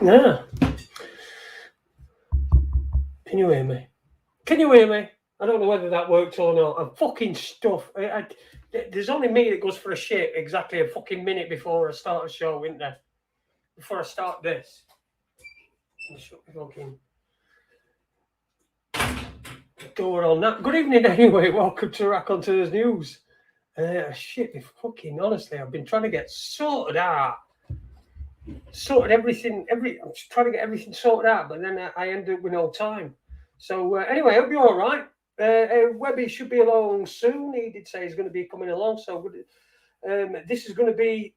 Yeah. Can you hear me? Can you hear me? I don't know whether that worked or not. I'm fucking stuff. There's only me that goes for a shit exactly a fucking minute before I start a show, isn't there? Before I start this. Shut the fucking door on that. Good evening, anyway. Welcome to Raconteurs News. Shit, fucking honestly, I've been trying to get sorted out. Sorted everything. I'm just trying to get everything sorted out, but then I end up with no time. So anyway, I hope you're all right. Webby should be along soon. He did say he's going to be coming along. So this is going to be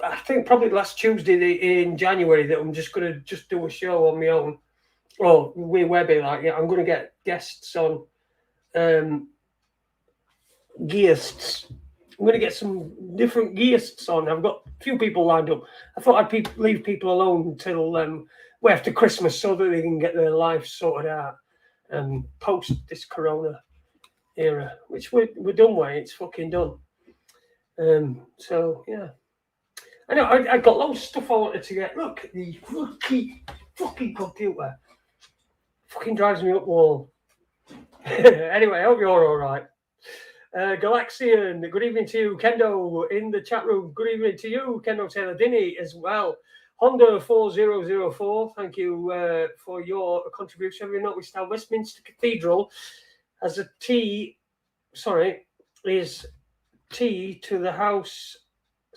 I think probably last Tuesday in January that I'm just going to just do a show on my own. Well, with Webby, like I'm going to get guests on. Guests. I'm going to get some different guests on. I've got a few people lined up. I thought I'd leave people alone until way after Christmas so that they can get their lives sorted out and post this Corona era, which we're done with. It's fucking done. So yeah, I know I got loads of stuff I wanted to get. Look at the fucking computer. Fucking drives me up wall. Anyway, I hope you're all right. Galaxian, good evening to you. Kendo in the chat room. Good evening to you, Kendo Taylor Dinny as well. Honda 4004, thank you for your contribution. Have you noticed how Westminster Cathedral has a T, is T to the House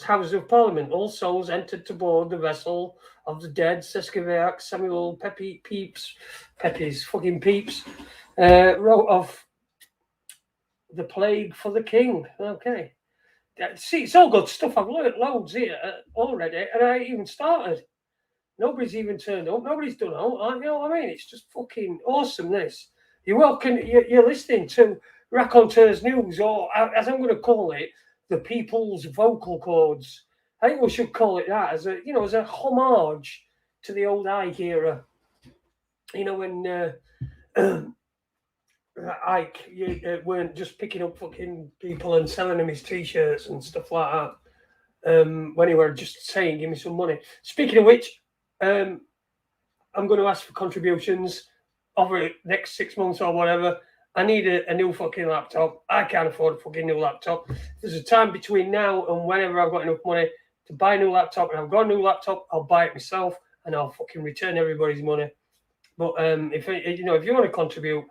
of Parliament. All souls entered to board the vessel of the dead, Sesquivac, Samuel Pepys, wrote of the plague for the king. Okay. See, it's all good stuff. I've learned loads here already, and I even started. Nobody's even turned up. Nobody's done all. You know what I mean? It's just fucking awesome, this. You're welcome. You're listening to Raconteurs News, or as I'm going to call it, the People's Vocal Chords. I think we should call it that as a homage to the old Ike era. You know, when Ike weren't just picking up fucking people and selling them his t-shirts and stuff like that. When he were just saying, "Give me some money." Speaking of which, I'm going to ask for contributions over the next 6 months or whatever. I need a new fucking laptop. I can't afford a fucking new laptop. There's a time between now and whenever I've got enough money to buy a new laptop, and I've got a new laptop, I'll buy it myself and I'll fucking return everybody's money. But if you want to contribute,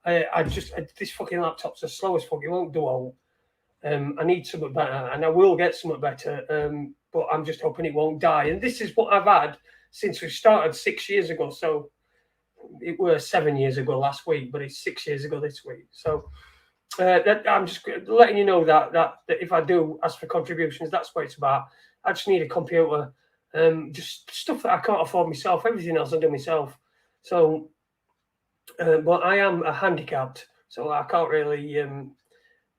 this fucking laptop's as slow as fuck. It won't do all. I need something better, and I will get something better. But I'm just hoping it won't die. And this is what I've had since we started 6 years ago. So it was 7 years ago last week, but it's 6 years ago this week. So I'm just letting you know that if I do ask for contributions, that's what it's about. I just need a computer, just stuff that I can't afford myself. Everything else I do myself. So, but I am handicapped, so I can't really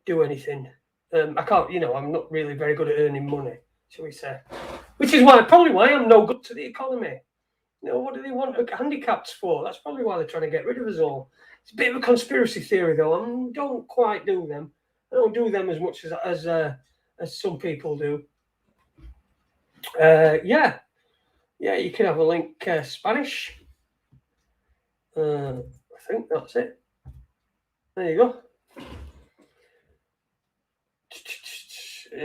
do anything. I can't, I'm not really very good at earning money, shall we say? Which is probably why I'm no good to the economy. What do they want handicaps for? That's probably why they're trying to get rid of us all. It's a bit of a conspiracy theory, though. I don't quite do them. I don't do them as much as some people do. Yeah, you can have a link Spanish. I think that's it. There you go.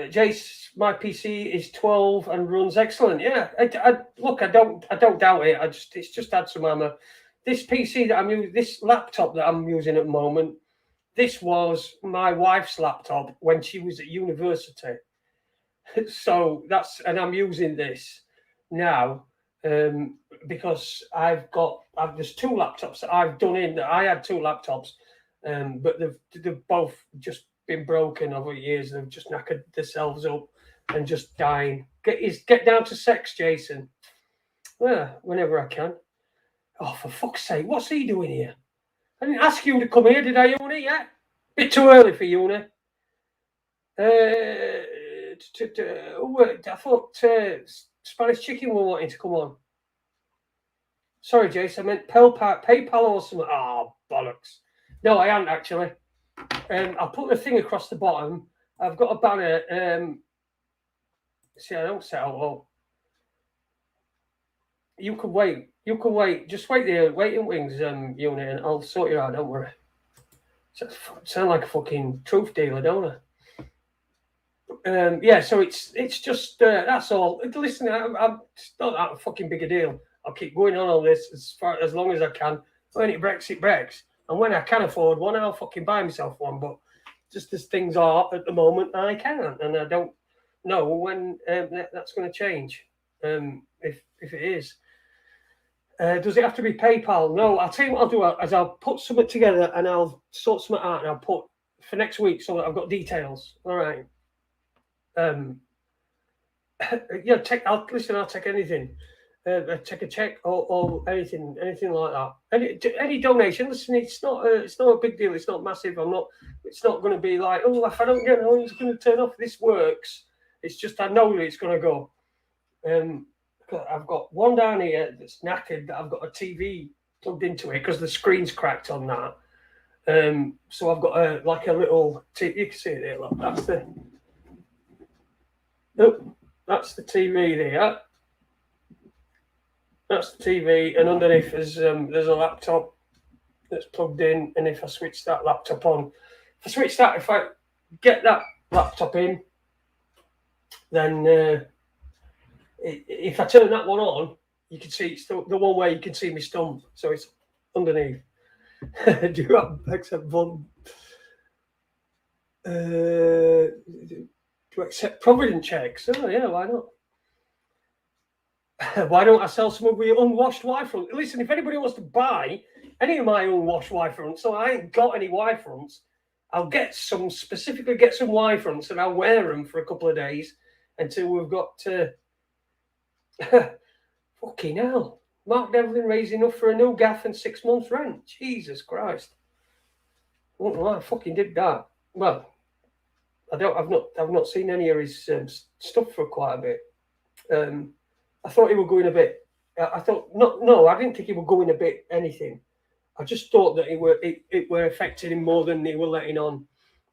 Jace, my PC is 12 and runs excellent. Yeah, I don't doubt it. It's just had some hammer. This PC that I'm using, this laptop that I'm using at the moment, this was my wife's laptop when she was at university. So and I'm using this now because there's two laptops that I've done in. I had two laptops, but they've both just been broken over years. They've just knackered themselves up and just dying. Get down to sex, Jason. Well, whenever I can. Oh, for fuck's sake, what's he doing here? I didn't ask you to come here, did I, Uni? Yeah, bit too early for Uni. I thought Spanish Chicken were wanting to come on. Sorry, Jason, I meant PayPal or something. Oh, bollocks. No, I haven't actually. I'll put the thing across the bottom. I've got a banner. See, I don't set out all. You can wait. You can wait. Just wait there. Waiting wings unit, and I'll sort you out. Don't worry. Sound like a fucking truth dealer, don't I? Yeah. So it's just that's all. Listen, I'm it's not that a fucking big a deal. I'll keep going on this as long as I can. When it breaks, it breaks. And when I can afford one, I'll fucking buy myself one. But just as things are at the moment, I can't, and I don't know when that's going to change. If it is. Does it have to be PayPal? No, I'll tell you what I'll do is I'll put something together and I'll sort something out and I'll put for next week so that I've got details. All right. Yeah, I'll take anything. Take a check or anything like that. Any donation. Listen, it's not a big deal. It's not massive. It's not going to be like, oh, if I don't get it, it's going to turn off. This works. It's just I know that it's going to go. I've got one down here that's knackered that I've got a TV plugged into it because the screen's cracked on that. So I've got a little TV. You can see it there. Look, that's the TV there. That's the TV, and underneath there's a laptop that's plugged in. And if I switch that laptop on, if I get that laptop in, then if I turn that one on, you can see it's the one where you can see my stump. So it's underneath. Do you have accept one? Do you accept Provident checks? Oh yeah, why not? Why don't I sell some of my unwashed Y-fronts? Listen, if anybody wants to buy any of my unwashed Y-fronts, so I ain't got any Y-fronts, I'll specifically get some Y-fronts and I'll wear them for a couple of days until we've got to... Fucking hell. Mark Devlin raised enough for a new gaff and 6 months rent. Jesus Christ. I don't know why I fucking did that. Well, I've not seen any of his stuff for quite a bit. I thought he was going a bit. I thought no, I didn't think he was going a bit anything. I just thought that it were affecting him more than he were letting on,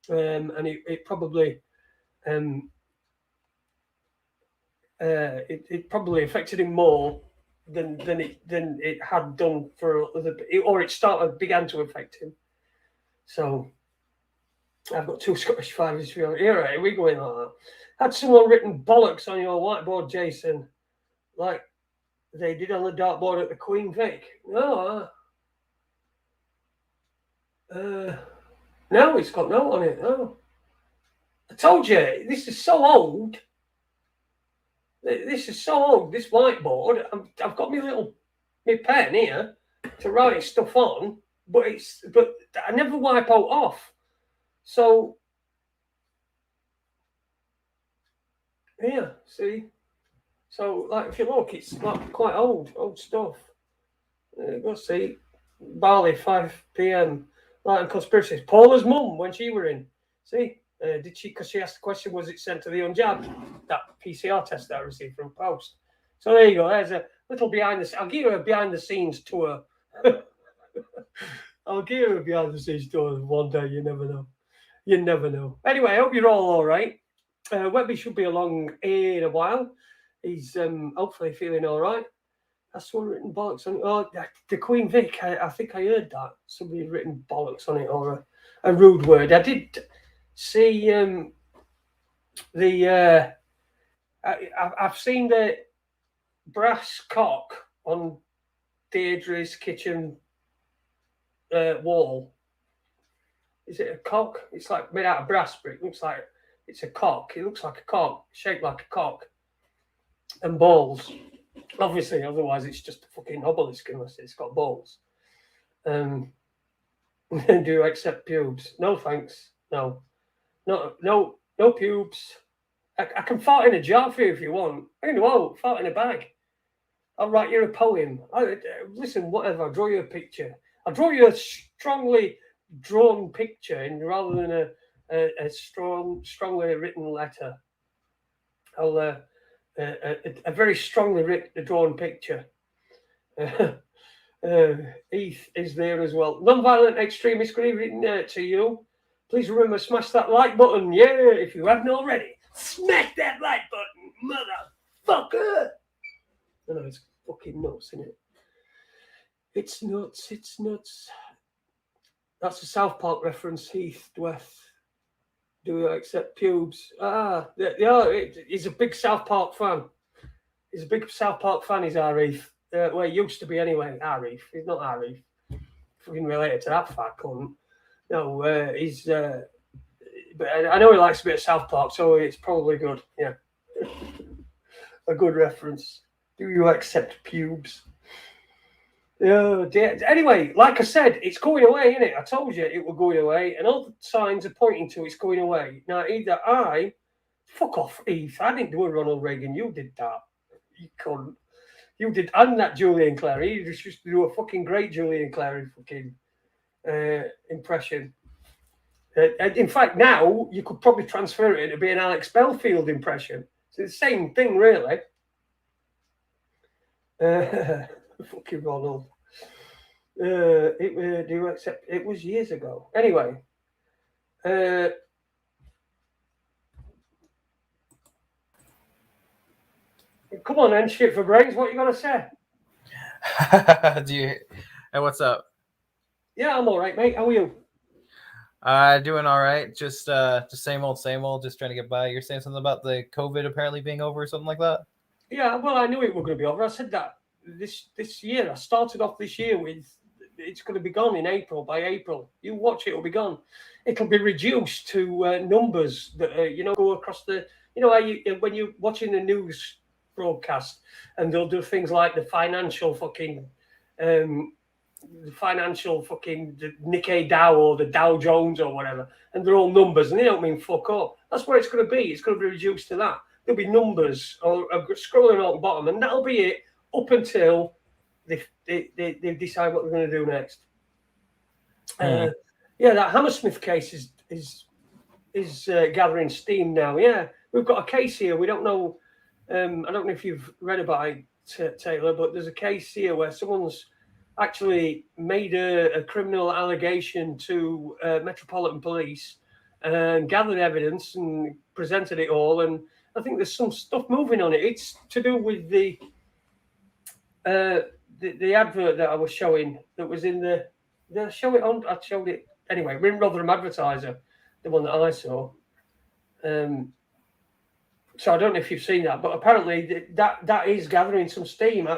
and it probably it probably affected him more than it had done for other, or it began to affect him. So I've got 2 Scottish Fives here. Here we go in like that. Had someone written bollocks on your whiteboard, Jason, like they did on the dartboard at the Queen Vic? No, no, it's got no on it. No, I told you this is so old. This is so old. This whiteboard. I've got my pen here to write stuff on, but I never wipe out off. So yeah, see. So like if you look, it's like quite old stuff. Go see. Bali, 5 p.m. Light and conspiracies. Paula's mum when she were in. See. Did she? Because she asked the question, was it sent to the unjabbed? That PCR test that I received from Post. So there you go. There's a little behind the. I'll give you a behind the scenes tour. I'll give you a behind the scenes tour one day. You never know. You never know. Anyway, I hope you're all right. Webby should be along in a while. He's hopefully feeling all right. That's someone written bollocks on it. Oh, the Queen Vic. I think I heard that somebody had written bollocks on it or a rude word. I did. See I've seen the brass cock on Deirdre's kitchen wall. Is it a cock? It's like made out of brass, but it looks like it's a cock. It looks like a cock, shaped like a cock, and balls. Obviously, otherwise it's just a fucking obelisk unless it's got balls. Do you accept pubes? No, thanks. No pubes. I can fart in a jar for you if you want. I can fart in a bag. I'll write you a poem. Listen, whatever. I'll draw you a picture. I'll draw you a strongly drawn picture rather than a strongly written letter. I'll a very strongly drawn picture. Heath is there as well. Non-violent extremist, good evening to you. Please remember, smash that like button. Yeah, if you haven't already. Smash that like button, motherfucker. No, fucking nuts, isn't it? It's nuts. It's nuts. That's a South Park reference, Heath Dweth. Do you accept pubes? Yeah, he's a big South Park fan. He's a big South Park fan, is Arif. Well, he used to be anyway, Arif. He's not Arif. Fucking related to that fat cunt. No, he's... but I know he likes a bit of South Park, so it's probably good, yeah. A good reference. Do you accept pubes? Oh, dear. Anyway, like I said, it's going away, isn't it? I told you it was going away, and all the signs are pointing to it's going away. Now, fuck off, Eve. I didn't do a Ronald Reagan. You did that. You couldn't. You did, and that Julian Clary. You just used to do a fucking great Julian Clary fucking impression. In fact, now you could probably transfer it to be an Alex Belfield impression. It's the same thing, really. Fucking Ronald. Do you accept? It was years ago. Anyway. Come on, then, shit for brains. What you gonna say? Hey, what's up? Yeah, I'm all right, mate. How are you? Doing all right. Just same old. Just trying to get by. You're saying something about the COVID apparently being over or something like that? Yeah, well, I knew it was going to be over. I said that this year. I started off this year with it's going to be gone in April. By April, you watch it, it'll be gone. It'll be reduced to numbers that go across the. You know, when you're watching the news broadcast, and they'll do things like the financial fucking Nikkei Dow or the Dow Jones or whatever, and they're all numbers, and they don't mean fuck up. That's where it's going to be. It's going to be reduced to that. There'll be numbers or scrolling on the bottom, and that'll be it up until they decide what they're going to do next. Yeah, that Hammersmith case is gathering steam now. Yeah, we've got a case here. We don't know. I don't know if you've read about it, Taylor, but there's a case here where someone's actually made a criminal allegation to Metropolitan Police and gathered evidence and presented it all. And I think there's some stuff moving on it. It's to do with the advert that I was showing that was in the. Did I show it on? I showed it anyway. Rotherham Advertiser, the one that I saw. So I don't know if you've seen that, but apparently that is gathering some steam.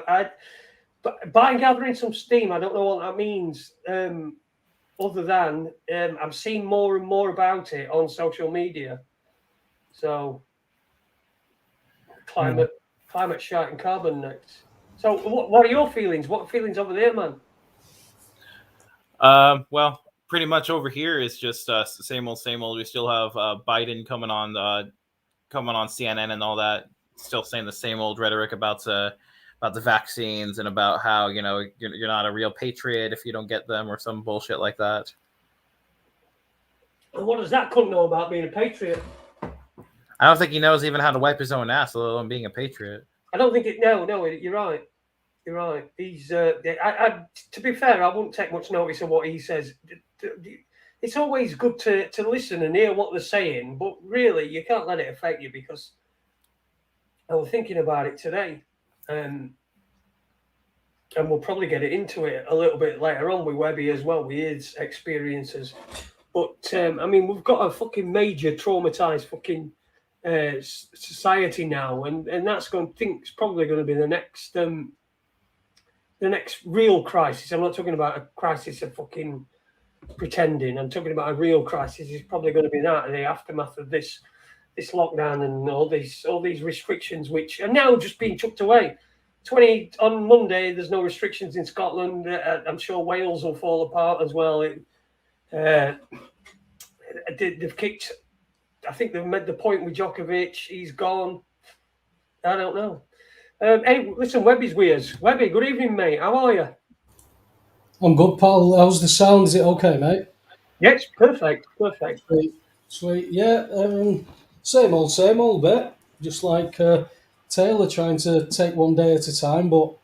But by gathering some steam, I don't know what that means. Other than I'm seeing more and more about it on social media. So climate shite and carbon next. So what are your feelings? What feelings over there, man? Well, pretty much over here is just same old. We still have Biden coming on CNN and all that, still saying the same old rhetoric about the vaccines and about how you're not a real patriot if you don't get them or some bullshit like that. And what does that cunt know about being a patriot? I don't think he knows even how to wipe his own ass, let alone being a patriot. I don't think it. No, you're right. You're right. He's. To be fair, I wouldn't take much notice of what he says. It's always good to listen and hear what they're saying, but really, you can't let it affect you, because I was thinking about it today, and we'll probably get into it a little bit later on with Webby as well, with his experiences. But I mean, we've got a fucking major traumatized fucking society now, and that's it's probably going to be the next real crisis. I'm not talking about a crisis of fucking pretending. I'm talking about a real crisis. It's probably going to be that, the aftermath of this lockdown and all these restrictions, which are now just being chucked away. On Monday, there's no restrictions in Scotland. I'm sure Wales will fall apart as well. They've kicked. I think they've made the point with Djokovic. He's gone. I don't know. Hey, listen, Webby's with us. Webby, good evening, mate. How are you? I'm good, pal. How's the sound? Is it okay, mate? Yes, perfect. Sweet. Yeah, same old bit. Just like Taylor, trying to take one day at a time. But,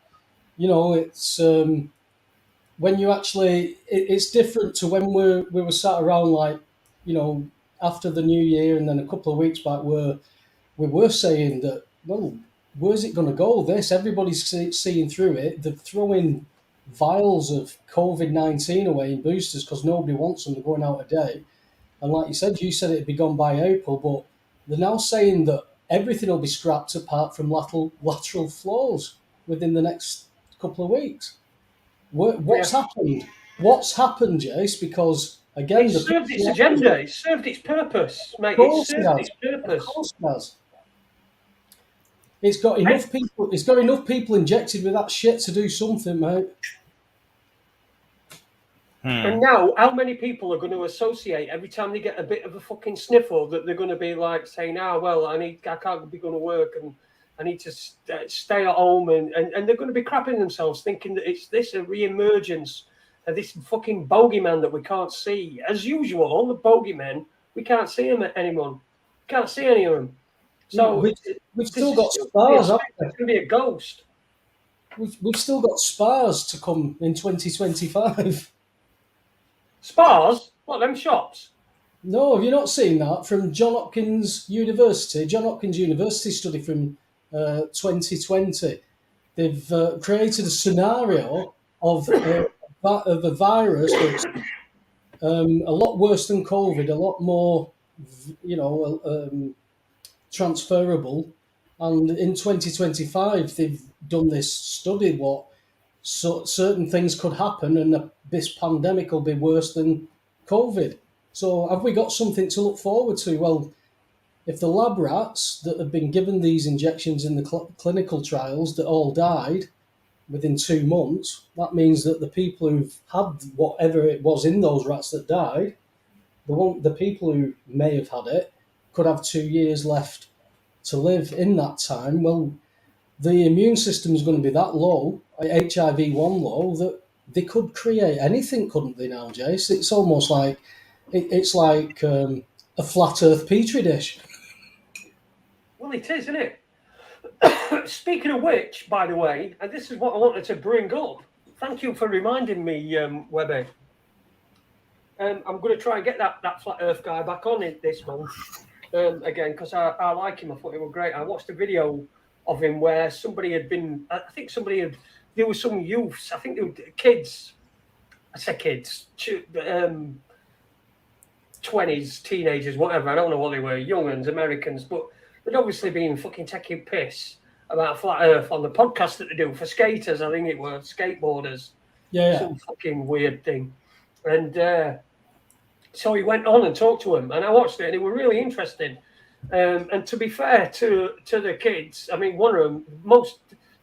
it's when you actually... It's different to when we were sat around, like, after the new year and then a couple of weeks back, where we were saying that, well, where's it going to go? Everybody's seeing through it. They're throwing vials of COVID-19 away in boosters because nobody wants them. They're going out of date. And like you said it'd be gone by April, but they're now saying that everything will be scrapped apart from lateral flows within the next couple of weeks. What's happened? What's happened, Jace? Because again, It served its agenda. It served its purpose, mate. It served its purpose. Of course it has. It's got enough people. It's got enough people injected with that shit to do something, mate. And now, how many people are going to associate every time they get a bit of a fucking sniffle that they're going to be like saying, well, I can't be going to work and I need to stay at home. And they're going to be crapping themselves thinking that it's this a re-emergence of this fucking bogeyman that we can't see. As usual, all the bogeymen, we can't see them anymore. Can't see any of them. So we've still got spars. It's going to be a ghost. We've still got spars to come in 2025. Spars? What, them shops? No, have you not seen that from John Hopkins University? John Hopkins University study from 2020. They've created a scenario of a virus that's a lot worse than COVID, a lot more, transferable. And in 2025, they've done this study certain things could happen, and this pandemic will be worse than COVID. So have we got something to look forward to? Well, if the lab rats that have been given these injections in the clinical trials that all died within 2 months, that means that the people who've had whatever it was in those rats that died, the people who may have had it could have 2 years left to live in that time. Well, the immune system is going to be that low, HIV-1 low, that they could create anything, couldn't they now, Jace? It's almost like it's like a flat Earth petri dish. Well, it is, isn't it? Speaking of which, by the way, and this is what I wanted to bring up. Thank you for reminding me, Webby. I'm going to try and get that flat Earth guy back on it this month again, because I like him. I thought he was great. I watched a video of him where somebody had been, there was some youths, I think they were kids, I say kids, 20s, teenagers, whatever, I don't know what they were, young'uns, Americans, but they'd obviously been fucking taking piss about flat Earth on the podcast that they do for skaters, I think it was, skateboarders. Yeah. Some fucking weird thing. And so he went on and talked to them, and I watched it, and they were really interested. And to be fair to the kids, I mean, one of them,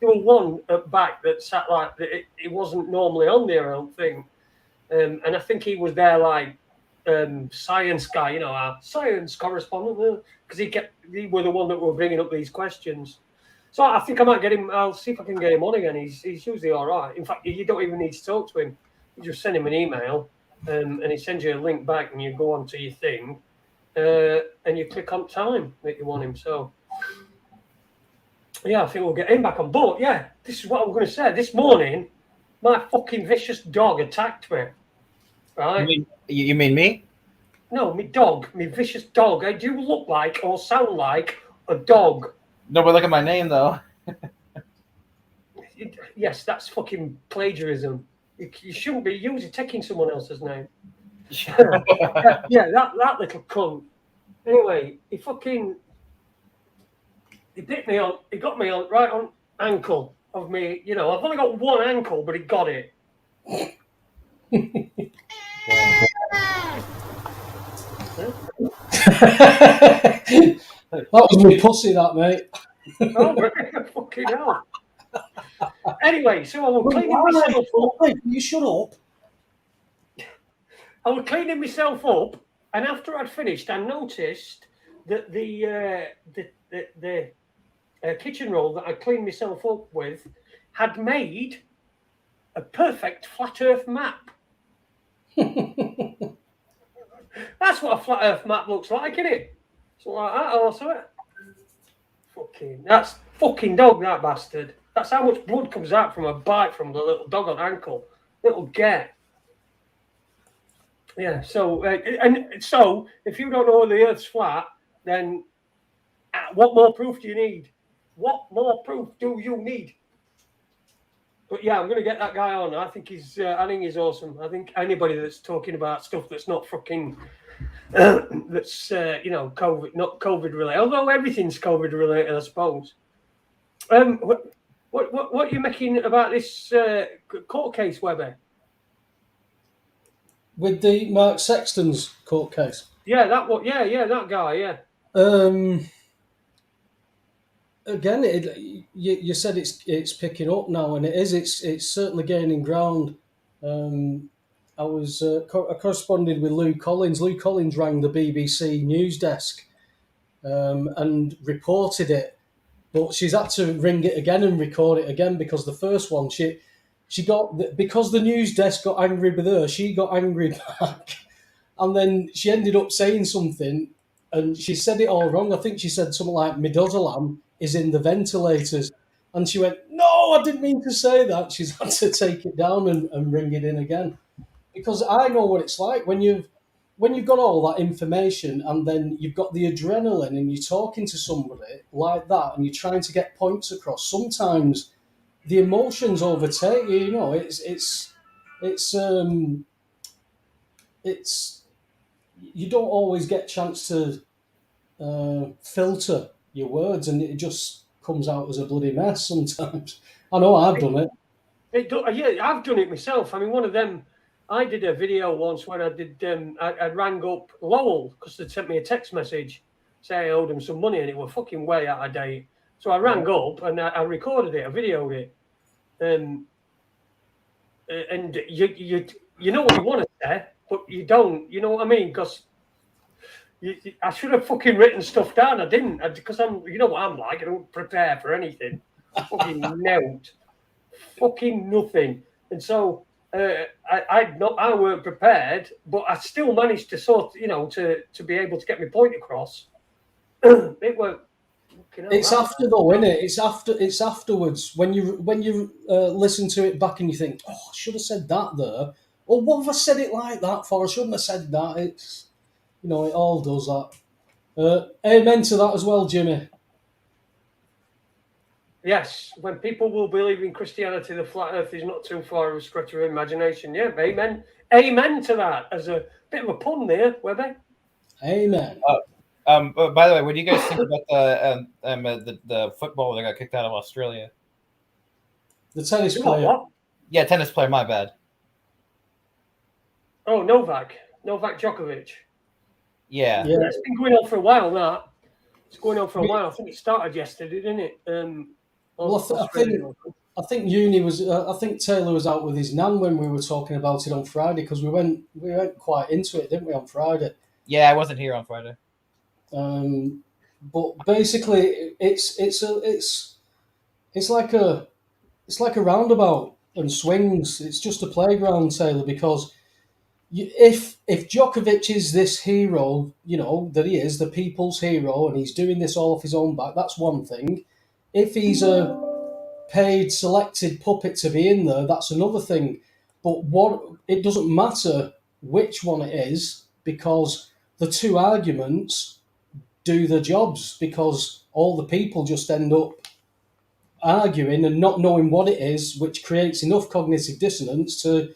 there was one at back that sat like, it wasn't normally on their own thing. And I think he was there like science guy, our science correspondent, because he were the one that were bringing up these questions. So I think I might get him, I'll see if I can get him on again. He's usually all right. In fact, you don't even need to talk to him. You just send him an email and he sends you a link back and you go onto your thing. And you click on time that you want him. So, yeah, I think we'll get him back on. But, yeah, this is what I'm going to say. This morning, my fucking vicious dog attacked me. Right? You mean me? No, my dog. My vicious dog. I do look like or sound like a dog. No, but look at my name, though. Yes, that's fucking plagiarism. You shouldn't be taking someone else's name. Yeah, that little cunt. Anyway, he bit me on. He got me on right on ankle of me. I've only got one ankle, but he got it. That was me pussy, that, mate. Oh, fucking hell. Anyway, so I was cleaning myself up. You shut up. I was cleaning myself up, and after I'd finished, I noticed that the kitchen roll that I cleaned myself up with had made a perfect flat Earth map. That's what a flat Earth map looks like, isn't it? Something like that, also. That's fucking dog, that bastard. That's how much blood comes out from a bite from the little dog on ankle. Little get. Yeah, so if you don't know the Earth's flat, then what more proof do you need? What more proof do you need? But yeah, I'm going to get that guy on. I think he's awesome. I think anybody that's talking about stuff that's not fucking that's COVID, not COVID related. Although everything's COVID related, I suppose. What are you making about this court case, Webber? With the Mark Sexton's court case. Yeah, that one. Yeah, that guy. Yeah. Again, you said it's picking up now, and it is. It's certainly gaining ground. I was I corresponded with Lou Collins. Lou Collins rang the BBC news desk and reported it, but she's had to ring it again and record it again because the first one she got, because the news desk got angry with her, she got angry back, and then she ended up saying something, and she said it all wrong. I think she said something like "Midazolam is in the ventilators," and she went, "No, I didn't mean to say that." She's had to take it down and ring it in again, because I know what it's like when you've got all that information and then you've got the adrenaline and you're talking to somebody like that and you're trying to get points across. Sometimes the emotions overtake you. You know, it's you don't always get a chance to filter your words, and it just comes out as a bloody mess sometimes. I know I've done it. Yeah, I've done it myself. I mean, one of them, I did a video once where I did. I rang up Lowell because they sent me a text message saying I owed them some money, and it were fucking way out of date. So I rang up and I recorded it, I videoed it, and you know what you want to say, but you don't. You know what I mean? Because I should have fucking written stuff down. I didn't, because you know what I'm like. I don't prepare for anything. Fucking note, fucking nothing. And so I weren't prepared, but I still managed to to be able to get my point across. It was. It's after though, isn't it? It's afterwards when you listen to it back and you think, oh, I should have said that there. Or what have I said it like that for? I shouldn't have said that. It's, it all does that. Amen to that as well, Jimmy. Yes, when people will believe in Christianity, the flat earth is not too far of a stretch of imagination. Yeah, amen. Amen to that. As a bit of a pun there, Webber. Amen. By the way, what do you guys think about the footballer that got kicked out of Australia? The tennis player. What? Yeah, tennis player, my bad. Oh, Novak Djokovic. Yeah. It's been going on for a while now. It's going on for a while. I think it started yesterday, didn't it? I think Uni was. I think Taylor was out with his nan when we were talking about it on Friday, because we went quite into it, didn't we, on Friday? Yeah, I wasn't here on Friday. But basically, it's like a roundabout and swings. It's just a playground, Taylor, because if Djokovic is this hero, that he is the people's hero, and he's doing this all off his own back, that's one thing. If he's a paid, selected puppet to be in there, that's another thing. But it doesn't matter which one it is, because the two arguments do the jobs, because all the people just end up arguing and not knowing what it is, which creates enough cognitive dissonance to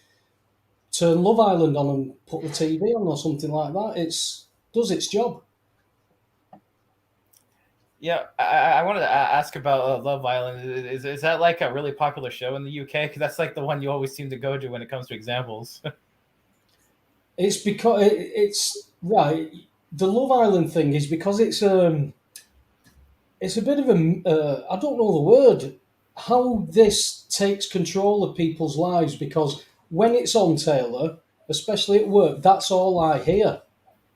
turn Love Island on and put the TV on or something like that. It does its job. Yeah, I wanted to ask about Love Island. Is that like a really popular show in the UK? Because that's like the one you always seem to go to when it comes to examples. It's because it's right. The Love Island thing is because it's a bit of a I don't know the word, how this takes control of people's lives, because when it's on, Taylor, especially at work, that's all I hear.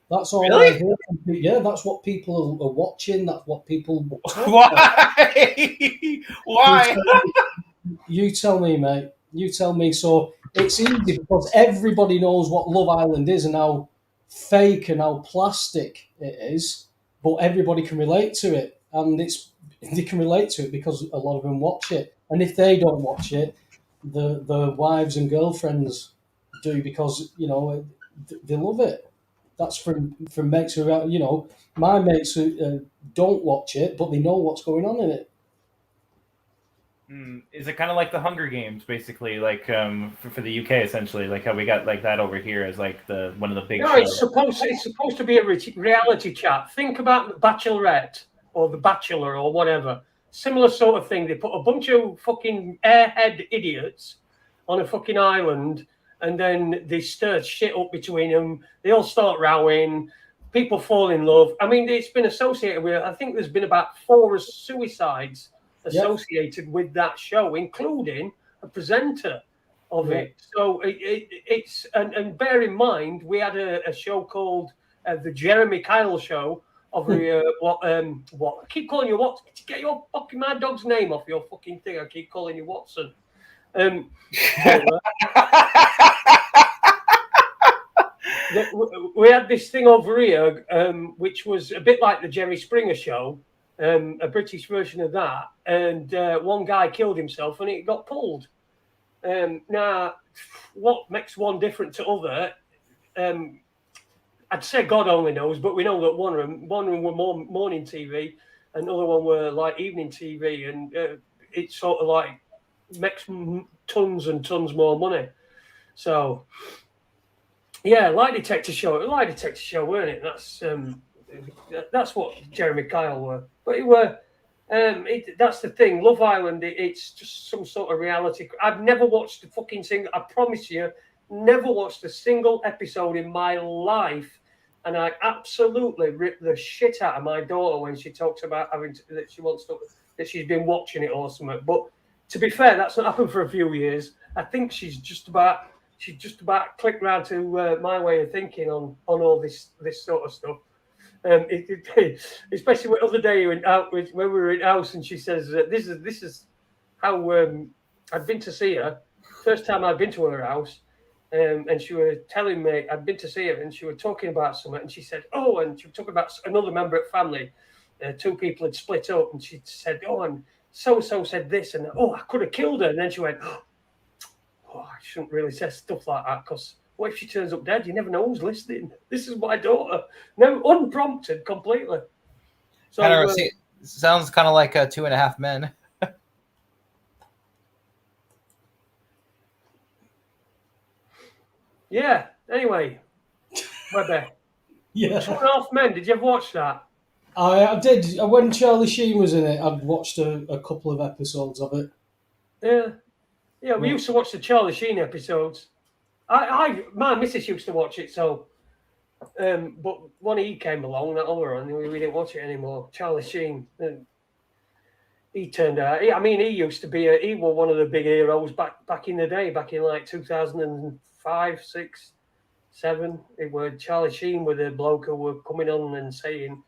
That's all really? I hear. Yeah, that's what people are watching. That's what people. Why? Why? You tell me, mate. You tell me. So it's easy because everybody knows what Love Island is and how fake and how plastic it is, but everybody can relate to it, and they can relate to it because a lot of them watch it. And if they don't watch it, the wives and girlfriends do, because they love it. That's from mates who are, my mates who don't watch it, but they know what's going on in it. Is it kind of like the Hunger Games, basically, like for the UK, essentially, like how we got like that over here as like the one of the big No, shows? it's supposed to be a reality chat. Think about the Bachelorette or the Bachelor or whatever. Similar sort of thing. They put a bunch of fucking airhead idiots on a fucking island, and then they stir shit up between them. They all start rowing. People fall in love. I mean, it's been associated with. I think there's been about 4 suicides associated with that show, including a presenter of it. So it's and bear in mind, we had a show called the Jeremy Kyle Show of what I keep calling you what? Get your fucking my dog's name off your fucking thing. I keep calling you Watson. We had this thing over here, which was a bit like the Jerry Springer Show, a British version of that, and one guy killed himself and it got pulled. Now, what makes one different to other? I'd say God only knows, but we know that one of them were more morning TV, and another one were like evening TV, and it sort of like makes tons and tons more money. So, yeah, lie detector show, weren't it? That's what Jeremy Kyle were, but it were. That's the thing. Love Island. It's just some sort of reality. I've never watched a fucking single. I promise you, never watched a single episode in my life, and I absolutely rip the shit out of my daughter when she talks about that she wants to, that she's been watching it or something. But to be fair, that's not happened for a few years. I think she's just about clicked round to my way of thinking on all this sort of stuff. Especially the other day when we were in house, and she says this is how I'd been to see her first time I'd been to her house, and she was telling me I'd been to see her, and she was talking about something, and she said, oh, and she was talking about another member of family. 2 people had split up, and she said, oh, and so said this, and oh, I could have killed her, and then she went, oh, I shouldn't really say stuff like that, because what if she turns up dead? You never know who's listening. This is my daughter. No, unprompted completely. So sounds kind of like 2.5 Men. Yeah. Anyway, Webber. Yeah. 2.5 Men. Did you ever watch that? I did. When Charlie Sheen was in it, I'd watched a couple of episodes of it. Yeah. We used to watch the Charlie Sheen episodes. My missus used to watch it, so but when he came along, that other one, we didn't watch it anymore. Charlie Sheen, he turned out. He used to be he was one of the big heroes back in the day, back in like 2005, 6, 7. It was Charlie Sheen with a bloke who were coming on and saying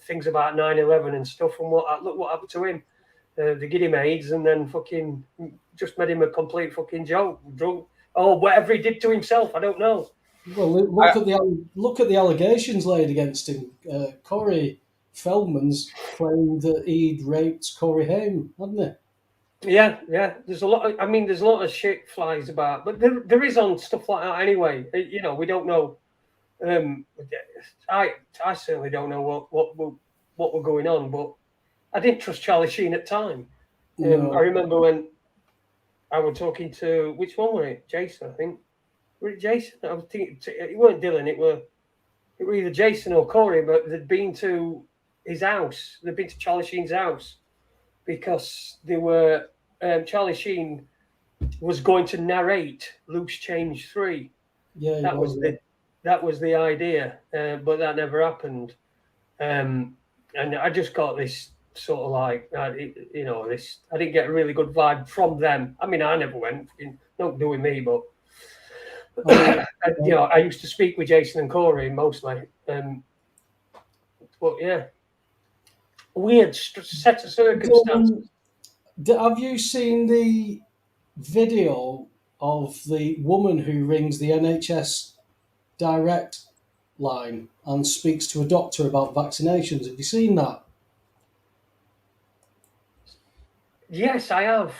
things about 9/11 and stuff, and look what happened to him. They get him AIDS and then fucking just made him a complete fucking joke, drunk. Oh, whatever he did to himself, I don't know. Well, look at the allegations laid against him. Corey Feldman's claimed that he'd raped Corey Haim, hadn't he? Yeah. There's a lot. There's a lot of shit flies about, but there is on stuff like that anyway. We don't know. I certainly don't know what were going on, but I didn't trust Charlie Sheen at the time. No. I remember when I was talking to, which one was it? Jason, I think. Was it Jason? I was thinking it weren't Dylan. It were either Jason or Corey, but they'd been to his house. They'd been to Charlie Sheen's house because they were. Charlie Sheen was going to narrate Loose Change 3. Yeah, that was the idea, but that never happened. And I just got this sort of like, this. I didn't get a really good vibe from them. I never went. Don't do with me, but I used to speak with Jason and Corey mostly. But yeah, weird set of circumstances. Have you seen the video of the woman who rings the NHS direct line and speaks to a doctor about vaccinations? Have you seen that? Yes, I have.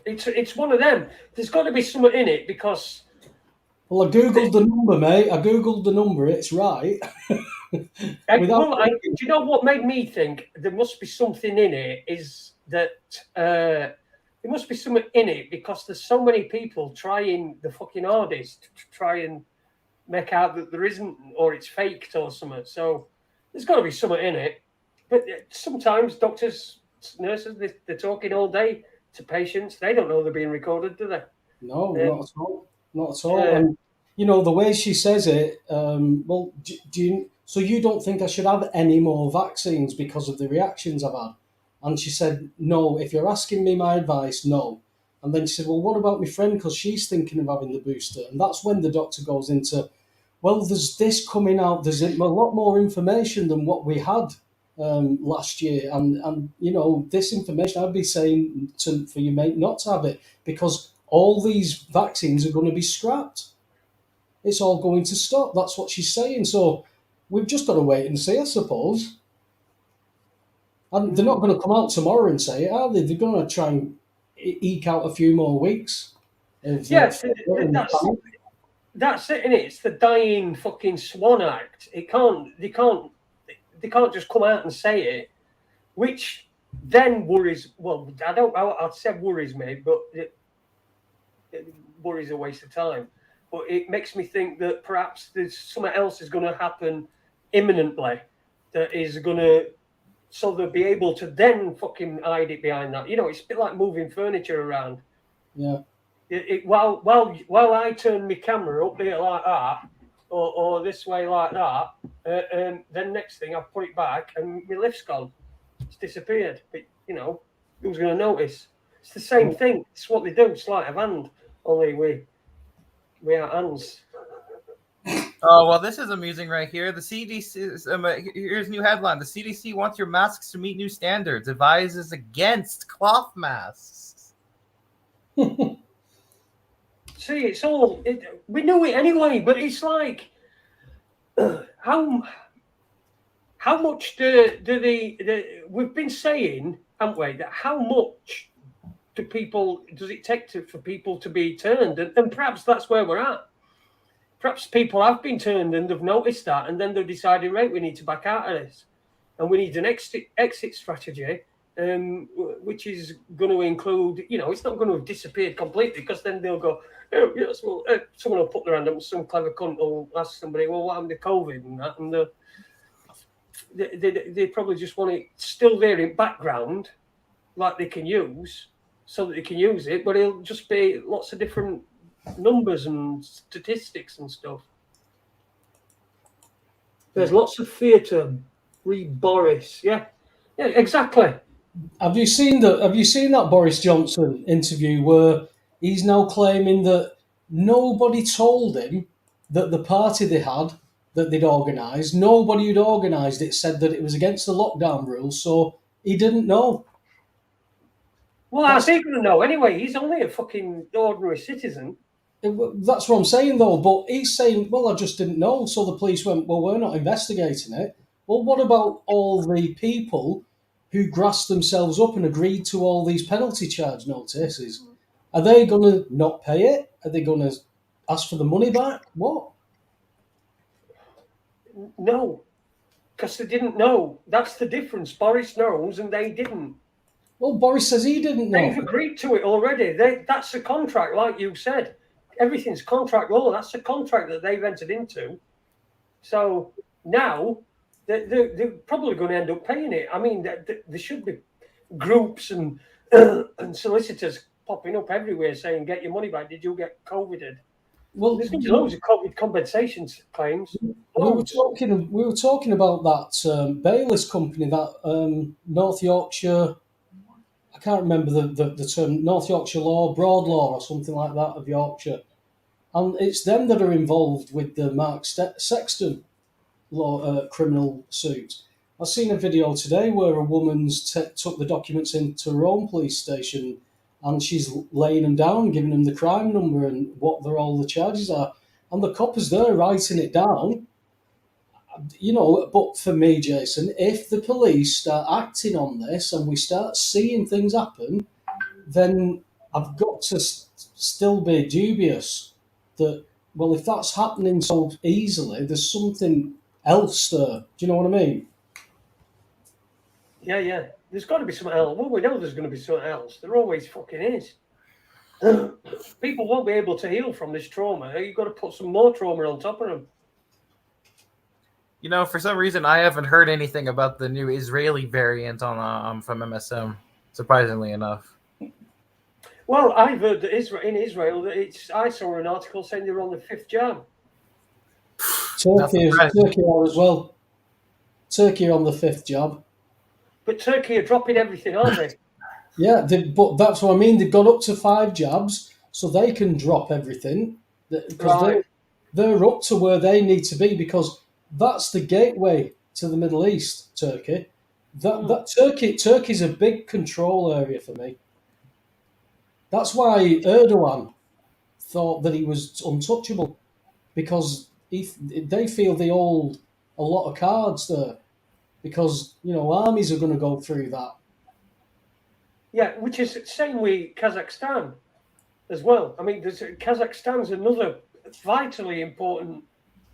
It's one of them. There's got to be something in it because. Well, I googled the number, mate. It's right. Do you know what made me think there must be something in it? Is that there must be something in it because there's so many people trying the fucking hardest to try and make out that there isn't, or it's faked or something. So there's got to be something in it. But sometimes doctors, nurses, they're talking all day to patients. They don't know they're being recorded, do they? No, not at all. Not at all. Yeah. And the way she says it, well, so you don't think I should have any more vaccines because of the reactions I've had? And she said, no, if you're asking me my advice, no. And then she said, well, what about my friend? Because she's thinking of having the booster. And that's when the doctor goes into, well, there's this coming out. There's a lot more information than what we had last year. And this information, I'd be saying for you, mate, not to have it because all these vaccines are going to be scrapped. It's all going to stop. That's what she's saying. So we've just got to wait and see, I suppose. And they're not going to come out tomorrow and say it, are they? They're going to try and eke out a few more weeks. Yes, that's it, innit? It's the dying fucking swan act. They can't just come out and say it, which then worries. Well, I'd say worries me, but it worries a waste of time. But it makes me think that perhaps there's something else is going to happen imminently that is going to, so they'll be able to then fucking hide it behind that. It's a bit like moving furniture around. Yeah. While I turn my camera up here like that, or this way like that, then next thing I put it back and my lift's gone. It's disappeared. But who's going to notice? It's the same thing. It's what they do. Sleight of hand. Only we are hands. Oh, well, this is amusing right here. The CDC, here's a new headline. The CDC wants your masks to meet new standards, advises against cloth masks. See, it's all, we knew it anyway, but it's like, how much we've been saying, haven't we, that how much does it take for people to be turned? And perhaps that's where we're at. Perhaps people have been turned and have noticed that, and then they've decided, right, we need to back out of this. And we need an exit strategy, which is going to include, it's not going to have disappeared completely, because then they'll go, yes, well, someone will put their hand up, some clever cunt will ask somebody, well, what happened to COVID and that? And they probably just want it still there in background, like they can use, so that they can use it, but it'll just be lots of different numbers and statistics and stuff. There's lots of fear to read Boris. Yeah, exactly. Have you seen that Boris Johnson interview where he's now claiming that nobody told him that the party they had that they'd organised, nobody who'd organised it said that it was against the lockdown rules, so he didn't know. Well, how's he going to know anyway? He's only a fucking ordinary citizen. That's what I'm saying, though. But he's saying, well, I just didn't know. So the police went, well, we're not investigating it. Well, what about all the people who grassed themselves up and agreed to all these penalty charge notices? Are they going to not pay it? Are they going to ask for the money back? What? No, because they didn't know. That's the difference. Boris knows and they didn't. Well, Boris says he didn't know. They've agreed to it already. That's a contract, like you said. Everything's contract law. That's a contract that they've entered into. So now they're probably going to end up paying it. I mean, there should be groups and solicitors popping up everywhere saying, get your money back. Did you get COVIDed? Well, there's going to be loads of COVID compensation claims. We were talking about that Bayliss company, that North Yorkshire, I can't remember the term, North Yorkshire Law, Broad Law or something like that of Yorkshire. And it's them that are involved with the Mark Sexton law criminal suit. I've seen a video today where a woman's took the documents into her own police station and she's laying them down, giving them the crime number and what all the charges are. And the coppers there writing it down. But for me, Jason, if the police start acting on this and we start seeing things happen, then I've got to still be dubious that, well, if that's happening so easily, there's something else there. Do you know what I mean? Yeah. There's got to be something else. Well, we know there's going to be something else. There always fucking is. People won't be able to heal from this trauma. You've got to put some more trauma on top of them. You know, for some reason, I haven't heard anything about the new Israeli variant on from MSM. Surprisingly enough. Well, I've heard that in Israel that I saw an article saying they're on the 5th jab. Turkey are as well. Turkey are on the 5th jab. But Turkey are dropping everything, aren't they? Yeah, but that's what I mean. They've got up to 5 jabs, so they can drop everything because they're up to where they need to be, because that's the gateway to the Middle East. Turkey, Turkey's a big control area for me. That's why Erdogan thought that he was untouchable, because they feel they hold a lot of cards there, because armies are going to go through that. Yeah, which is the same with Kazakhstan as well. I mean, Kazakhstan's another vitally important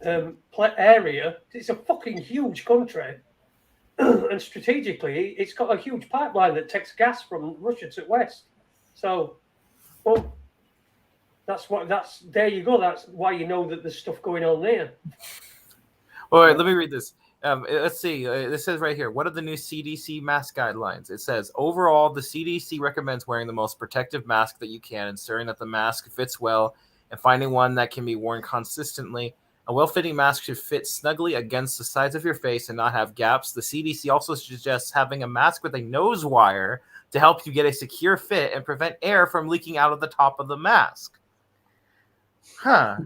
area. It's a fucking huge country, and strategically, it's got a huge pipeline that takes gas from Russia to West. So, well, there you go. That's why you know that there's stuff going on there. All right, let me read this. Let's see. This says right here, what are the new CDC mask guidelines? It says, overall, the CDC recommends wearing the most protective mask that you can, ensuring that the mask fits well, and finding one that can be worn consistently. A well-fitting mask should fit snugly against the sides of your face and not have gaps. The CDC also suggests having a mask with a nose wire to help you get a secure fit and prevent air from leaking out of the top of the mask. Huh.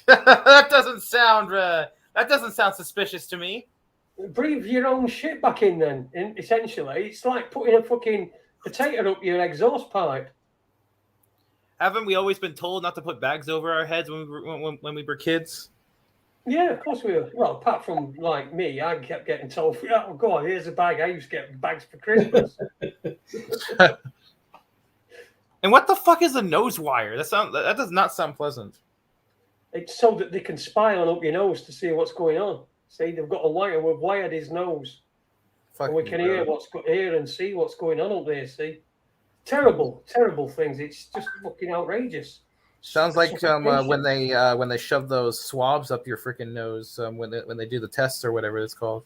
That doesn't sound suspicious to me. Breathe your own shit back in then, essentially. It's like putting a fucking potato up your exhaust pipe. Haven't we always been told not to put bags over our heads when we were kids? Yeah, of course we were. Well, apart from, like me, I kept getting told, oh, go on, here's a bag. I used to get bags for Christmas. And what the fuck is a nose wire? That does not sound pleasant. It's so that they can spy on up your nose to see what's going on. See, they've got a wire. We've wired his nose. And we can hear and see what's going on up there, see? Terrible things. It's just fucking outrageous. Sounds like when they shove those swabs up your freaking nose when they do the tests or whatever it's called.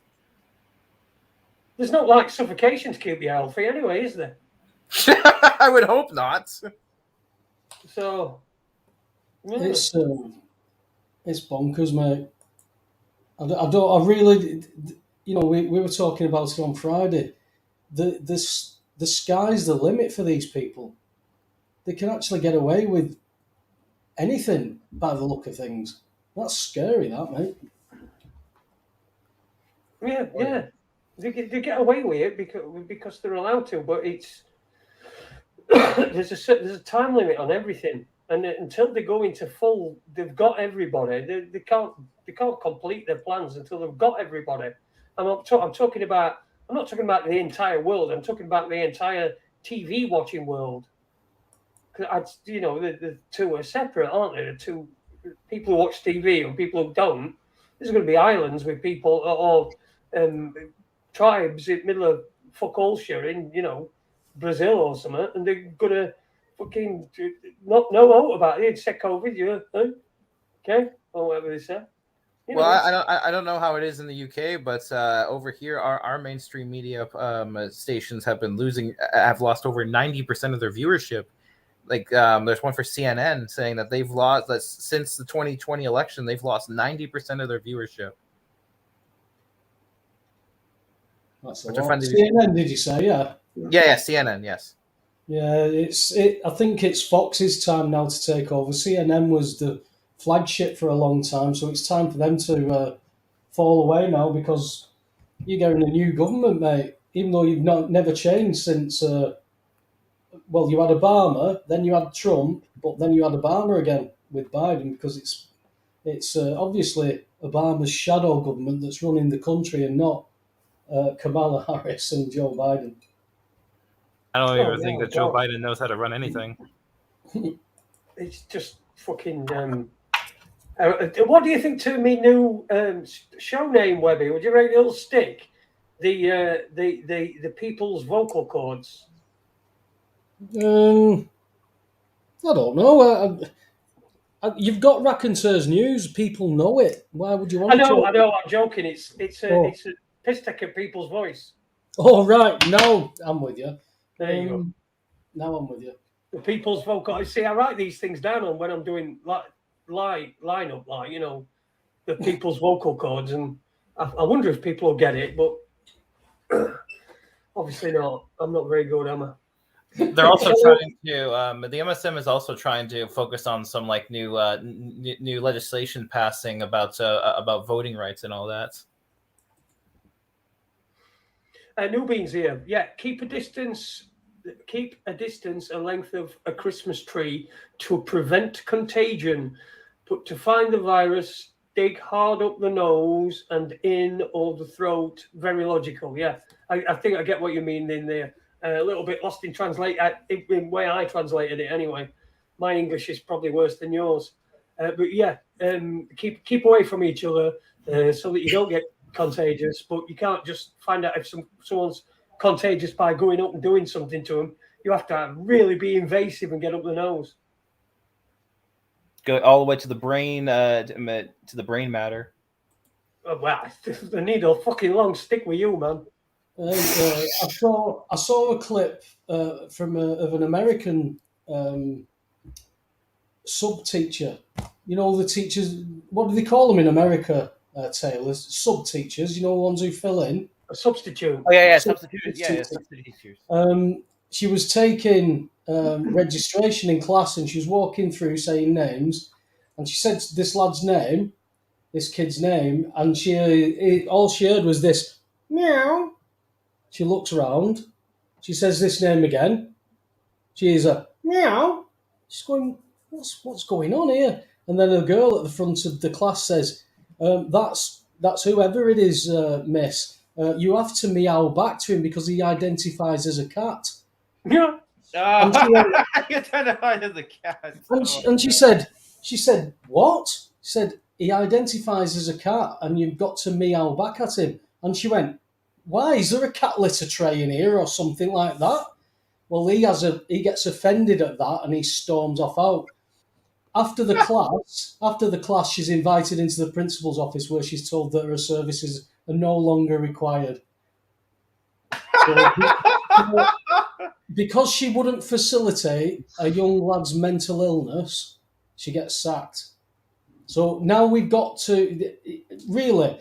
There's not like suffocation to keep you healthy anyway, is there? I would hope not. So, yeah. It's bonkers, mate. I really, we were talking about it on Friday. The sky's the limit for these people. They can actually get away with anything by the look of things. That's scary, that, mate. Yeah. They get away with it because they're allowed to, but it's there's a time limit on everything, and until they go into full, they've got everybody. They can't complete their plans until they've got everybody. I'm not talking about the entire world. I'm talking about the entire TV watching world. Because the two are separate, aren't they? The two people who watch TV and people who don't. There's going to be islands with people or tribes in the middle of fuck all shit in Brazil or something, and they're gonna fucking not know about it. It's COVID, okay, or whatever they say. I don't know how it is in the UK, but over here, our mainstream media stations have lost over 90% of their viewership. Like there's one for CNN saying that they've lost since the 2020 election, they've lost 90% of their viewership. That's a lot. CNN, did you say? Yeah. Yeah, CNN, yes. Yeah, I think it's Fox's time now to take over. CNN was the flagship for a long time, so it's time for them to fall away now, because you're getting a new government, mate. Even though you've never changed since, you had Obama, then you had Trump, but then you had Obama again with Biden, because it's obviously Obama's shadow government that's running the country and not Kamala Harris and Joe Biden. I don't even think that Joe Biden knows how to run anything. It's just fucking What do you think to me new show name, Webby? Would you rate it'll stick? The people's vocal cords. I don't know. You've got Raconteurs News. People know it. Why would you want to change? I know. I'm joking. It's Oh. it's a piss take at people's voice. Oh, right. No, I'm with you. There you go. Now I'm with you. The people's vocal. See, I write these things down on when I'm doing lineup, the people's vocal cords, and I wonder if people will get it, but obviously not. I'm not very good, am I? They're also trying to. The MSM is also trying to focus on some like new legislation passing about voting rights and all that. New beans here. Yeah, keep a distance. Keep a distance a length of a Christmas tree to prevent contagion. But to find the virus, dig hard up the nose and in or the throat. Very logical. Yeah, I think I get what you mean in there. A little bit lost in translate in the way I translated it anyway. My English is probably worse than yours. But yeah, keep away from each other so that you don't get contagious. But you can't just find out if someone's contagious by going up and doing something to them. You have to really be invasive and get up the nose. Go all the way to the brain, to the brain matter. Oh, well, the needle fucking long stick with you, man. I saw a clip of an American sub teacher. You know, the teachers. What do they call them in America? Taylors, sub teachers. You know, the ones who fill in. A substitute. Oh yeah, substitute. Yeah, substitute teachers. She was taking registration in class, and she was walking through saying names, and she said this lad's name, this kid's name, and all she heard was this meow. She looks around. She says this name again. She hears a meow. She's going, what's going on here? And then a girl at the front of the class says, that's whoever it is, miss. You have to meow back to him because he identifies as a cat. Yeah. You identified as a cat. And she said, what? She said, he identifies as a cat and you've got to meow back at him. And she went, why? Is there a cat litter tray in here or something like that? Well, he gets offended at that and he storms off out. After the class, she's invited into the principal's office where she's told that her services are no longer required. So, because she wouldn't facilitate a young lad's mental illness, she gets sacked. So now we've got to really.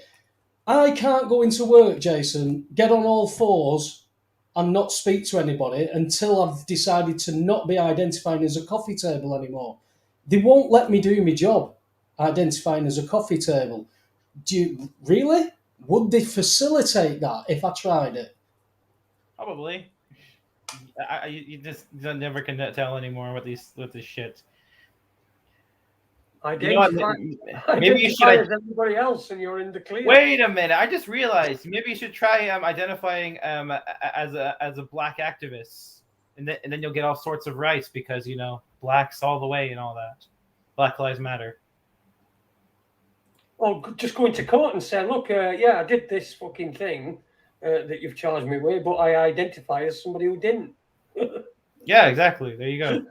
I can't go into work, Jason, get on all fours and not speak to anybody until I've decided to not be identifying as a coffee table anymore. They won't let me do my job identifying as a coffee table. Really? Would they facilitate that if I tried it? Probably. You just never can tell anymore with this shit. Maybe you should as everybody else, and you're in the clear. Wait a minute! I just realized maybe you should try identifying as a black activist, and then you'll get all sorts of rights because blacks all the way and all that. Black Lives Matter. Or just go into court and say, look, I did this fucking thing that you've charged me with, but I identify as somebody who didn't. Yeah, exactly. There you go.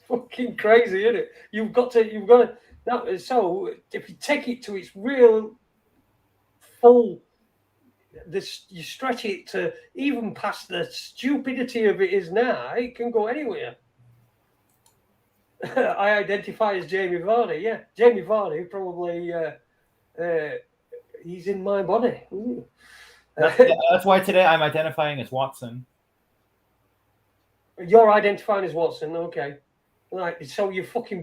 Fucking crazy, isn't it? You've got to. So if you take it to its real full, you stretch it to even past the stupidity of it is now. It can go anywhere. I identify as Jamie Vardy. Yeah, Jamie Vardy probably. He's in my body. That's why today I'm identifying as Watson. You're identifying as Watson, okay. Right, so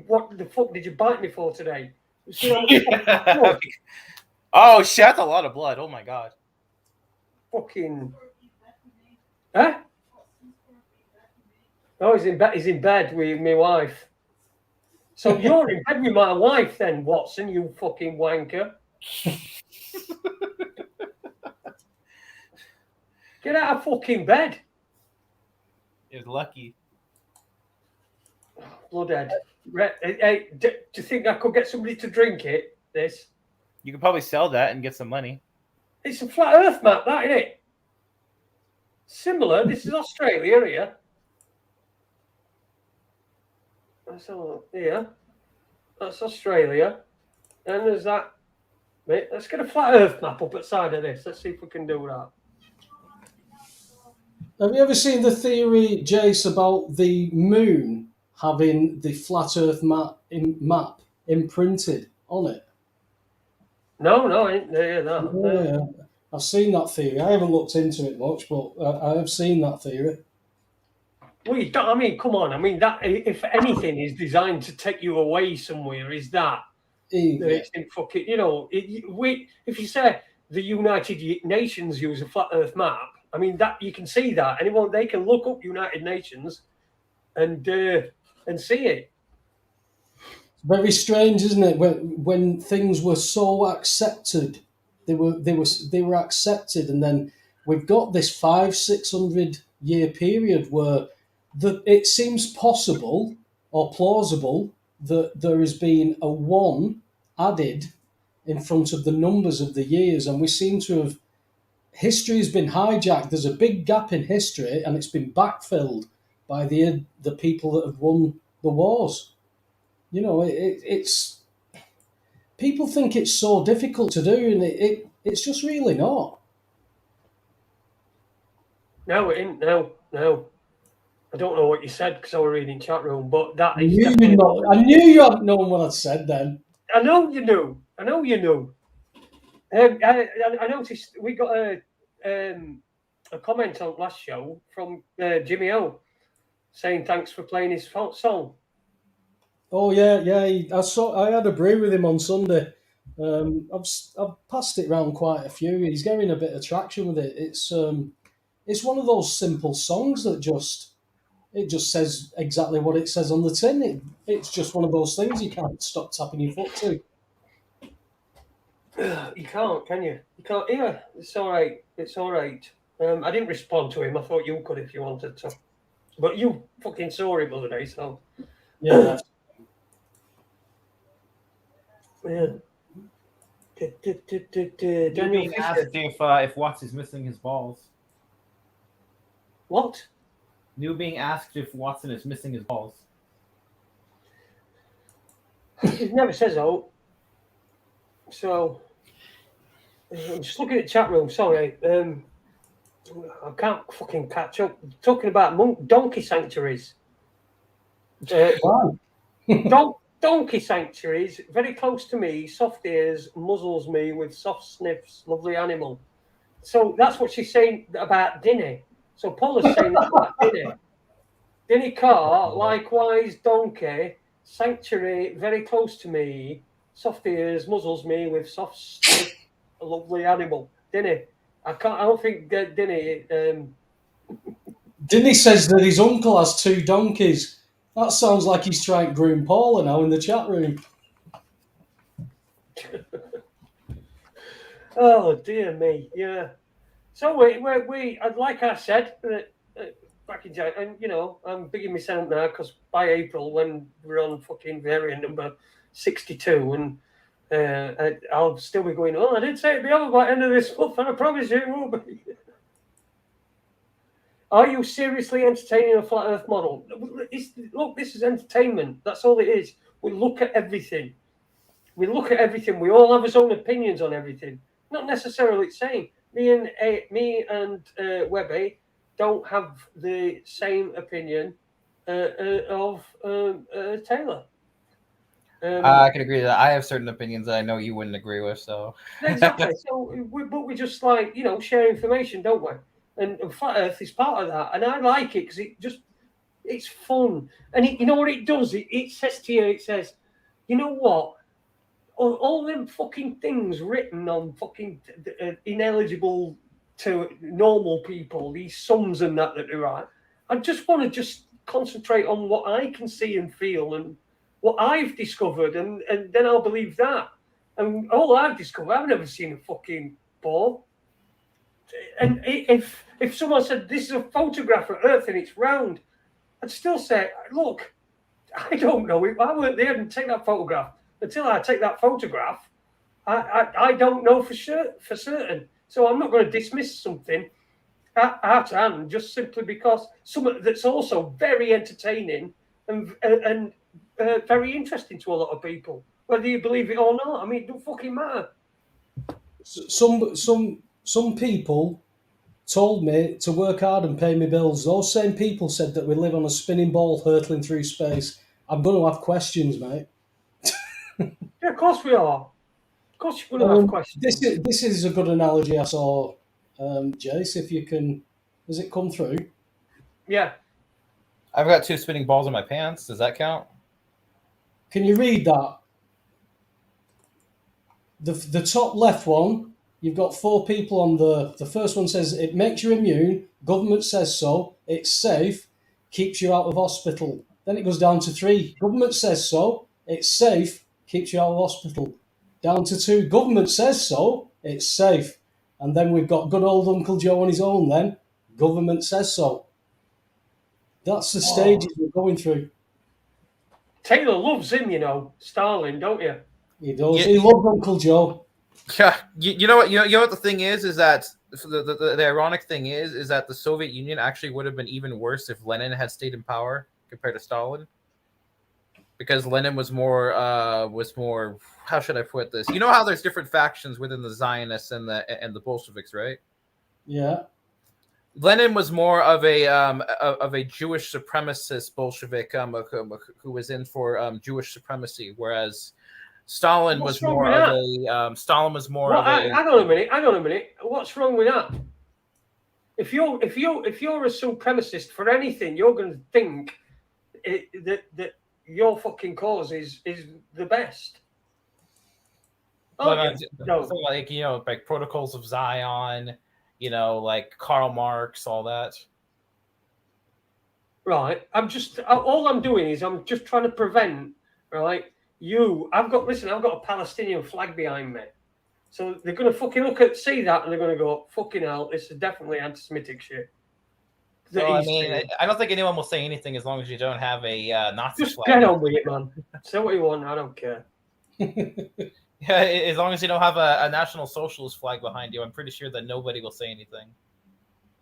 what the fuck did you bite me for today? Oh shit, that's a lot of blood. Oh my god. Fucking huh? Oh, he's in bed with my wife. So you're in bed with my wife then, Watson, you fucking wanker. Get out of fucking bed. It was lucky. Bloodhead. Hey, do you think I could get somebody to drink it? This? You could probably sell that and get some money. It's a flat Earth map, that isn't it? Similar. This is Australia here. So here, that's Australia, and there's that. Mate, let's get a flat Earth map up at the side of this. Let's see if we can do that. Have you ever seen the theory, Jace, about the moon having the flat Earth map imprinted on it? No, I ain't there. No. Yeah, I've seen that theory. I haven't looked into it much, but I have seen that theory. Well, you don't, I mean, come on. I mean, that if anything is designed to take you away somewhere, is that? It's in fucking, you know, if you say the United Nations use a flat Earth map, I mean that you can see that anyone they can look up United Nations and see it. It's very strange, isn't it? When things were so accepted, they were accepted, and then we've got this 500-600 year period where it seems possible or plausible that there has been a 1 added in front of the numbers of the years, and we seem to have history has been hijacked. There's a big gap in history, and it's been backfilled by the people that have won the wars. You know, it's people think it's so difficult to do, and it's just really not. No, it ain't. No. I don't know what you said because I was reading chat room, but that I is knew definitely. I knew you hadn't known what I'd said then. I know you knew. I noticed we got a comment on last show from Jimmy O saying thanks for playing his song. Oh yeah. I had a brew with him on Sunday. I've passed it round quite a few. He's getting a bit of traction with it. It's one of those simple songs that it just says exactly what it says on the tin. It's just one of those things you can't stop tapping your foot to. You can't, can you? You can't. Yeah, it's all right. It's all right. I didn't respond to him. I thought you could if you wanted to, but you fucking saw him the other day, so Yeah. yeah. Daniel Being asked if Watts is missing his balls. What? New being asked if Watson is missing his balls. He never says so. So I'm just looking at the chat room. Sorry, I can't fucking catch up. Talking about donkey sanctuaries. Donkey sanctuaries, very close to me. Soft ears, muzzles me with soft sniffs. Lovely animal. So that's what she's saying about Dinny. So Paula's saying that about Dinny. Dinny Carr, likewise, donkey sanctuary, very close to me. Soft ears, muzzles me with soft sniff. A lovely animal. Dinny. I don't think Dinny. Dinny says that his uncle has 2 donkeys. That sounds like he's trying to groom Paula now in the chat room. Oh dear me, yeah. So we like I said back in January, and you know I'm bigging myself now because by April when we're on fucking variant number 62, and I'll still be going. Oh, I did say it'd be over by the end of this month, and I promise you it will be. Are you seriously entertaining a flat Earth model? Look, this is entertainment. That's all it is. We look at everything. We all have our own opinions on everything. Not necessarily the same. Me and Webby don't have the same opinion of Taylor. I can agree with that. I have certain opinions that I know you wouldn't agree with. So exactly. But we just like share information, don't we? And flat Earth is part of that, and I like it because it's fun. And you know what it does? It says to you, it says, you know what? All them fucking things written on fucking ineligible to normal people, these sums and that they write. I just want to just concentrate on what I can see and feel and what I've discovered, and then I'll believe that. And all I've discovered, I've never seen a fucking ball. And if someone said this is a photograph of Earth and it's round, I'd still say, look, I don't know. I weren't there and take that photograph. Until I take that photograph, I don't know for certain. So I'm not going to dismiss something at hand just simply because something that's also very entertaining and very interesting to a lot of people, whether you believe it or not. I mean, it don't fucking matter. Some people told me to work hard and pay me bills. Those same people said that we live on a spinning ball hurtling through space. I'm going to have questions, mate. Yeah, of course we are. Of course you're going to have questions. This is a good analogy I saw, Jace, if you can... Does it come through? Yeah. I've got 2 spinning balls in my pants. Does that count? Can you read that? The top left one, you've got 4 people on the first one says, it makes you immune, government says so, it's safe, keeps you out of hospital. Then it goes down to 3, government says so, it's safe, keeps you out of hospital. Down to 2, government says so, it's safe. And then we've got good old Uncle Joe on his own then, government says so. That's the stages we're going through. Taylor loves him, you know, Stalin, don't you? He does. He loves Uncle Joe. Yeah, you know what? You know what the thing is that the ironic thing is that the Soviet Union actually would have been even worse if Lenin had stayed in power compared to Stalin, because Lenin was more. How should I put this? You know how there's different factions within the Zionists and the Bolsheviks, right? Yeah. Lenin was more of a Jewish supremacist Bolshevik who was in for Jewish supremacy, whereas Stalin was more of a Stalin was more of a. Hang on a minute. What's wrong with that? If you're a supremacist for anything, you're going to think that your fucking cause is the best. Like like Protocols of Zion, like Karl Marx, all that. Right. All I'm doing is I'm just trying to prevent, right? I've got a Palestinian flag behind me. So they're going to fucking see that and they're going to go, fucking hell, this is definitely anti-Semitic shit. So, I don't think anyone will say anything as long as you don't have a Nazi just flag. Just get on with it, man. Say what you want, I don't care. Yeah, as long as you don't have a National Socialist flag behind you, I'm pretty sure that nobody will say anything.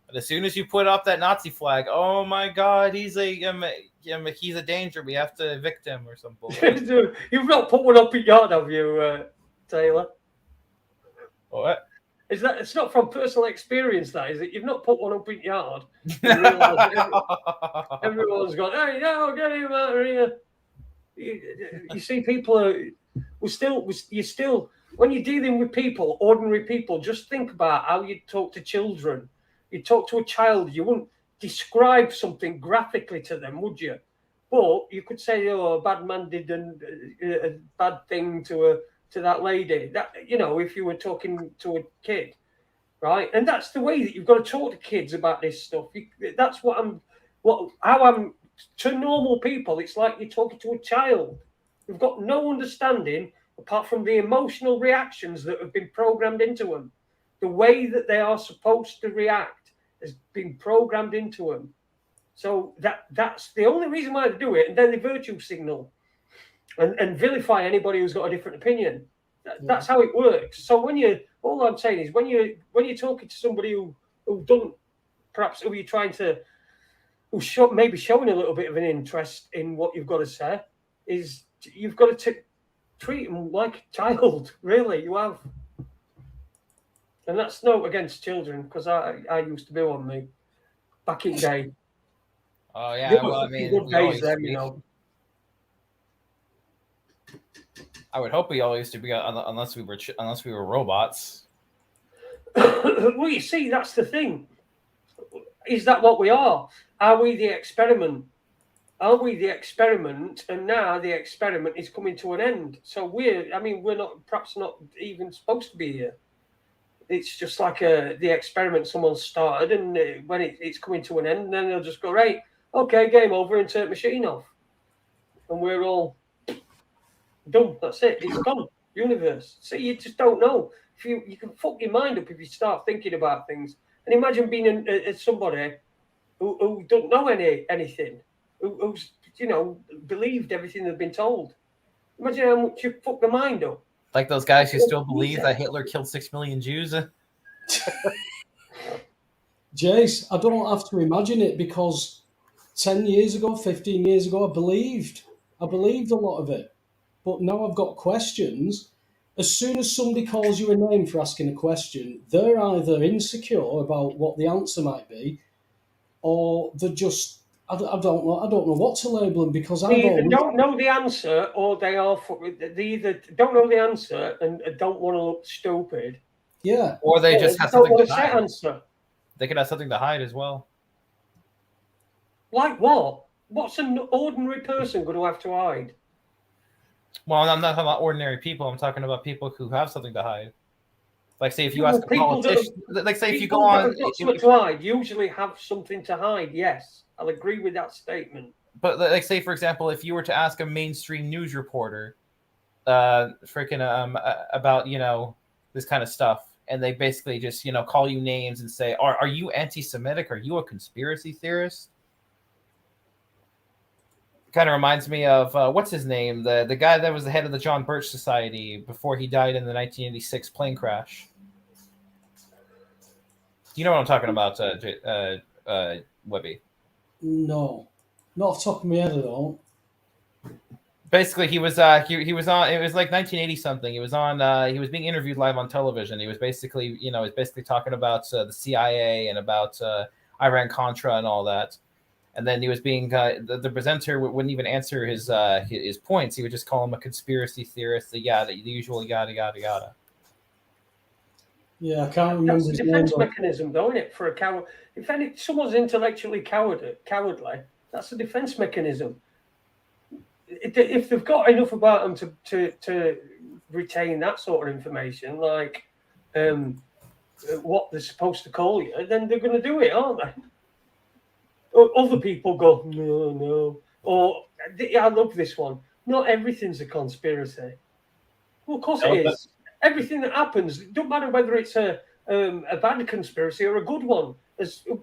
But as soon as you put up that Nazi flag, oh my God, he's a danger. We have to evict him or something. Dude, you've not put one up in yard, have you, Taylor? What? It's not from personal experience, that is it? You've not put one up in yard. Everyone's gone, hey, no, get him out of here. You see, people are. You're still. When you're dealing with people, ordinary people, just think about how you talk to children. You talk to a child, you wouldn't describe something graphically to them, would you? But you could say, "Oh, a bad man did a bad thing to that lady." That, if you were talking to a kid, right? And that's the way that you've got to talk to kids about this stuff. That's how I'm to normal people. It's like you're talking to a child. You've got no understanding apart from the emotional reactions that have been programmed into them. The way that they are supposed to react has been programmed into them. So that's the only reason why they do it. And then they virtue signal and vilify anybody who's got a different opinion. That's how it works. So all I'm saying is when you're talking to somebody who doesn't, perhaps who you're trying to, maybe showing a little bit of an interest in what you've got to say, is you've got to treat them like a child. Really, you have. And that's no against children, because I used to be one, me, back in day. Oh yeah, well, I mean, good days then, I would hope we all used to be, unless we were robots. Well, you see, that's the thing. Is that what we are? Are we the experiment? Are we the experiment? And now the experiment is coming to an end. So we're perhaps not even supposed to be here. It's just like the experiment someone started, and when it's coming to an end, then they'll just go, right, okay, game over, and turn the machine off. And we're all done. That's it. It's gone. Universe. See, you just don't know. If you can fuck your mind up if you start thinking about things. And imagine being somebody who don't know anything, who's believed everything they've been told. Imagine how much you fuck the mind up. Like those guys who still believe that Hitler killed 6 million Jews. Jace, I don't have to imagine it because 10 years ago, 15 years ago, I believed a lot of it. But now I've got questions. As soon as somebody calls you a name for asking a question, they're either insecure about what the answer might be, or they're just, I don't know what to label them because they either don't know the answer or they either don't know the answer and don't want to look stupid. Yeah. Or they just have something to hide. Answer. They could have something to hide as well. Like what? What's an ordinary person going to have to hide? Well, I'm not talking about ordinary people. I'm talking about people who have something to hide. Like, say, if you ask a politician, like, say, if you go on, something to hide usually have something to hide. Yes, I'll agree with that statement. But like, say, for example, if you were to ask a mainstream news reporter, about this kind of stuff, and they basically just call you names and say, "Are you anti-Semitic? Are you a conspiracy theorist?" Kind of reminds me of what's his name, the guy that was the head of the John Birch Society before he died in the 1986 plane crash. You know what I'm talking about, Webby? No, not off the top of my head at all. Basically, he was on. It was like 1980 something. He was on. He was being interviewed live on television. He was basically, talking about the CIA and about Iran Contra and all that. And then he was being the presenter wouldn't even answer his points. He would just call him a conspiracy theorist. The usual yada yada yada. Yeah, I can't remember. That's a defense mechanism, though, isn't it? For a coward, if someone's intellectually cowardly, that's a defense mechanism. If they've got enough about them to retain that sort of information, like what they're supposed to call you, then they're going to do it, aren't they? Other people go, no. Or, I love this one. Not everything's a conspiracy. Well, of course it is. Everything that happens, it don't matter whether it's a bad conspiracy or a good one.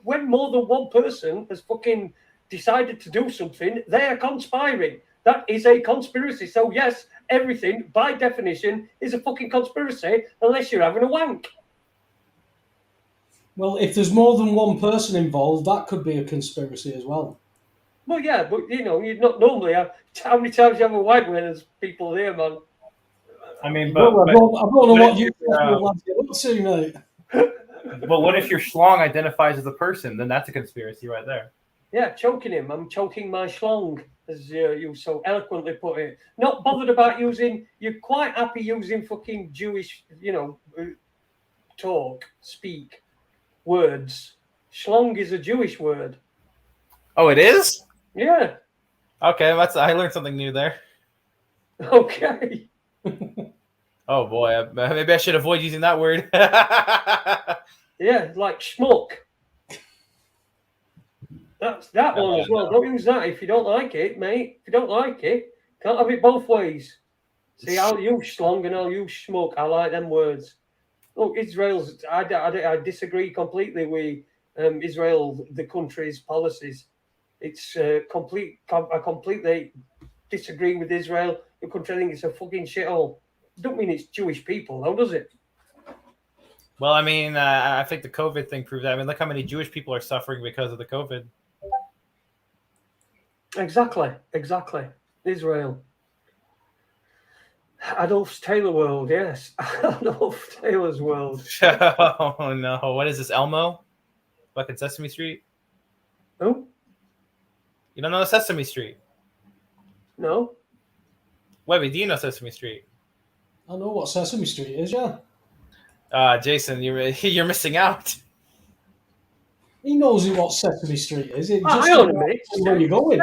When more than one person has fucking decided to do something, they are conspiring. That is a conspiracy. So, yes, everything, by definition, is a fucking conspiracy unless you're having a wank. Well, if there's more than one person involved, that could be a conspiracy as well. Well, yeah, but, you're not normally... How many times you have a wank when there's people there, man? I mean, I don't know what you lads get up to, mate. But what if your schlong identifies as a person? Then that's a conspiracy right there. Yeah, choking him. I'm choking my schlong, as you so eloquently put it. Not bothered about using... You're quite happy using fucking Jewish, speak words. Schlong is a Jewish word. Oh, it is? Yeah. Okay, I learned something new there. Okay. Oh boy, maybe I should avoid using that word. Yeah, like schmuck. That's that one as well. Don't use that if you don't like it, mate. If you don't like it, can't have it both ways. See, I'll use schlong and I'll use schmuck. I like them words. Look, Israel's. I disagree completely with Israel, the country's policies. It's I completely disagree with Israel. The country, I think it's a fucking shithole. Don't mean it's Jewish people, though, does it? Well, I mean, I think the COVID thing proved that. I mean, look how many Jewish people are suffering because of the COVID. Exactly. Israel. Adolf Taylor world, yes. Adolf Taylor's world. Oh, no. What is this, Elmo? Fucking Sesame Street? Who? You don't know Sesame Street? No. Webby, do you know Sesame Street? I know what Sesame Street is, yeah. Jason, you're missing out. He knows what Sesame Street is. It just hang on a minute. Where you going?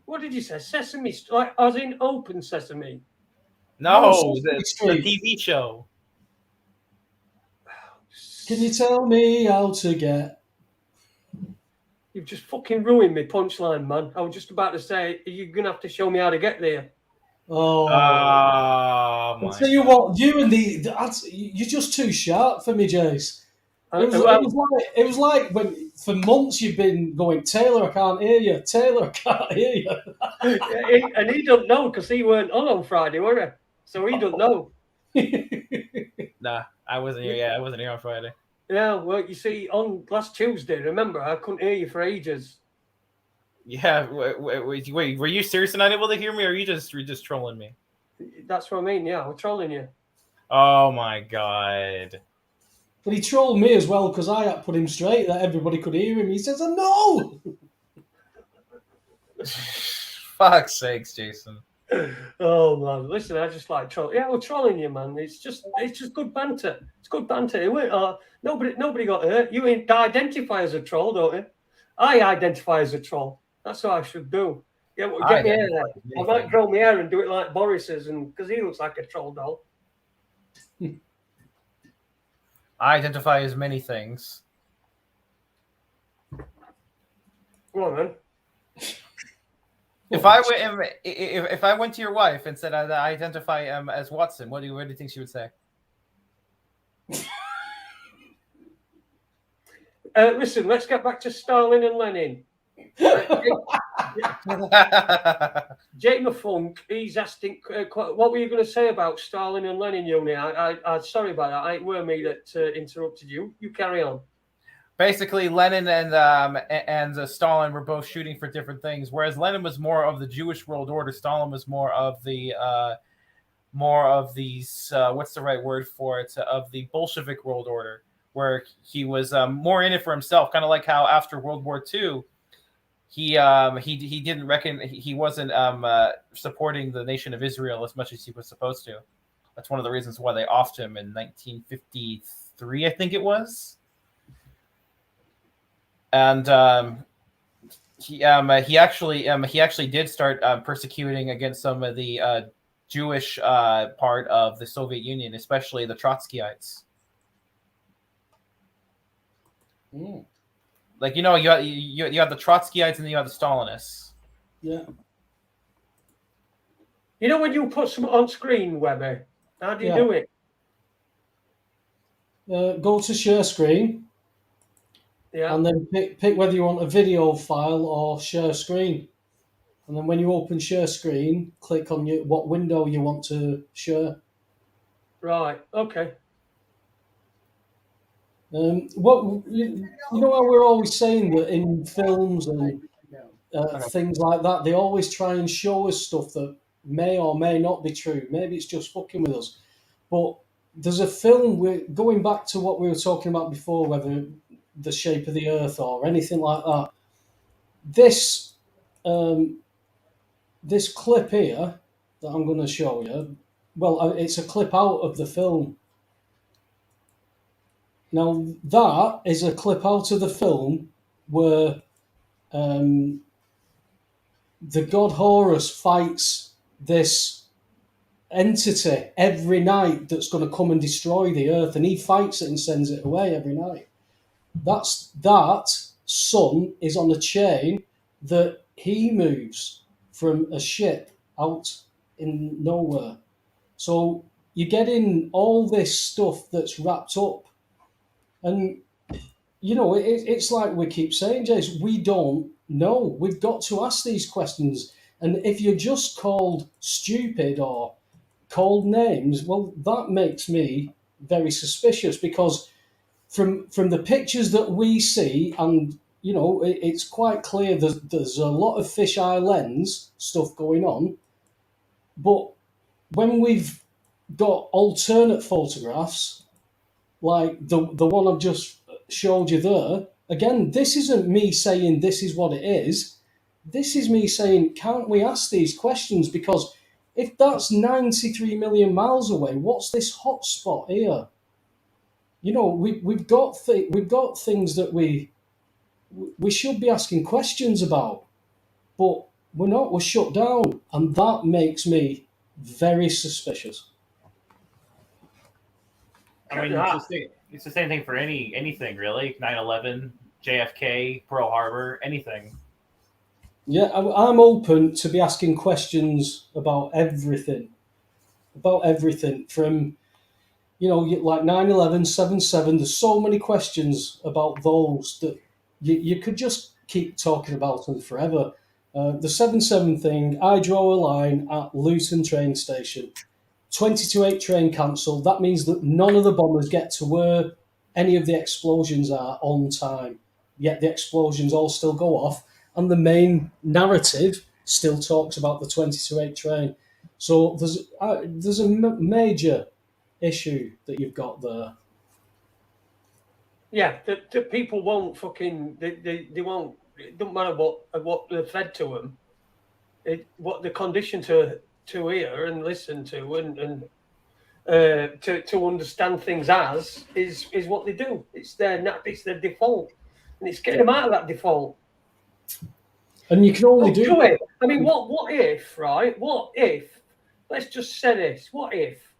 What did you say? Sesame Street, like as in Open Sesame? No, the TV show. Can you tell me how to get? You've just fucking ruined me punchline, man. I was just about to say, you're going to have to show me how to get there. Oh, I'll tell you what, you and you're just too sharp for me, Jace. It was like when for months you've been going, Taylor, I can't hear you. Taylor, I can't hear you. And he don't know because he weren't on Friday, were he? So he don't know. Nah, I wasn't here. Yeah, I wasn't here on Friday. Yeah, well, you see, on last Tuesday, remember, I couldn't hear you for ages. Yeah, wait, were you seriously not able to hear me, or you're just trolling me? That's what I mean. Yeah, we're trolling you. Oh my god! But he trolled me as well because I had to put him straight that everybody could hear him. He says, "No." Fuck's sakes, Jason. Oh man, listen, I just like troll. Yeah, we're trolling you, man. It's just good banter. It's good banter. Nobody got hurt. You identify as a troll, don't you? I identify as a troll. That's what I should do. Yeah, well, get me hair there. I might grow my hair and do it like Boris's, and because he looks like a troll doll. I identify as many things. Go on, then. If I went to your wife and said I identify as Watson, what do you think she would say? Listen, let's get back to Stalin and Lenin. Jake Funk, he's asking, what were you going to say about Stalin and Lenin, Uni? I'm sorry about that. It were me that interrupted you. You carry on. Basically, Lenin and Stalin were both shooting for different things. Whereas Lenin was more of the Jewish world order, Stalin was more of these what's the right word for it, of the Bolshevik world order, where he was more in it for himself, kind of like how after World War II, he didn't reckon he wasn't supporting the nation of Israel as much as he was supposed to. That's one of the reasons why they offed him in 1953, I think it was. And he actually did start persecuting against some of the Jewish part of the Soviet Union, especially the Trotskyites. Mm. Like, you have the Trotskyites and then you have the Stalinists. Yeah. You know when you put some on screen, Webber, how do you do it? Go to share screen. Yeah. And then pick whether you want a video file or share screen. And then when you open share screen, click on what window you want to share. Right. Okay. What you know how we're always saying that in films and things like that, they always try and show us stuff that may or may not be true. Maybe it's just fucking with us. But there's a film, we're going back to what we were talking about before, whether the shape of the earth or anything like that. This clip here that I'm going to show you, well, it's a clip out of the film. Now, that is a clip out of the film where the god Horus fights this entity every night that's going to come and destroy the earth, and he fights it and sends it away every night. That sun is on a chain that he moves from a ship out in nowhere. So you're getting all this stuff that's wrapped up. And, it's like we keep saying, Jace, we don't know. We've got to ask these questions. And if you're just called stupid or called names, well, that makes me very suspicious because from the pictures that we see, and it's quite clear that there's a lot of fisheye lens stuff going on. But when we've got alternate photographs, like the one I've just showed you there, again, this isn't me saying this is what it is. This is me saying, can't we ask these questions? Because if that's 93 million miles away, what's this hot spot here? We've got things that we should be asking questions about, but we're not. We're shut down, and that makes me very suspicious. I mean, it's the same thing for anything really. 9/11, JFK, Pearl Harbor, anything. Yeah, I'm open to be asking questions about everything. From like 9/11, 7/7. There's so many questions about those that you could just keep talking about them forever. The 7/7 thing, I draw a line at Luton train station. 20 to 8 train cancelled. That means that none of the bombers get to where any of the explosions are on time. Yet the explosions all still go off, and the main narrative still talks about the 20 to 8 train. So there's a major issue that you've got there. Yeah, the people won't fucking they won't. It doesn't matter what they're fed to them. What they're conditioned to hear and listen to and to understand things as is what they do. It's their default, and it's getting them out of that default. And you can only do it. I mean, what if, right? What if? Let's just say this. What if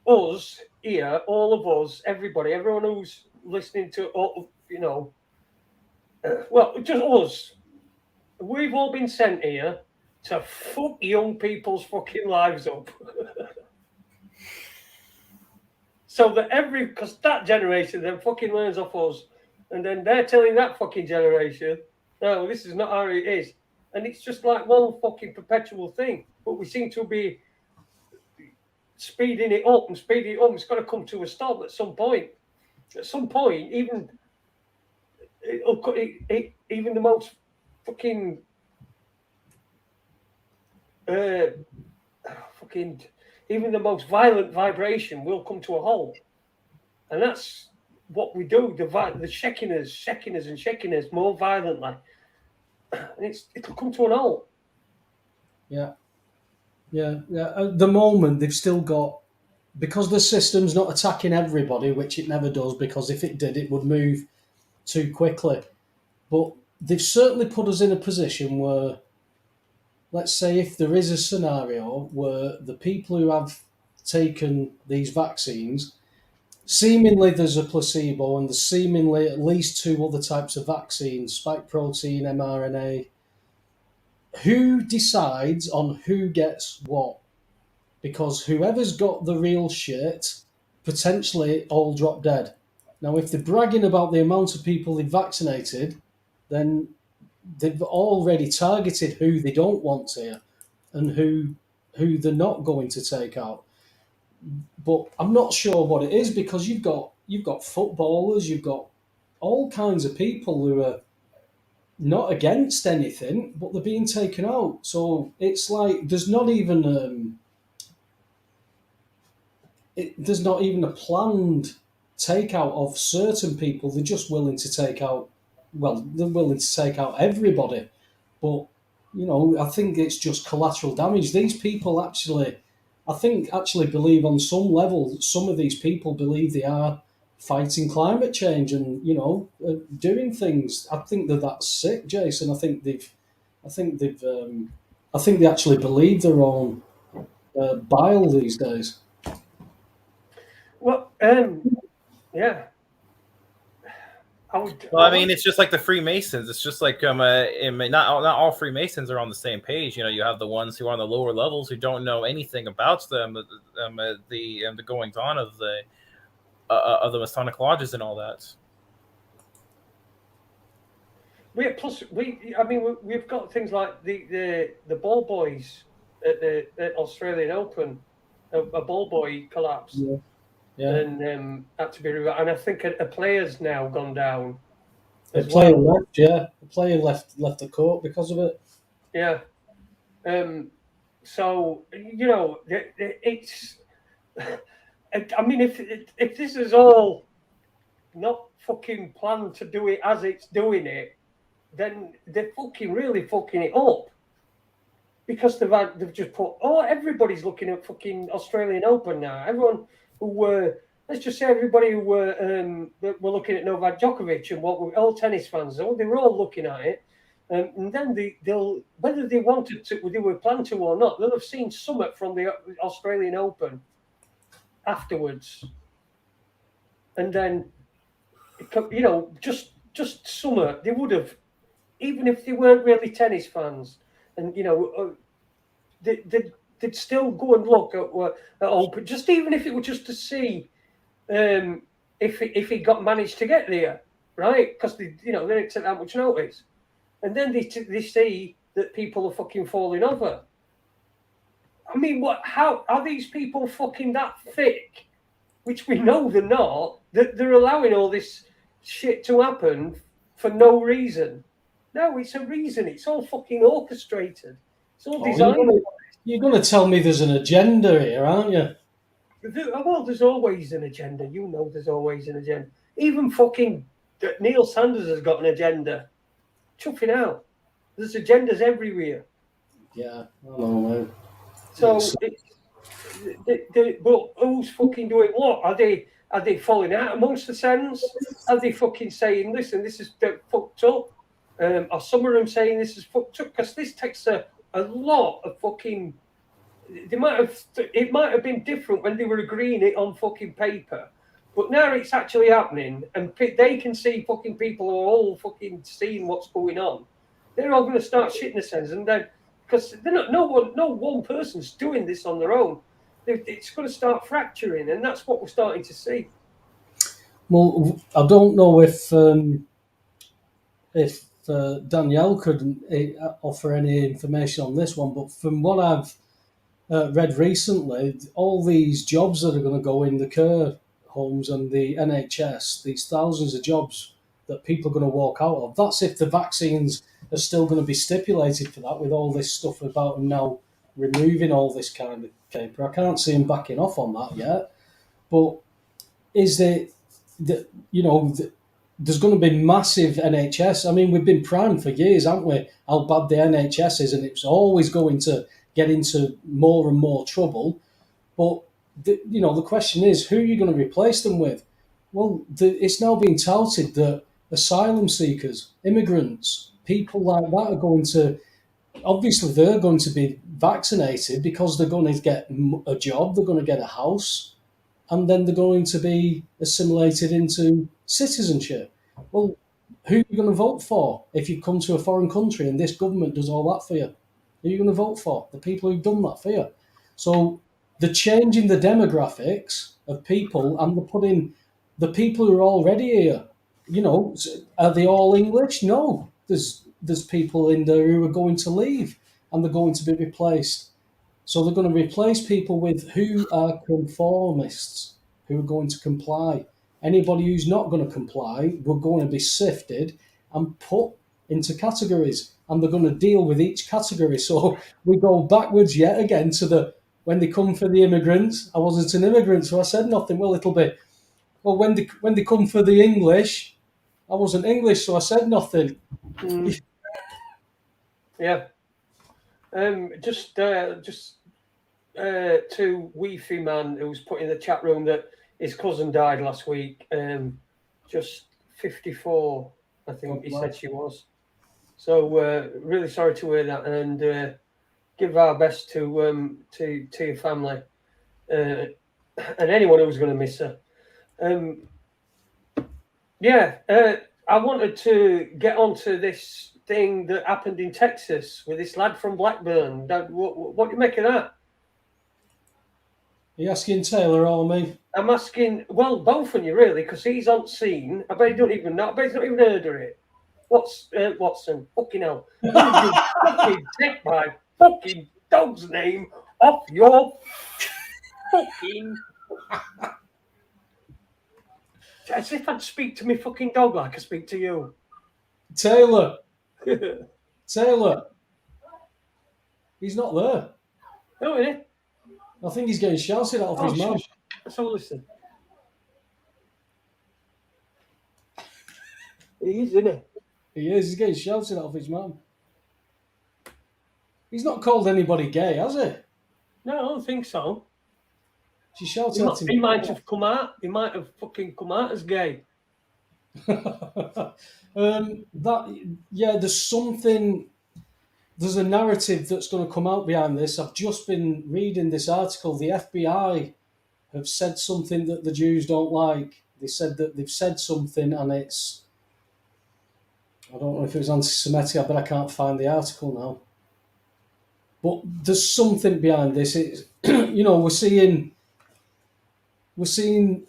us here, all of us, everybody, everyone who's listening to, well, just us. We've all been sent here to fuck young people's fucking lives up. So that because that generation then fucking learns off us, and then they're telling that fucking generation, no, this is not how it is. And it's just like one fucking perpetual thing. But we seem to be speeding it up. It's got to come to a stop at some point. At some point, even the most fucking even the most violent vibration will come to a halt, and that's what we do. The shaking us more violently, and it'll come to an halt. Yeah. At the moment, they've still got, because the system's not attacking everybody, which it never does, because if it did, it would move too quickly. But they've certainly put us in a position where, let's say, if there is a scenario where the people who have taken these vaccines, seemingly there's a placebo, and there's seemingly at least 2 other types of vaccines, spike protein, mRNA. Who decides on who gets what? Because whoever's got the real shit, potentially all drop dead. Now, if they're bragging about the amount of people they've vaccinated, then they've already targeted who they don't want here and who they're not going to take out. But I'm not sure what it is, because you've got footballers, you've got all kinds of people who are not against anything, but they're being taken out. So it's like there's not even a planned takeout of certain people. They're just willing to take out. Well, they're willing to take out everybody, but I think it's just collateral damage. These people actually believe on some level. Some of these people believe they are fighting climate change and doing things. I think that's sick, Jason. I think they actually believe their own bile these days. Well, yeah. I mean, it's just like the Freemasons. It's just like not all Freemasons are on the same page. You have the ones who are on the lower levels who don't know anything about the goings on of the Masonic lodges and all that. We've got things like the ball boys at the Australian Open. A ball boy collapsed. Yeah. And had to be revived. And I think a player's now gone down. The player left. Yeah, the player left the court because of it. Yeah. So it's. I mean, if this is all not fucking planned to do it as it's doing it, then they're really fucking it up. Because they've just put everybody's looking at fucking Australian Open now. Everyone who were, let's just say everybody who were looking at Novak Djokovic and all tennis fans, they were all looking at it, and then they'll whether they wanted to, they were planned to or not, they'll have seen something from the Australian Open afterwards, and then just something they would have, even if they weren't really tennis fans, and they'd still go and look at Open, just even if it were just to see if he got managed to get there, right? Because they didn't take that much notice, and then they see that people are fucking falling over. I mean, how are these people fucking that thick? Which we know they're not. That they're allowing all this shit to happen for no reason. No, it's a reason. It's all fucking orchestrated. It's all designed. You're going to tell me there's an agenda here, aren't you? Well, there's always an agenda. You know there's always an agenda. Even fucking Neil Sanders has got an agenda. Chuffing out. There's agendas everywhere. Yeah, I know, man. So, but who's fucking doing what? Are they falling out amongst themselves? Are they fucking saying, listen, this is fucked up? Are some of them saying this is fucked up? Because this takes a lot of fucking... It might have been different when they were agreeing it on fucking paper, but now it's actually happening, and they can see fucking people who are all fucking seeing what's going on. They're all going to start shitting themselves, and then because they're not, no one person's doing this on their own. It's going to start fracturing, and that's what we're starting to see. Well, I don't know if Danielle could offer any information on this one, but from what I've read recently, all these jobs that are going to go in the care homes and the NHS, these thousands of jobs that people are going to walk out of, that's if the vaccines are still going to be stipulated for that, with all this stuff about them now removing all this kind of paper. I can't see them backing off on that yet. But is it that, there's going to be massive NHS? I mean, we've been primed for years, haven't we, how bad the NHS is, and it's always going to get into more and more trouble. But the question is, who are you going to replace them with? Well, it's now being touted that asylum seekers, immigrants, people like that are going to, obviously they're going to be vaccinated because they're going to get a job, they're going to get a house, and then they're going to be assimilated into citizenship. Well, who are you going to vote for if you come to a foreign country and this government does all that for you? Who are you going to vote for? The people who've done that for you. So they're changing the demographics of people, and they're putting the people who are already here. Are they all English? No. There's people in there who are going to leave, and they're going to be replaced. So they're going to replace people with who are conformists, who are going to comply. Anybody who's not going to comply, we're going to be sifted and put into categories, and they're going to deal with each category. So we go backwards yet again to when they come for the immigrants. I wasn't an immigrant, so I said nothing. Well, it'll be, well, when they come for the English, I wasn't English, so I said nothing. Yeah. Just to Weefy Man, who was put in the chat room that his cousin died last week. Just 54, I think he said she was. So really sorry to hear that, and give our best to your family and anyone who's going to miss her. I wanted to get onto this thing that happened in Texas with this lad from Blackburn. What do you make of that? Are you asking Taylor or me? I'm asking, well, both of you really, because he's on scene. I bet he don't even know. I bet he's not even heard of it. Watson? Fucking hell! Fucking take my fucking dog's name off your fucking. As if I'd speak to my fucking dog like I speak to you. Taylor. Taylor. He's not there. No, is he? I think he's getting shouted out of his mouth. Let's have a listen. He is, isn't he? He is. He's getting shouted out of his mouth. He's not called anybody gay, has he? No, I don't think so. She shouted at him. He might have come out. He might have fucking come out as gay. There's something. There's a narrative that's going to come out behind this. I've just been reading this article. The FBI have said something that the Jews don't like. They said that they've said something, and it's, I don't know if it was anti-Semitic, but I can't find the article now. But there's something behind this. It's, we're seeing we're seeing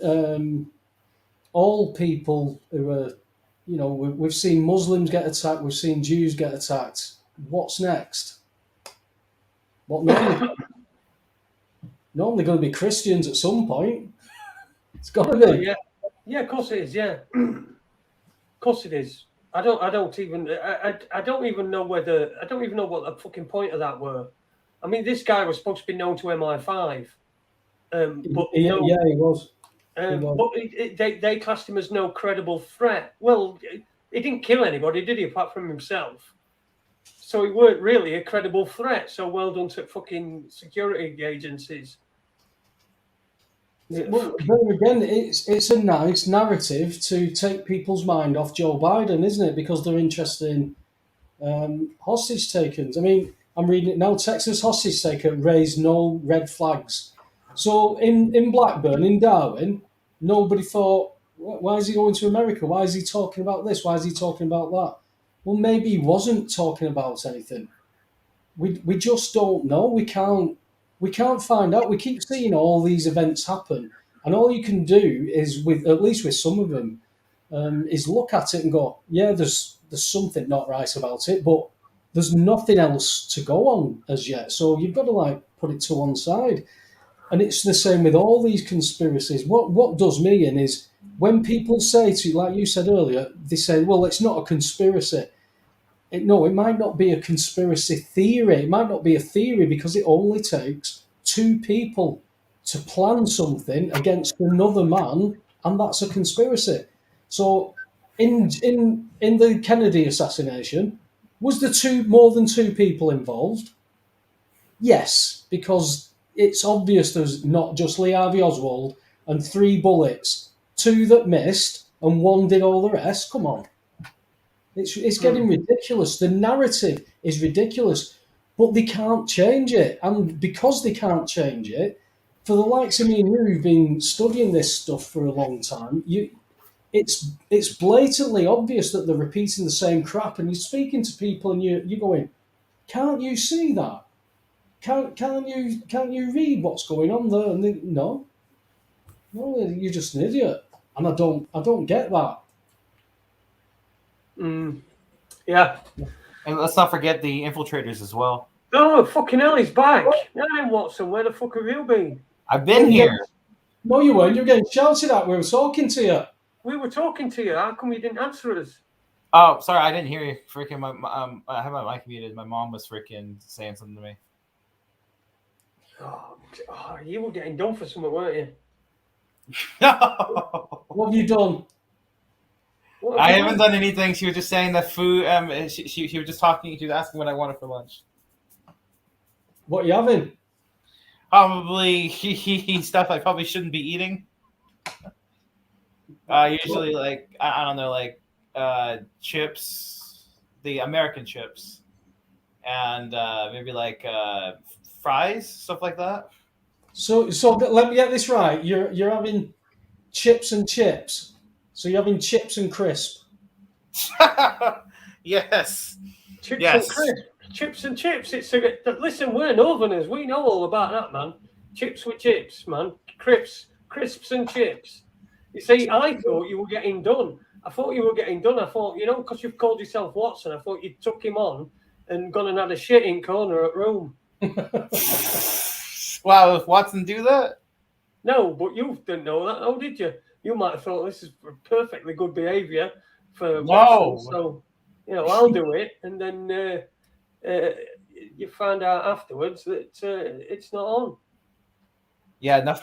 all people who are, we've seen Muslims get attacked, we've seen Jews get attacked. What's next? What normally going to be Christians at some point. It's got to be. Yeah, of course it is. Yeah, of course it is. I don't even know whether I don't even know what the fucking point of that were. I mean, this guy was supposed to be known to MI5, but he was. But they classed him as no credible threat. Well, he didn't kill anybody, did he? Apart from himself. So he weren't really a credible threat. So well done to fucking security agencies. Well, then again, it's a nice narrative to take people's mind off Joe Biden, isn't it? Because they're interested in hostage takers. I mean, I'm reading it now. Texas hostage taker raised no red flags. So in Blackburn, in Darwin, nobody thought, why is he going to America? Why is he talking about this? Why is he talking about that? Well, maybe he wasn't talking about anything. We just don't know. We can't find out. We keep seeing all these events happen, and all you can do is, at least with some of them, is look at it and go, yeah, there's something not right about it, but there's nothing else to go on as yet. So you've got to put it to one side. And it's the same with all these conspiracies. What does me in is when people say to you, like you said earlier, they say, well, it's not a conspiracy. It might not be a conspiracy theory. It might not be a theory because it only takes two people to plan something against another man, and that's a conspiracy. So in the Kennedy assassination, was there more than two people involved? Yes, because it's obvious there's not just Lee Harvey Oswald and 3 bullets, 2 that missed and 1 did all the rest. Come on. It's getting ridiculous. The narrative is ridiculous, but they can't change it. And because they can't change it, for the likes of me and you who've been studying this stuff for a long time, it's blatantly obvious that they're repeating the same crap. And you're speaking to people and you're going, can't you see that? Can't you read what's going on there? And they, no, you're just an idiot. And I don't get that. Yeah. And let's not forget the infiltrators as well. Oh, fucking hell, he's back. Now, Watson, where the fuck have you been? I've been here. No, you weren't. You were getting shouted at. We were talking to you. We were talking to you. How come you didn't answer us? Oh, sorry, I didn't hear you. Freaking, I have my mic muted. My mom was freaking saying something to me. Oh, you were getting done for something, weren't you? No. What have you done? I haven't done anything. She was just saying that food. She was just talking. She was asking what I wanted for lunch. What are you having? Probably stuff I probably shouldn't be eating. Usually, I don't know, chips, the American chips, and maybe fries, stuff like that. So let me get this right. You're having chips and chips. So you're having chips and crisp. Yes. Chips and crisp. Chips and chips. Listen, we're Northerners. We know all about that, man. Chips with chips, man. Crisps and chips. You see, I thought you were getting done. I thought, because you've called yourself Watson, I thought you took him on and gone and had a shitting corner at Rome. Wow, if Watson do that? No, but you didn't know that, oh, did you? You might have thought this is perfectly good behaviour for Watson, so I'll do it, and then you find out afterwards that it's not on. Yeah, no,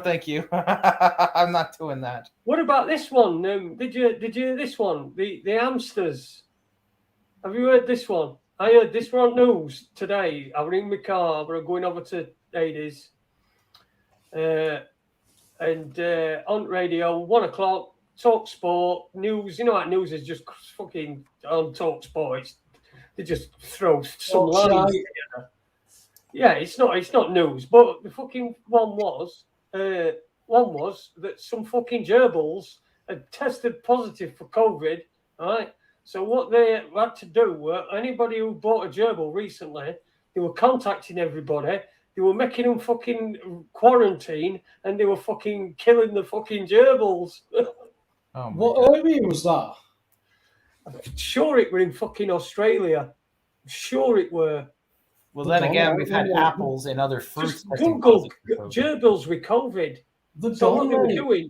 thank you. I'm not doing that. What about this one? Did you hear this one? The hamsters. Have you heard this one? I heard this one news today. I was in my car. We're going over to Hades. And on radio, 1 o'clock, Talk Sport, news. You know how news is just fucking on Talk Sport. They just throw some lines together. Yeah, it's not news, but the fucking one was that some fucking gerbils had tested positive for COVID, right? So what they had to do were, anybody who bought a gerbil recently, they were contacting everybody. They were making them fucking quarantine, and they were fucking killing the fucking gerbils. Oh my What God. area was that? I'm sure it were in fucking Australia. I'm sure it were. Well, The then dog, again, right? we've had Yeah. apples and other fruits Just testing Google positive for COVID. gerbils with COVID. The So what gone, they were mate. doing?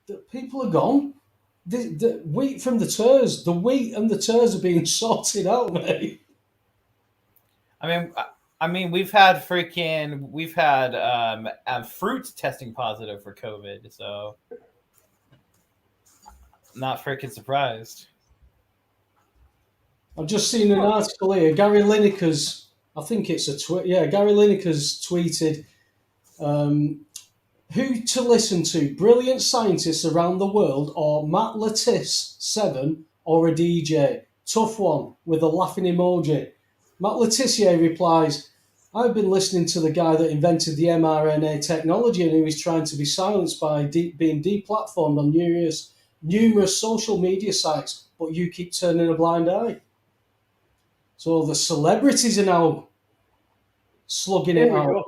The people are gone. The wheat from the Tues, the wheat and the Tues are being sorted out, mate. I mean, we've had fruit testing positive for COVID, so not freaking surprised. I've just seen an article here. Gary Lineker's, I think it's a tweet. Yeah, Gary Lineker's tweeted, who to listen to, brilliant scientists around the world or Matt Latisse 7 or a DJ? Tough one, with a laughing emoji. Matt Letitia replies, I've been listening to the guy that invented the mRNA technology and who is trying to be silenced by being deplatformed on numerous social media sites, but you keep turning a blind eye. So the celebrities are now slugging Here it we out. go.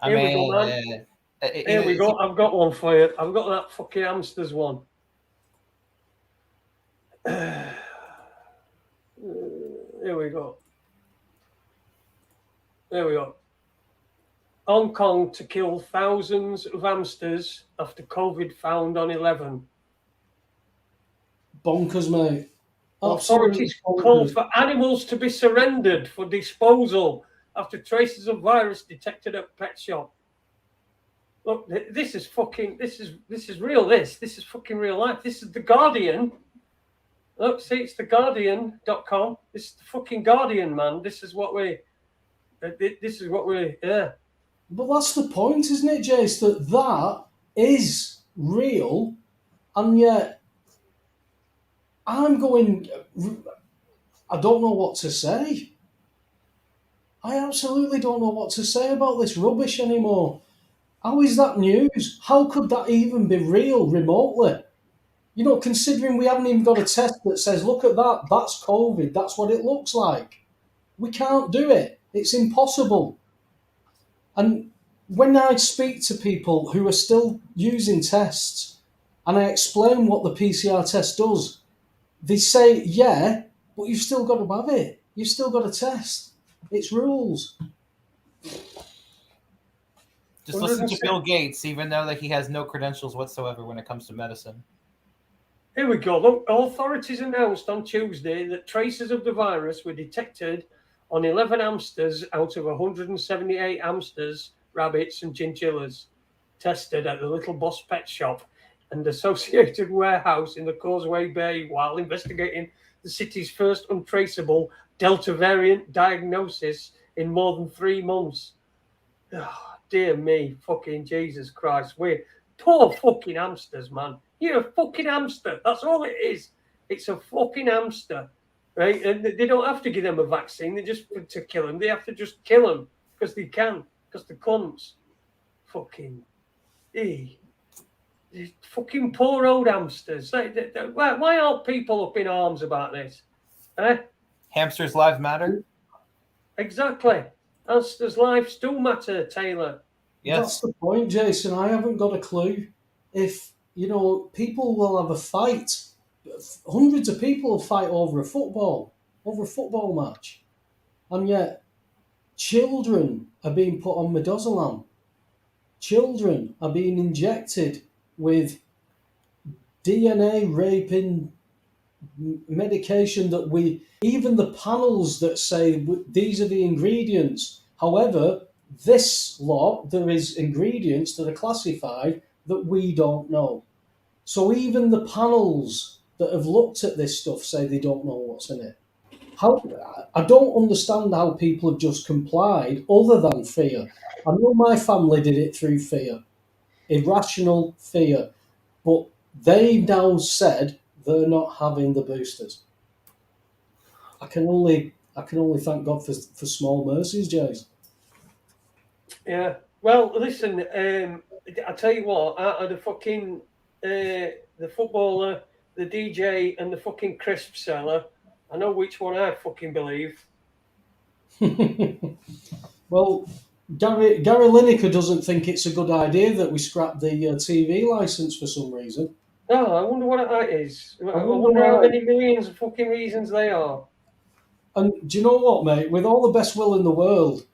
I Here we mean, go, man. Here we go. I've got one for you. I've got that fucking hamsters one. Here we go. There we go. Hong Kong to kill thousands of hamsters after COVID found on 11. Bonkers, mate. Authorities called for animals to be surrendered for disposal after traces of virus detected at pet shop. Look, this is real. This is fucking real life. This is the Guardian. Look, see, it's theguardian.com. This is the fucking Guardian, man. This is what we, yeah. But that's the point, isn't it, Jace? That is real, and yet I don't know what to say. I absolutely don't know what to say about this rubbish anymore. How is that news? How could that even be real remotely? You know, considering we haven't even got a test that says, look at that, that's COVID, that's what it looks like. We can't do it. It's impossible. And when I speak to people who are still using tests and I explain what the PCR test does, they say, yeah, but you've still got to have it. You've still got to test. It's rules. Just listen to Bill Gates, even though that he has no credentials whatsoever when it comes to medicine. Here we go. Look, authorities announced on Tuesday that traces of the virus were detected on 11 hamsters out of 178 hamsters, rabbits, and chinchillas tested at the Little Boss Pet Shop and associated warehouse in the Causeway Bay while investigating the city's first untraceable Delta variant diagnosis in more than 3 months. Oh, dear me, fucking Jesus Christ. We're poor fucking hamsters, man. You're a fucking hamster. That's all it is. It's a fucking hamster, right? And they don't have to give them a vaccine. They just to kill them. They have to just kill them because they can, because they're cunts. Fucking, fucking poor old hamsters. Why aren't people up in arms about this? Eh? Hamsters' lives matter? Exactly. Hamsters' lives do matter, Taylor. Yes. That's the point, Jason. I haven't got a clue. If, people will have a fight. Hundreds of people will fight over a football match. And yet, children are being put on midazolam. Children are being injected with DNA raping medication that even the panels that say these are the ingredients. However, this lot, there is ingredients that are classified that we don't know. So even the panels that have looked at this stuff say they don't know what's in it. I don't understand how people have just complied other than fear. I know my family did it through fear, irrational fear, but they've now said they're not having the boosters. I can only thank God for small mercies, Jays. Yeah. Well, listen. I tell you what. Out of the fucking the footballer, the DJ, and the fucking crisp seller, I know which one I fucking believe. Well, Gary Lineker doesn't think it's a good idea that we scrap the TV license for some reason. No, I wonder what that is. I wonder wonder how why. many millions of fucking reasons they are. And do you know what, mate? With all the best will in the world,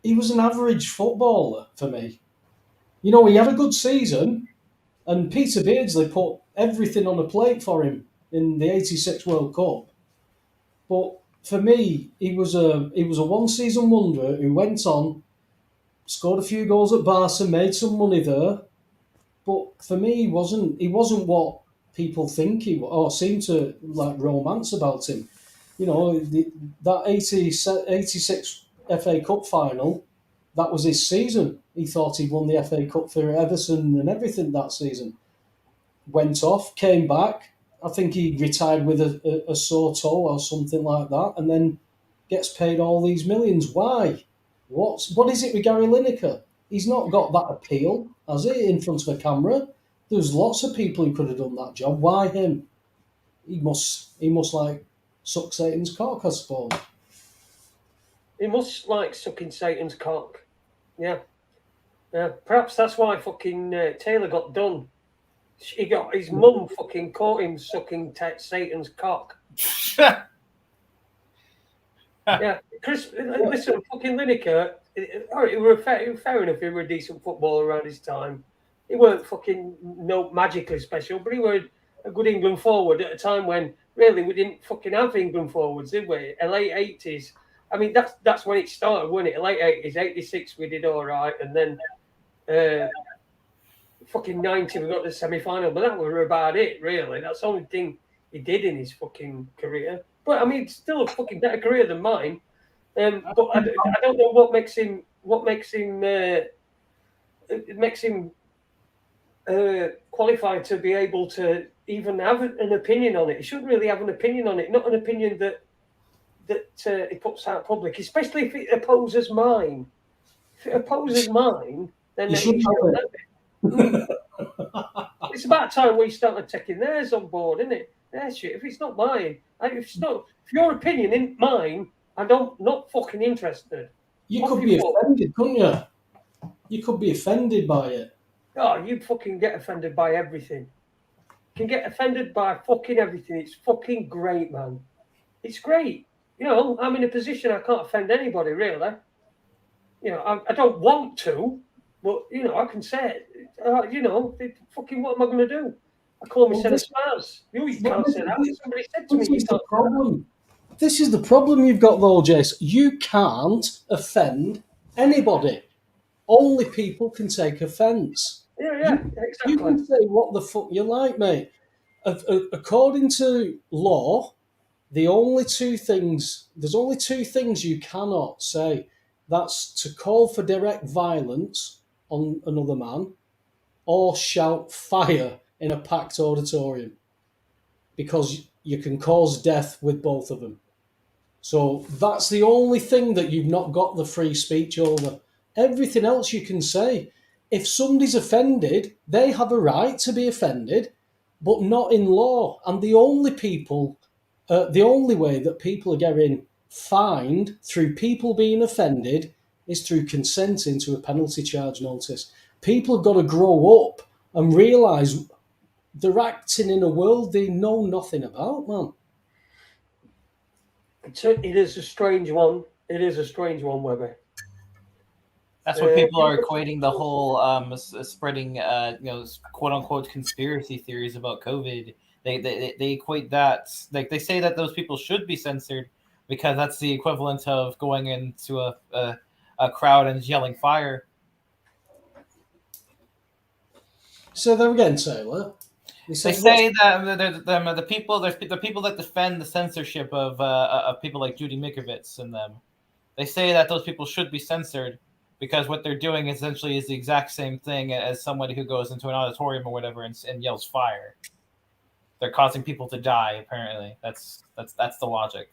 he was an average footballer for me. You know, he had a good season, and Peter Beardsley put everything on a plate for him in the '86 World Cup. But for me, he was a one season wonder who went on, scored a few goals at Barca, made some money there. But for me, he wasn't what people think he was, or seem to like romance about him. You know, that 86 FA Cup final, that was his season. He thought he'd won the FA Cup for Everton and everything that season. Went off, came back. I think he retired with a sore toe or something like that, and then gets paid all these millions. Why? What is it with Gary Lineker? He's not got that appeal, has he, in front of a camera? There's lots of people who could have done that job. Why him? He must like suck Satan's cock, I suppose. He must like sucking Satan's cock. Yeah. Perhaps that's why fucking Taylor got done. He got his mum fucking caught him sucking Satan's cock. Yeah, Chris, listen, fucking Lineker. All right, he were fair enough. He were a decent footballer around his time. He weren't fucking no magically special, but he were a good England forward at a time when really we didn't fucking have England forwards, did we? The late 80s. I mean, that's when it started, wasn't it? Late 80s, 86 we did all right, and then fucking 90 we got the semi-final, but that was about it, really. That's the only thing he did in his fucking career. But I mean, still a fucking better career than mine. But I don't know what makes him qualified to be able to even have an opinion on it. He shouldn't really have an opinion on it, not an opinion that he puts out public, especially if it opposes mine. If it opposes mine, then You he shouldn't shouldn't have have it. it. It's about time we started taking theirs on board, isn't it? Their shit. If it's not mine, if your opinion isn't mine, I'm not fucking interested. You Off could you be go. offended, couldn't you? You could be offended by it. Oh, you fucking get offended by everything. You can get offended by fucking everything. It's fucking great, man. It's great. You know, I'm in a position I can't offend anybody, really. You know, I don't want to, but, you know, I can say it. You know, fucking what am I going to do? I call myself a spaz. You can't say that. Somebody said to me, you This is can't the say that. problem. This is the problem you've got, though, Jace. You can't offend anybody. Only people can take offence. Yeah, You exactly. can say what the fuck you like, mate. According to law, there's only two things you cannot say. That's to call for direct violence on another man or shout fire in a packed auditorium, because you can cause death with both of them. So that's the only thing that you've not got the free speech over. Everything else you can say. If somebody's offended, they have a right to be offended, but not in law. And the only way that people are getting fined through people being offended is through consenting to a penalty charge notice. People have got to grow up and realise they're acting in a world they know nothing about, man. It is a strange one. It is a strange one, Webby. That's what people are equating the whole spreading, quote unquote conspiracy theories about COVID. They equate that, like they say that those people should be censored because that's the equivalent of going into a crowd and yelling fire. Say that again, Taylor. They say that the people that defend the censorship of people like Judy Mikovits and them, they say that those people should be censored because what they're doing essentially is the exact same thing as somebody who goes into an auditorium or whatever and yells fire. They're causing people to die. Apparently, that's the logic.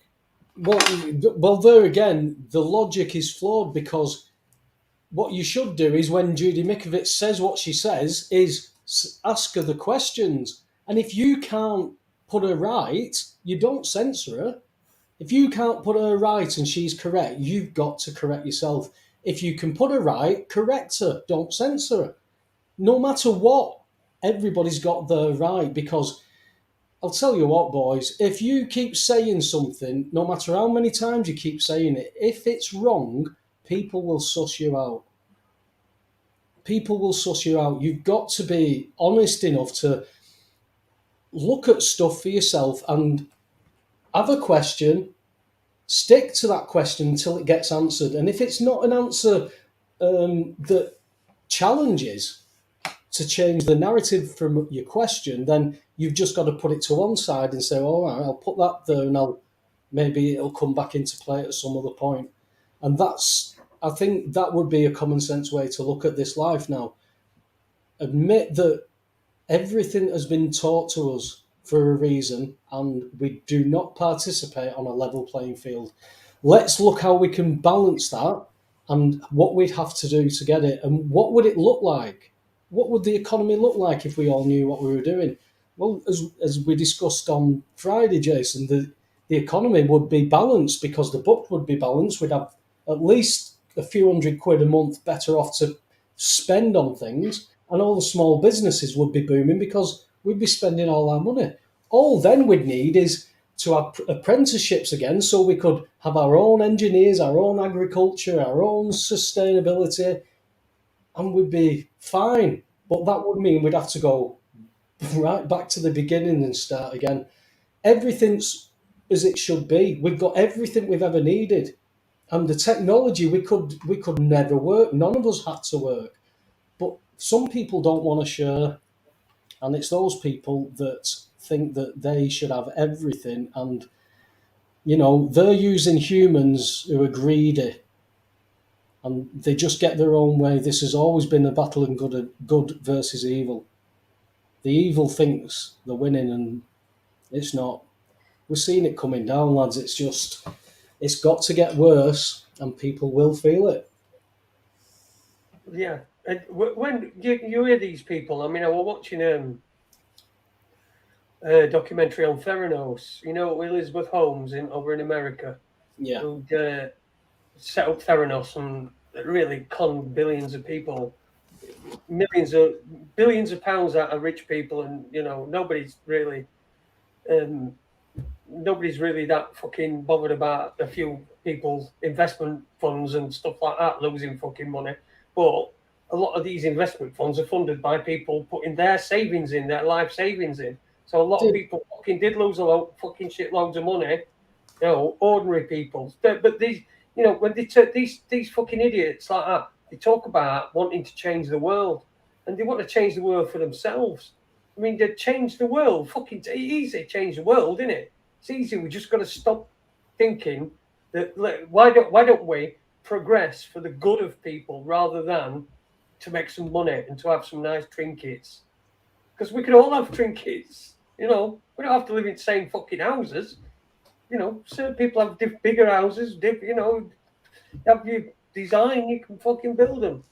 Well, there again, the logic is flawed, because what you should do is, when Judy Mikovits says what she says, is ask her the questions. And if you can't put her right, you don't censor her. If you can't put her right and she's correct, you've got to correct yourself. If you can put her right, correct her. Don't censor her. No matter what, everybody's got their right, because I'll tell you what, boys, if you keep saying something, no matter how many times you keep saying it, if it's wrong, people will suss you out. People will suss you out. You've got to be honest enough to look at stuff for yourself and have a question, stick to that question until it gets answered. And if it's not an answer that challenges to change the narrative from your question, then you've just got to put it to one side and say, all right, I'll put that there and maybe it'll come back into play at some other point. And I think that would be a common sense way to look at this life now. Admit that everything has been taught to us for a reason, and we do not participate on a level playing field. Let's look how we can balance that and what we'd have to do to get it. And what would it look like? What would the economy look like if we all knew what we were doing? Well, as we discussed on Friday, Jason, the economy would be balanced because the book would be balanced. We'd have at least a few £100 a month better off to spend on things, and all the small businesses would be booming because we'd be spending all our money. All then we'd need is to have apprenticeships again, so we could have our own engineers, our own agriculture, our own sustainability, and we'd be fine. But that would mean we'd have to go right back to the beginning and start again. Everything's as it should be. We've got everything we've ever needed. And the technology, we could never work. None of us had to work. But some people don't want to share. And it's those people that think that they should have everything. And, they're using humans who are greedy. And they just get their own way. This has always been a battle of good versus evil. The evil thinks they're winning, and it's not. We're seeing it coming down, lads. It's got to get worse, and people will feel it. Yeah, and when you hear these people, I mean, I was watching a documentary on Theranos, Elizabeth Holmes over in America, Yeah. who'd set up Theranos and really conned billions of people, billions of pounds out of rich people, and nobody's really that fucking bothered about a few people's investment funds and stuff like that losing fucking money. But a lot of these investment funds are funded by people putting their savings in, their life savings in. So a lot of people fucking did lose fucking shitloads of money, ordinary people. But these, when they took these fucking idiots like that, they talk about wanting to change the world, and they want to change the world for themselves. I mean, they change the world. Fucking easy, change the world, isn't it? It's easy. We just got to stop thinking that. Why don't we progress for the good of people rather than to make some money and to have some nice trinkets? Because we can all have trinkets. We don't have to live in the same fucking houses. Certain people have bigger houses. Have your design, you can fucking build them.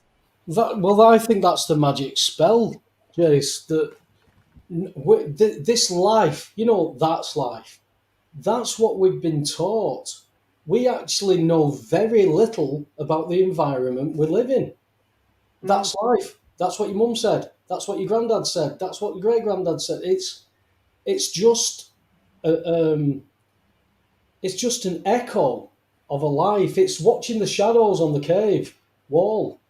I think that's the magic spell, Jace. That this life, that's life. That's what we've been taught. We actually know very little about the environment we live in. That's life. That's what your mum said. That's what your granddad said. That's what your great granddad said. It's just it's just an echo of a life. It's watching the shadows on the cave wall.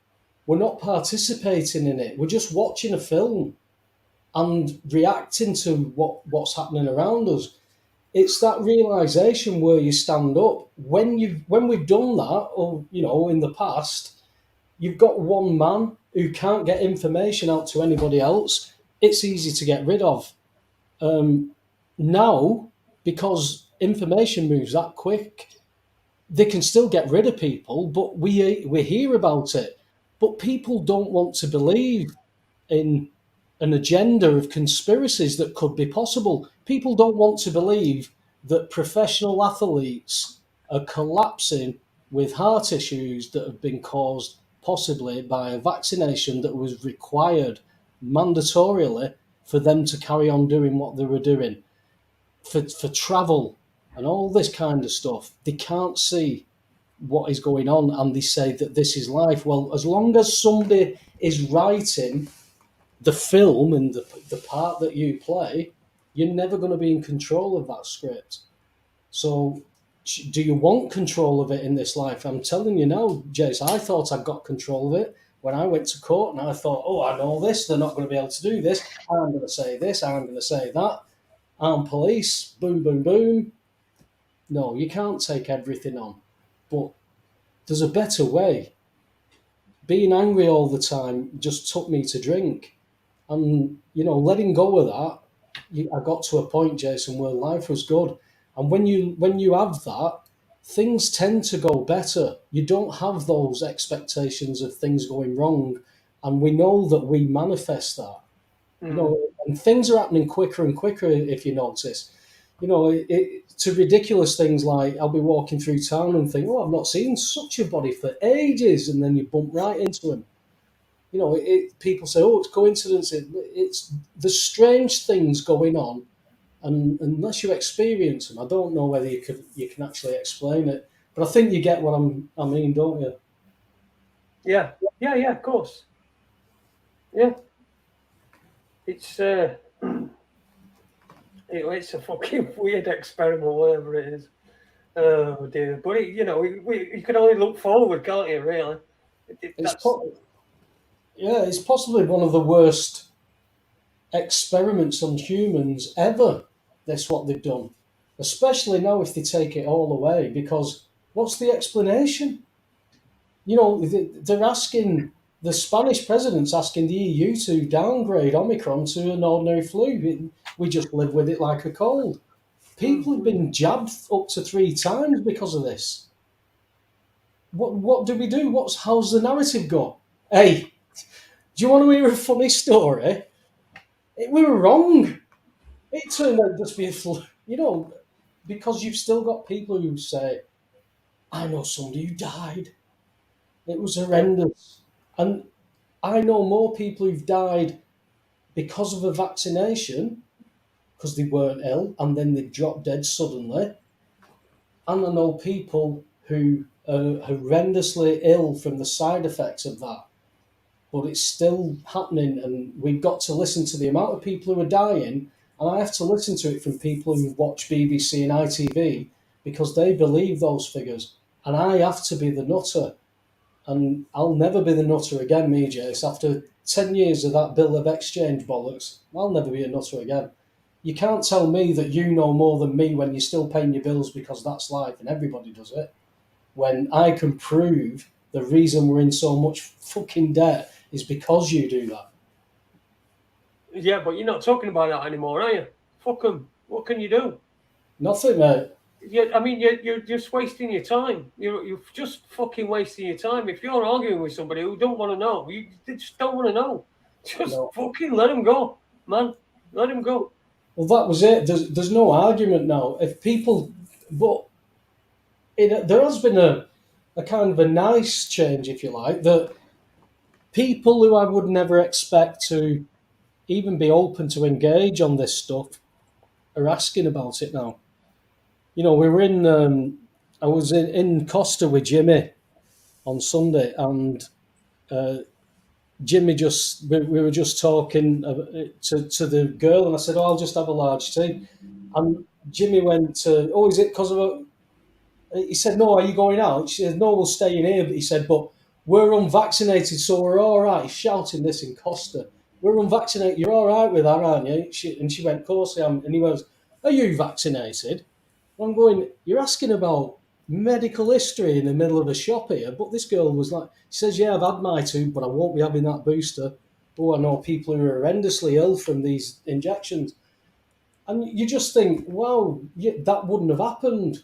We're not participating in it. We're just watching a film and reacting to what's happening around us. It's that realization where you stand up. When we've done that, or in the past, you've got one man who can't get information out to anybody else. It's easy to get rid of. Now, because information moves that quick, they can still get rid of people, but we hear about it. But people don't want to believe in an agenda of conspiracies that could be possible. People don't want to believe that professional athletes are collapsing with heart issues that have been caused possibly by a vaccination that was required mandatorily for them to carry on doing what they were doing, for travel and all this kind of stuff. They can't see what is going on, and they say that this is life. Well, as long as somebody is writing the film and the part that you play, you're never going to be in control of that script. So do you want control of it in this life? I'm telling you now, Jace, I thought I got control of it when I went to court, and I thought, oh, I know this, they're not going to be able to do this, I'm going to say this, I'm going to say that, I'm police, boom, boom, boom. No, you can't take everything on. But there's a better way. Being angry all the time just took me to drink. And, letting go of that, I got to a point, Jason, where life was good. And when you have that, things tend to go better. You don't have those expectations of things going wrong. And we know that we manifest that. And things are happening quicker and quicker, if you notice. To ridiculous things like I'll be walking through town and think, oh, I've not seen such a body for ages, and then you bump right into him. People say, oh, it's coincidence. It's the strange things going on, and unless you experience them, I don't know whether you can actually explain it. But I think you get what I mean, don't you? Yeah, of course. Yeah. It's it's a fucking weird experiment, whatever it is. Oh dear! But you can only look forward, can't you? Really? It's possibly one of the worst experiments on humans ever. That's what they've done, especially now if they take it all away. Because what's the explanation? They're asking. The Spanish president's asking the EU to downgrade Omicron to an ordinary flu. We just live with it like a cold. People have been jabbed up to 3 times because of this. What do we do? How's the narrative go? Hey, do you want to hear a funny story? We were wrong. It turned out just be a flu. Because you've still got people who say, I know somebody who died. It was horrendous. And I know more people who've died because of a vaccination, because they weren't ill, and then they dropped dead suddenly. And I know people who are horrendously ill from the side effects of that. But it's still happening, and we've got to listen to the amount of people who are dying, and I have to listen to it from people who watch BBC and ITV because they believe those figures, and I have to be the nutter. And I'll never be the nutter again, me, Jace. After 10 years of that bill of exchange bollocks, I'll never be a nutter again. You can't tell me that you know more than me when you're still paying your bills, because that's life and everybody does it. When I can prove the reason we're in so much fucking debt is because you do that. Yeah, but you're not talking about that anymore, are you? Fuck them. What can you do? Nothing, mate. Yeah, I mean, you're just wasting your time. You're just fucking wasting your time. If you're arguing with somebody who don't want to know, you just don't want to know. Just fucking let him go, man. Let him go. Well, that was it. There's no argument now. If people, but there has been a kind of a nice change, if you like, that people who I would never expect to even be open to engage on this stuff are asking about it now. We were I was in Costa with Jimmy on Sunday, and Jimmy we were just talking to the girl, and I said, oh, I'll just have a large tea. And Jimmy went, oh, is it because of he said, no, are you going out? She said, no, we'll stay in here. But he said, but we're unvaccinated, so we're all right. He's shouting this in Costa. We're unvaccinated. You're all right with that, aren't you? And she went, of course I am. And he goes, are you vaccinated? I'm going, you're asking about medical history in the middle of a shop here. But this girl was like, she says, yeah, I've had my 2, but I won't be having that booster. Oh, I know people who are horrendously ill from these injections. And you just think, wow, that wouldn't have happened.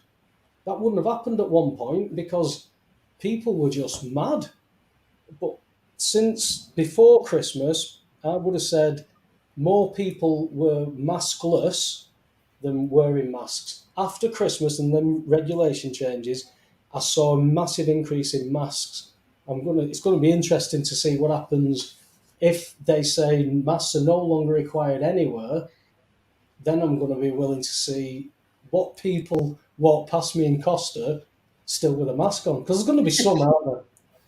That wouldn't have happened at one point because people were just mad. But since before Christmas, I would have said more people were maskless than wearing masks. After Christmas and then regulation changes, I saw a massive increase in masks. It's going to be interesting to see what happens if they say masks are no longer required anywhere. Then I'm going to be willing to see what people walk past me in Costa still with a mask on? Because there's going to be some out there.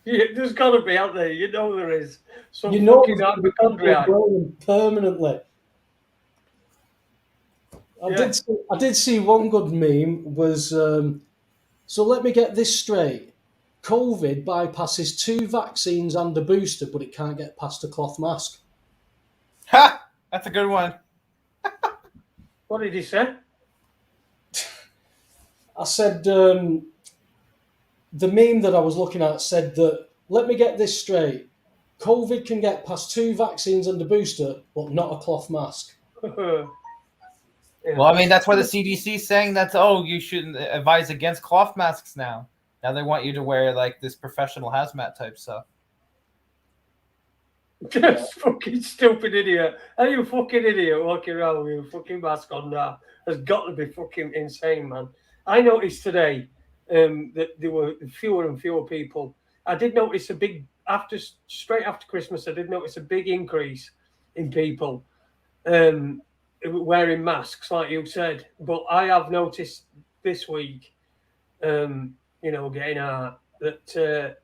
Yeah, there's got to be out there. You know there is. Some You know, fucking there's gonna be people hypochondriac. wearing permanently. I did see one good meme was so let me get this straight. COVID bypasses 2 vaccines and a booster, but it can't get past a cloth mask. Ha! That's a good one. What did he say? I said the meme that I was looking at said that let me get this straight. COVID can get past 2 vaccines and a booster, but not a cloth mask. Yeah. Well, I mean, that's why the CDC is saying that, you shouldn't advise against cloth masks now. Now they want you to wear, like, this professional hazmat type stuff. Just fucking stupid idiot. Are you a fucking idiot walking around with a fucking mask on now? Has got to be fucking insane, man. I noticed today that there were fewer and fewer people. I did notice straight after Christmas, I did notice a big increase in people wearing masks, like you said. But I have noticed this week, getting out that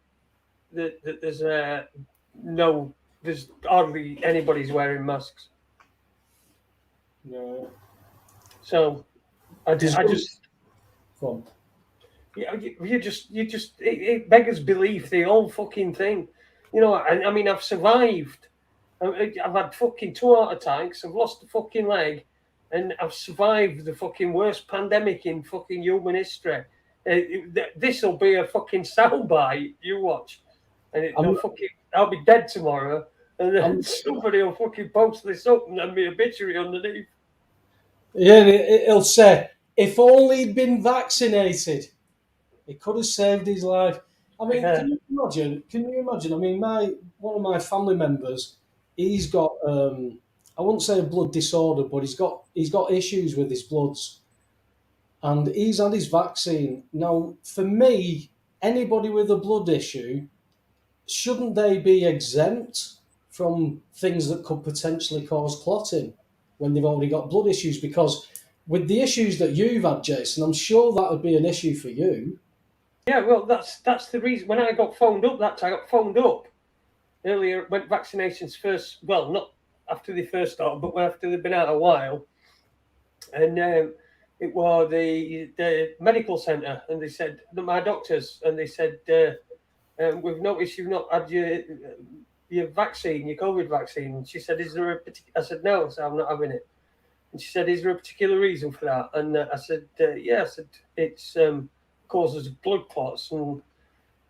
there's hardly anybody's wearing masks. No. So I just Go on. it beggars belief, the whole fucking thing. I mean, I've survived. I've had fucking 2 heart attacks. I've lost a fucking leg, and I've survived the fucking worst pandemic in fucking human history. This will be a fucking soundbite. You watch, and I'll be dead tomorrow, and then somebody will fucking post this up and then be obituary underneath. Yeah, it'll say, if only he'd been vaccinated, it could have saved his life. I mean, Yeah. Can you imagine? I mean, one of my family members, he's got I wouldn't say a blood disorder, but he's got issues with his bloods, and he's had his vaccine. Now, for me, anybody with a blood issue, shouldn't they be exempt from things that could potentially cause clotting when they've already got blood issues? Because with the issues that you've had, Jason, I'm sure that would be an issue for you. Yeah, well, that's the reason. When I got phoned up, I got phoned up earlier when vaccinations first. Well, not after they first started, but after they've been out a while. And it was the medical centre, and they said my doctors, and they said we've noticed you've not had your vaccine, your COVID vaccine. And she said, "Is there a?" I said, "No," so I'm not having it. And she said, "Is there a particular reason for that?" And I said, "Yeah." I said, "It's causes blood clots, and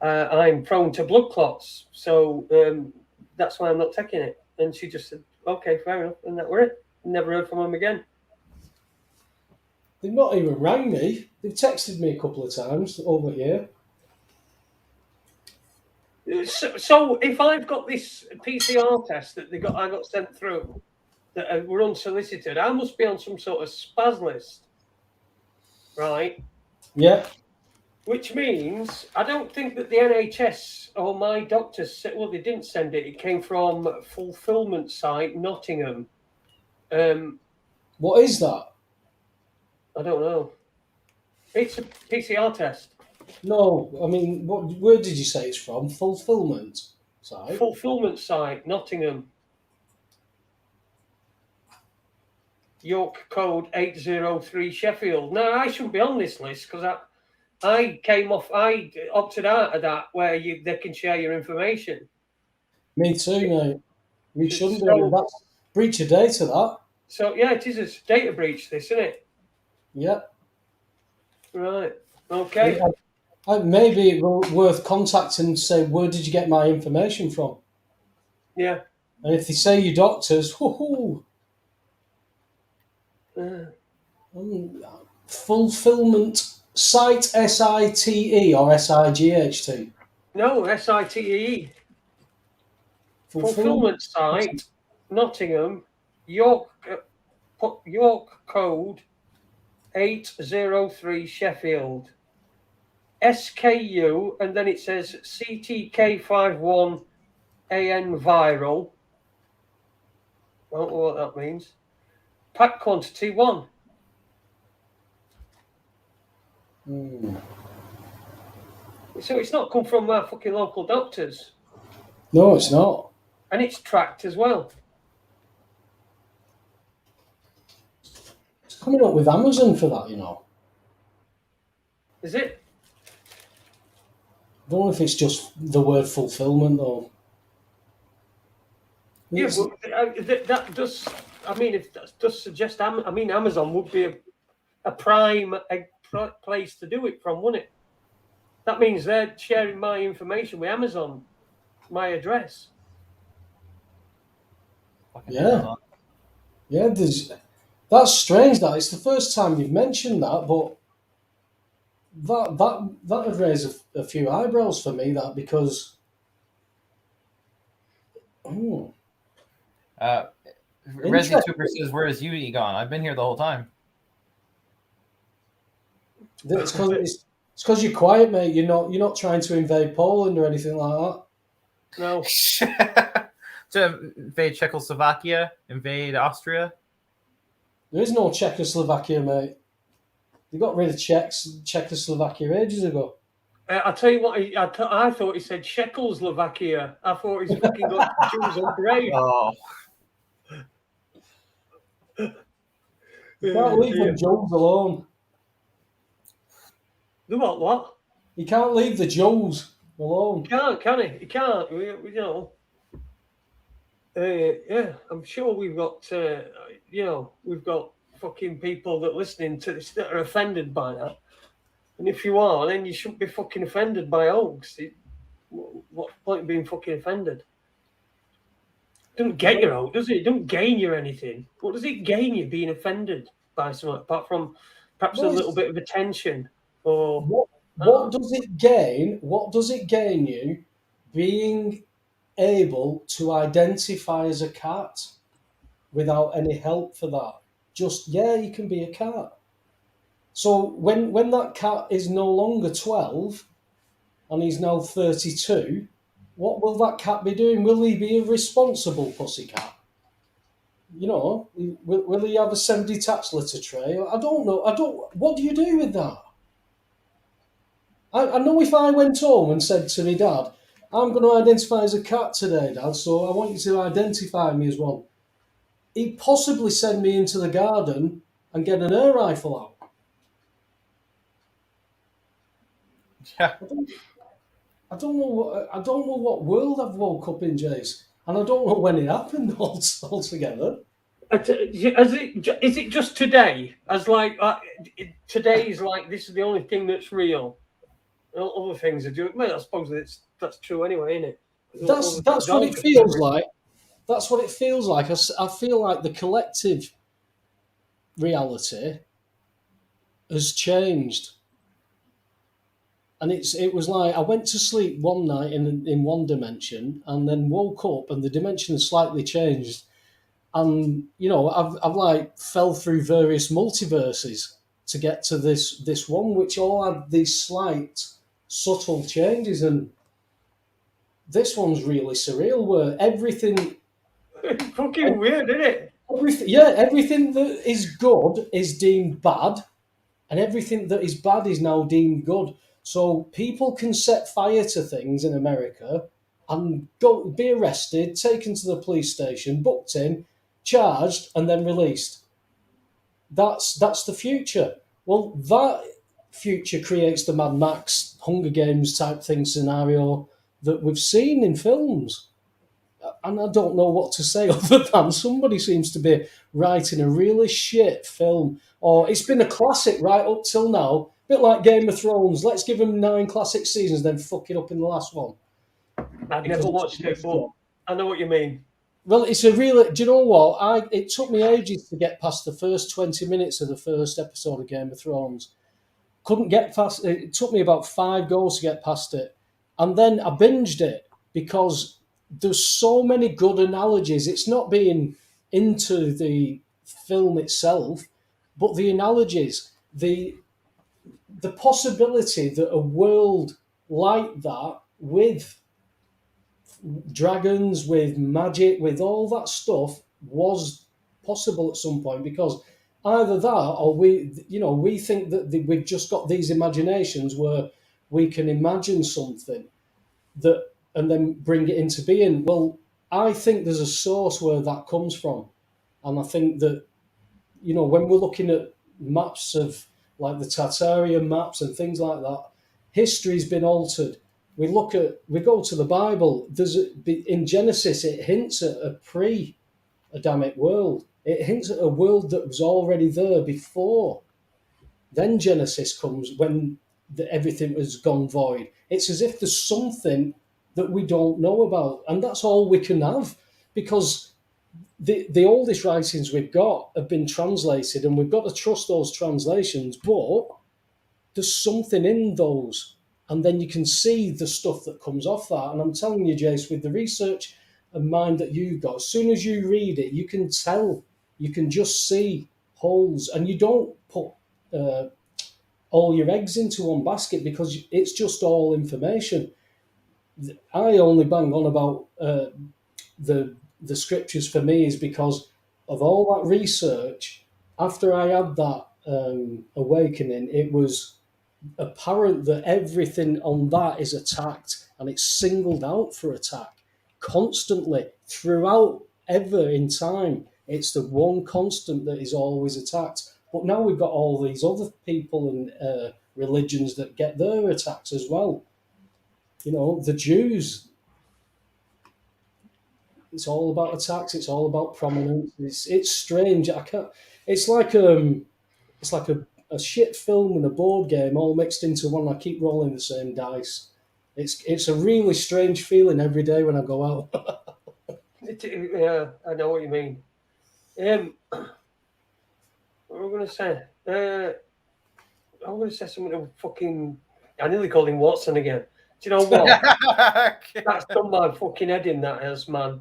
I'm prone to blood clots, so that's why I'm not taking it." And she just said, "Okay, fair enough," and that were it. Never heard from them again. They've not even rang me. They've texted me a couple of times over here. So if I've got this PCR test that I got sent through that were unsolicited, I must be on some sort of SPAS list, right? Yeah. Which means I don't think that the NHS or my doctors said, well, they didn't send it. It came from Fulfilment Site, Nottingham. What is that? I don't know. It's a PCR test. No, I mean, where did you say it's from? Fulfilment Site? Fulfilment Site, Nottingham. York code 803 Sheffield. No, I shouldn't be on this list because I opted out of that where they can share your information. Me too, mate. We shouldn't do it. That's breach of data, that. So, yeah, it is a data breach, this, isn't it? Yeah. Right. Okay. Maybe it's worth contacting and say, where did you get my information from? Yeah. And if they say your doctors, woohoo. Fulfilment Site, SITE or SIGHT? No, SITE. Fulfilment Site, Nottingham, York code 803 Sheffield. SKU, and then it says CTK51 AN viral. I don't know what that means. Pack quantity 1. So it's not come from our fucking local doctors. No, it's not. And it's tracked as well. It's coming up with Amazon for that, you know. Is it? I don't know if it's just the word fulfillment though. Yeah, It's- but that does. I mean, if that does suggest, I mean, Amazon would be a prime place to do it from, wouldn't it? That means they're sharing my information with Amazon, my address. Fucking Yeah. Amazon. yeah, that's strange. That it's the first time you've mentioned that, but that would raise a few eyebrows for me. That because Resi Interesting. Cooper says, "Where is you gone? I've been here the whole time." it's because you're quiet, mate. You're not trying to invade Poland or anything like that. No, To invade Czechoslovakia, invade Austria. There is no Czechoslovakia, mate. They got rid of Czechoslovakia ages ago. I'll tell you what. I thought he said Czechoslovakia. I thought he's fucking got Jews on parade. Oh, You can't leave the Jews alone. The what? You can't leave the Jews alone. He can't, can he? He can't. You know. Yeah, I'm sure we've got. We've got fucking people that listening to this that are offended by that. And if you are, then you shouldn't be fucking offended by hoax. What point of being fucking offended? Doesn't get you out, does it? It doesn't gain you anything. What does it gain you being offended by something apart from perhaps a little bit of attention? Or What does it gain? What does it gain you being able to identify as a cat without any help for that? Just you can be a cat. So when that cat is no longer 12 and he's now 32, what will that cat be doing? Will he be a responsible pussycat? You know, will he have a semi-detached litter tray? I don't know. What do you do with that? I know if I went home and said to my dad, I'm going to identify as a cat today, Dad, so I want you to identify me as one. He'd possibly send me into the garden and get an air rifle out. yeah. I don't know what world I've woke up in, Jace, and I don't know when it happened altogether. Is it just today? As like today's like this is the only thing that's real. All other things are doing. Well, I suppose that's true anyway, isn't it? That's what it feels like. That's what it feels like. I feel like the collective reality has changed. And it was like I went to sleep one night in one dimension and then woke up and the dimension has slightly changed. And you know, I've like fell through various multiverses to get to this one, which all had these slight, subtle changes. And this one's really surreal, where everything fucking weird, isn't it? everything that is good is deemed bad, and everything that is bad is now deemed good. So people can set fire to things in America and be arrested, taken to the police station, booked in, charged, and then released. That's the future. Well, that future creates the Mad Max Hunger Games type thing scenario that we've seen in films. And I don't know what to say other than somebody seems to be writing a really shit film. Or it's been a classic right up till now. A bit like Game of Thrones. Let's give them 9 classic seasons, then fuck it up in the last one. I've never watched it, but I know what you mean. Well, it's a really... Do you know what? It took me ages to get past the first 20 minutes of the first episode of Game of Thrones. Couldn't get past... It took me about 5 goes to get past it. And then I binged it because there's so many good analogies. It's not being into the film itself, but the analogies, the possibility that a world like that with dragons, with magic, with all that stuff was possible at some point, because either that or we think that we've just got these imaginations where we can imagine something that and then bring it into being. Well, I think there's a source where that comes from. And I think that, when we're looking at maps of like the Tartarian maps and things like that, history's been altered. We go to the Bible. In Genesis, it hints at a pre-Adamic world. It hints at a world that was already there before. Then Genesis comes when everything has gone void. It's as if there's something that we don't know about, and that's all we can have, because the oldest writings we've got have been translated, and we've got to trust those translations. But there's something in those, and then you can see the stuff that comes off that. And I'm telling you, Jace, with the research and mind that you've got, as soon as you read it, you can tell, you can just see holes, and you don't put all your eggs into one basket, because it's just all information. I only bang on about the scriptures for me is because of all that research. After I had that awakening, it was apparent that everything on that is attacked, and it's singled out for attack constantly throughout ever in time. It's the one constant that is always attacked. But now we've got all these other people and religions that get their attacks as well. The Jews. It's all about attacks. It's all about prominence. It's strange. I can't. It's like a shit film and a board game all mixed into one. I keep rolling the same dice. It's a really strange feeling every day when I go out. Yeah, I know what you mean. What am I going to say? I'm going to say something to fucking... I nearly called him Watson again. Do you know what? That's done my fucking head in, that has, man.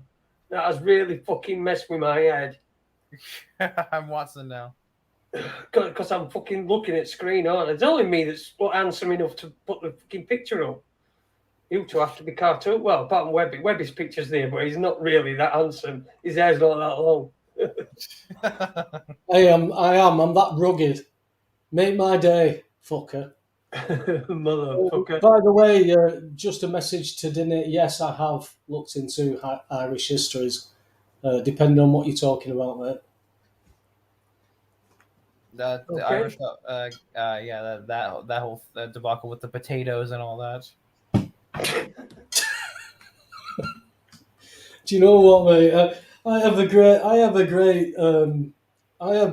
That has really fucking messed with my head. I'm Watson now. Because I'm fucking looking at screen, aren't I? It's only me that's handsome enough to put the fucking picture up. You two have to be cartoon. Well, apart from Webby. Webby's picture's there, but he's not really that handsome. His hair's not that long. I am. I'm that rugged. Make my day, fucker. Motherfucker. By the way, just a message to Dinny. Yes, I have looked into Irish histories, depending on what you're talking about, mate. The Okay. Irish, that whole debacle with the potatoes and all that. Do you know what, mate? I have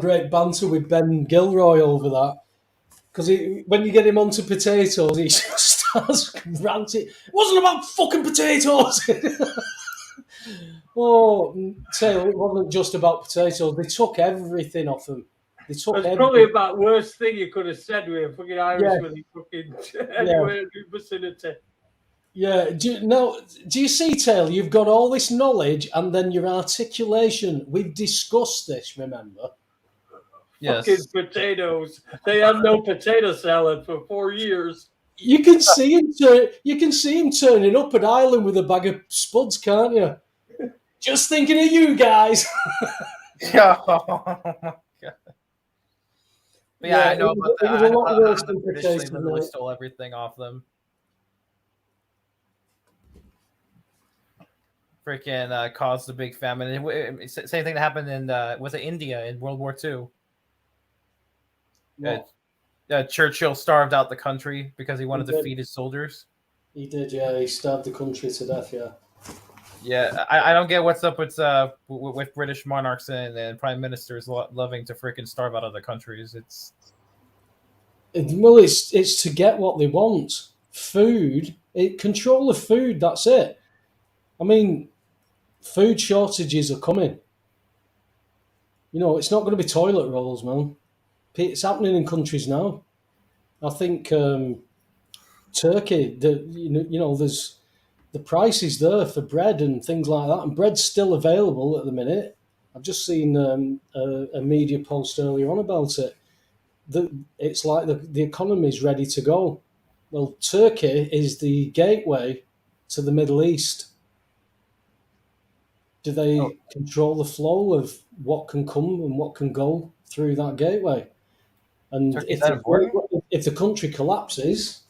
great banter with Ben Gilroy over that, because when you get him onto potatoes, he just starts ranting. It wasn't about fucking potatoes. Taylor, it wasn't just about potatoes. They took everything off him. That's probably about the worst thing you could have said with a fucking Irish with fucking anywhere in the vicinity. Yeah, do you see, Taylor? You've got all this knowledge, and then your articulation. We've discussed this, remember? Yes. Fucking potatoes. They had no potato salad for 4 years. You can see him. You can see him turning up at Ireland with a bag of spuds, can't you? Just thinking of you guys. Yeah, I know about that. It was a lot worse The than British potatoes. literally stole everything off them. Freaking caused a big famine. Same thing that happened in was it India in World War II? Churchill starved out the country because he wanted to feed his soldiers. He did, yeah. He starved the country to death, yeah. Yeah, I don't get what's up with British monarchs and prime ministers loving to freaking starve out other countries. It's to get what they want. Food, control of food. That's it. I mean, food shortages are coming. It's not going to be toilet rolls, man. It's happening in countries now. I think Turkey, there's the price is there for bread and things like that, and bread's still available at the minute. I've just seen a media post earlier on about it. It's like the economy's ready to go. Well, Turkey is the gateway to the Middle East. Do they control the flow of what can come and what can go through that gateway? And if the country collapses,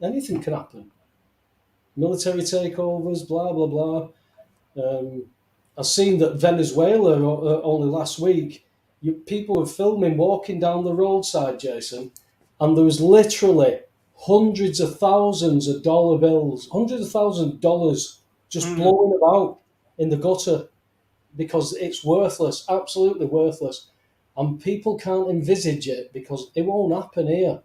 anything can happen. Military takeovers, blah blah blah. I've seen that Venezuela only last week. People were filming walking down the roadside, Jason, and there was literally hundreds of thousands of dollar bills, hundreds of thousands of dollars just blowing about in the gutter because it's worthless, absolutely worthless. And people can't envisage it because it won't happen here.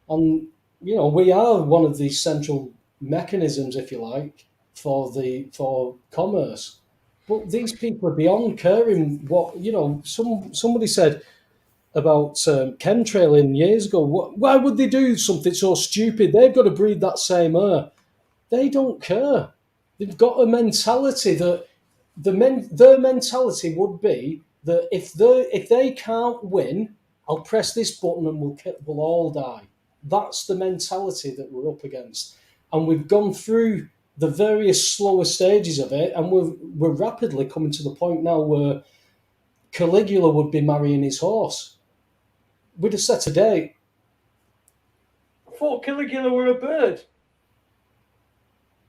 And, we are one of these central mechanisms, if you like, for commerce. But these people are beyond caring what, somebody said about chemtrailing years ago. Why would they do something so stupid? They've got to breathe that same air. They don't care. They've got a mentality that their mentality would be that if they can't win, I'll press this button and we'll all die. That's the mentality that we're up against, and we've gone through the various slower stages of it, and we're rapidly coming to the point now where Caligula would be marrying his horse. We'd have set a date. I thought Caligula were a bird.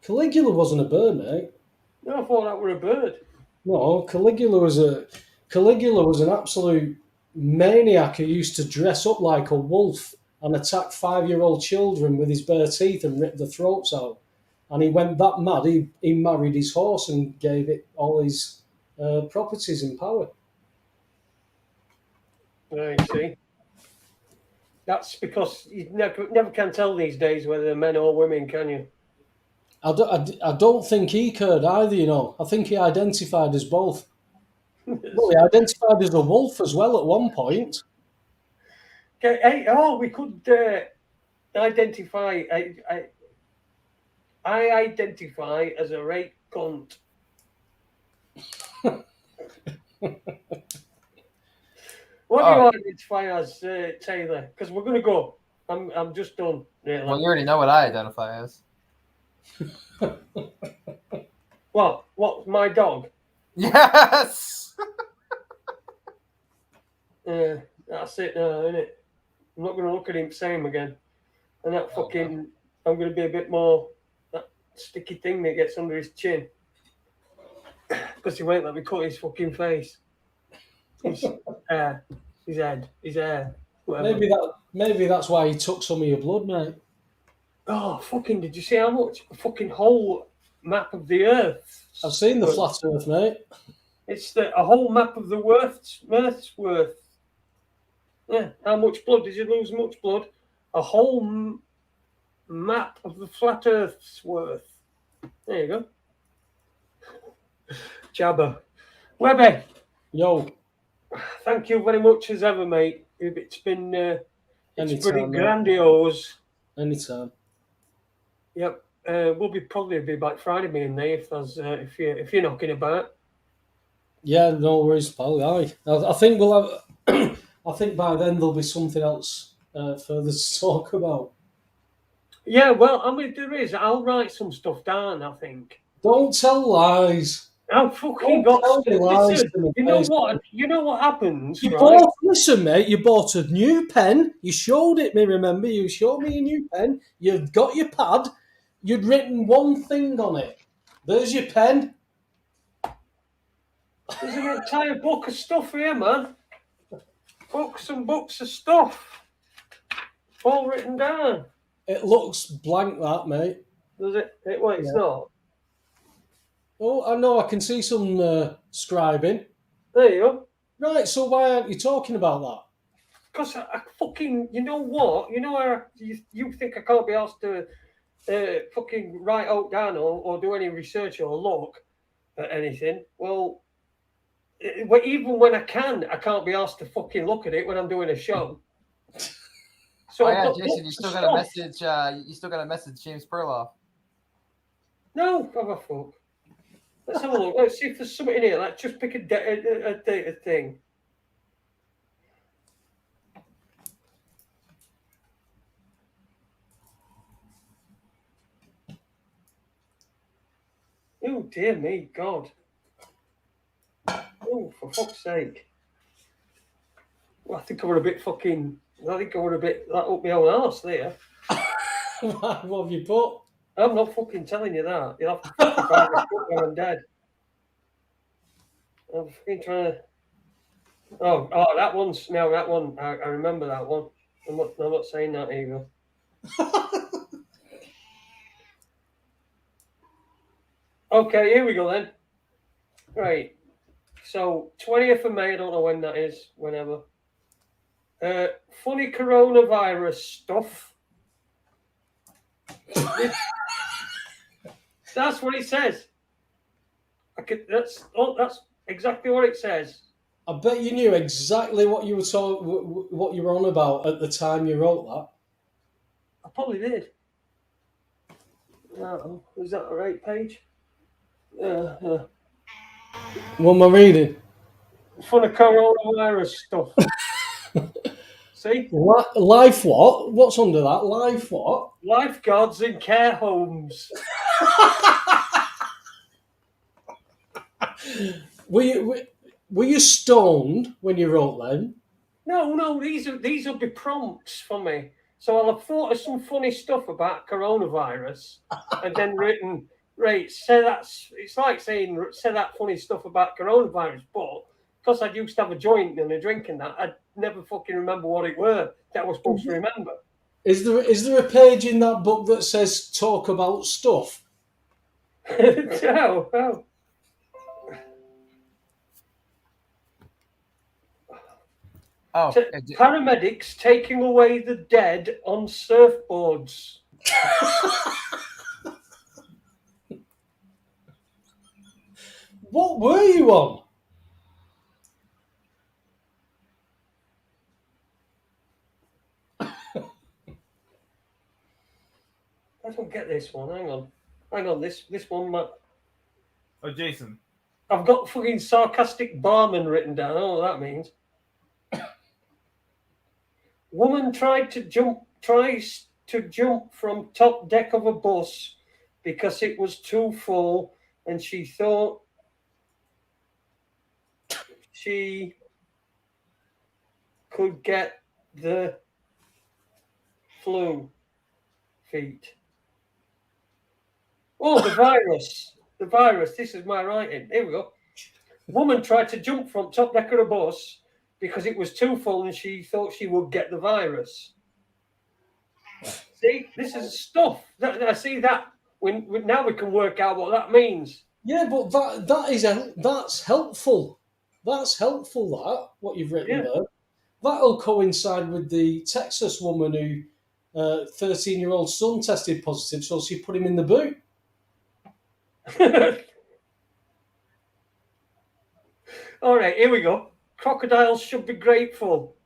Caligula wasn't a bird, mate. No, I thought that were a bird. No, Caligula was an absolute maniac who used to dress up like a wolf and attack 5-year-old children with his bare teeth and rip their throats out. And he went that mad, he married his horse and gave it all his properties and power. I see. That's because you never can tell these days whether they're men or women, can you? I don't think he cared either, I think he identified as both. Well, he identified as a wolf as well at one point. Okay, we could identify. I identify as a rape cunt. What do you identify as, Taylor? Because we're going to go. I'm just done. Really. Well, you already know what I identify as. What? My dog? Yes! That's it now, isn't it? I'm not going to look at him same again. And that fucking... I'm going to be a bit more... That sticky thing that gets under his chin. Because he won't let me cut his fucking face. His head, his hair. Whatever. Maybe that's why he took some of your blood, mate. Oh, fucking, did you see how much? A fucking whole map of the earth. I've seen the flat earth, mate. It's a whole map of the Earth's worth. Yeah, how much blood? Did you lose much blood? A whole map of the flat earth's worth. There you go. Jabba. Webby. Yo. Thank you very much as ever, mate. It's been pretty grandiose. Anytime. Yep. We'll probably be back Friday, me and Nate, if you're knocking about. Yeah, no worries, pal. Aye. I think we'll have. I think by then there'll be something else further to talk about. Yeah, well, I mean, there is. I'll write some stuff down, I think. Don't tell lies. I've fucking got to listen. You know what happens, right? Listen, mate, you bought a new pen. You showed it me, remember? You showed me a new pen. You've got your pad. You'd written one thing on it. There's your pen. There's an entire book of stuff here, man. Books and books of stuff. All written down. It looks blank, that, mate. Does it? Well, it's not. Oh, I know. I can see some scribing. There you go. Right, so why aren't you talking about that? Because I fucking... You know what? You know how you think I can't be asked to fucking write out down or do any research or look at anything? Well, even when I can't be asked to fucking look at it when I'm doing a show. So Jason, you still got a message. You still got a message, James Perloff. No, have a fuck. Let's have a look. Let's see if there's something in here. Let's just pick a thing. Oh, dear me, God. Oh, for fuck's sake. Well, I think I were a bit that up my own arse there. What have you put? I'm not fucking telling you that. You'll have to fucking find this book when I'm dead. I'm fucking trying to. Oh, that one's no, that one. I remember that one. I'm not saying that either. Okay, here we go then. Right. So 20th of May. I don't know when that is. Whenever. Funny coronavirus stuff. That's what it says. That's exactly what it says. I bet you knew exactly what you were what you were on about at the time you wrote that. I probably did. Oh, is that the right page? What am I reading? Funny coronavirus stuff. See? Life what? What's under that? Life what? Lifeguards in care homes. Were you stoned when you wrote them? No, these will be prompts for me. So I'll have thought of some funny stuff about coronavirus and then written, right, it's like saying, say that funny stuff about coronavirus, but because I used to have a joint and a drink and that, I'd never fucking remember what it were that I was supposed to remember. Is there a page in that book that says talk about stuff? No. Oh, paramedics taking away the dead on surfboards. What were you on? I don't get this one. Hang on. This one, Matt. Oh, Jason. I've got fucking sarcastic barman written down. I don't know what that means. Woman tries to jump from top deck of a bus because it was too full and she thought she could get the flu feet. Oh, the virus. The virus. This is my writing. Here we go. Woman tried to jump from top deck of a bus because it was too full and she thought she would get the virus. See, this is stuff. I see that. Now we can work out what that means. Yeah, but that's helpful. That's helpful. That what you've written there. That'll coincide with the Texas woman who 13-year-old son tested positive, so she put him in the boot. All right, here we go. Crocodiles should be grateful.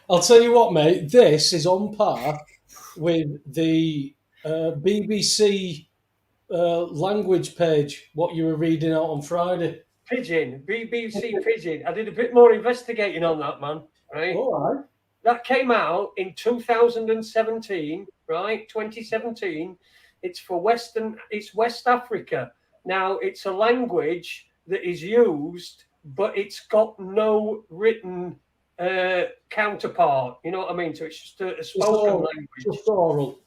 I'll tell you what, mate. This is on par with the BBC language page. What you were reading out on Friday. Pigeon, BBC Pigeon. I did a bit more investigating on that, man. Right. All right. That came out in 2017, right? 2017. It's for West Africa. Now, it's a language that is used, but it's got no written counterpart. You know what I mean? So it's just a spoken language. Just oral.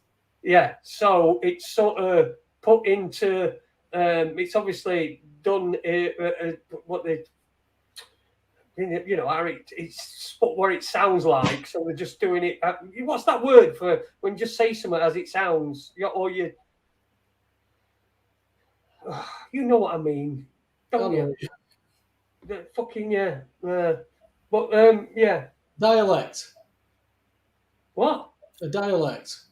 Yeah. So it's sort of put into. It's obviously done. What they. You know, it's what it sounds like. So they're just doing it. What's that word for when you just say something as it sounds? Or you. You know what I mean, don't you? The fucking yeah. But yeah. Dialect. What? A dialect.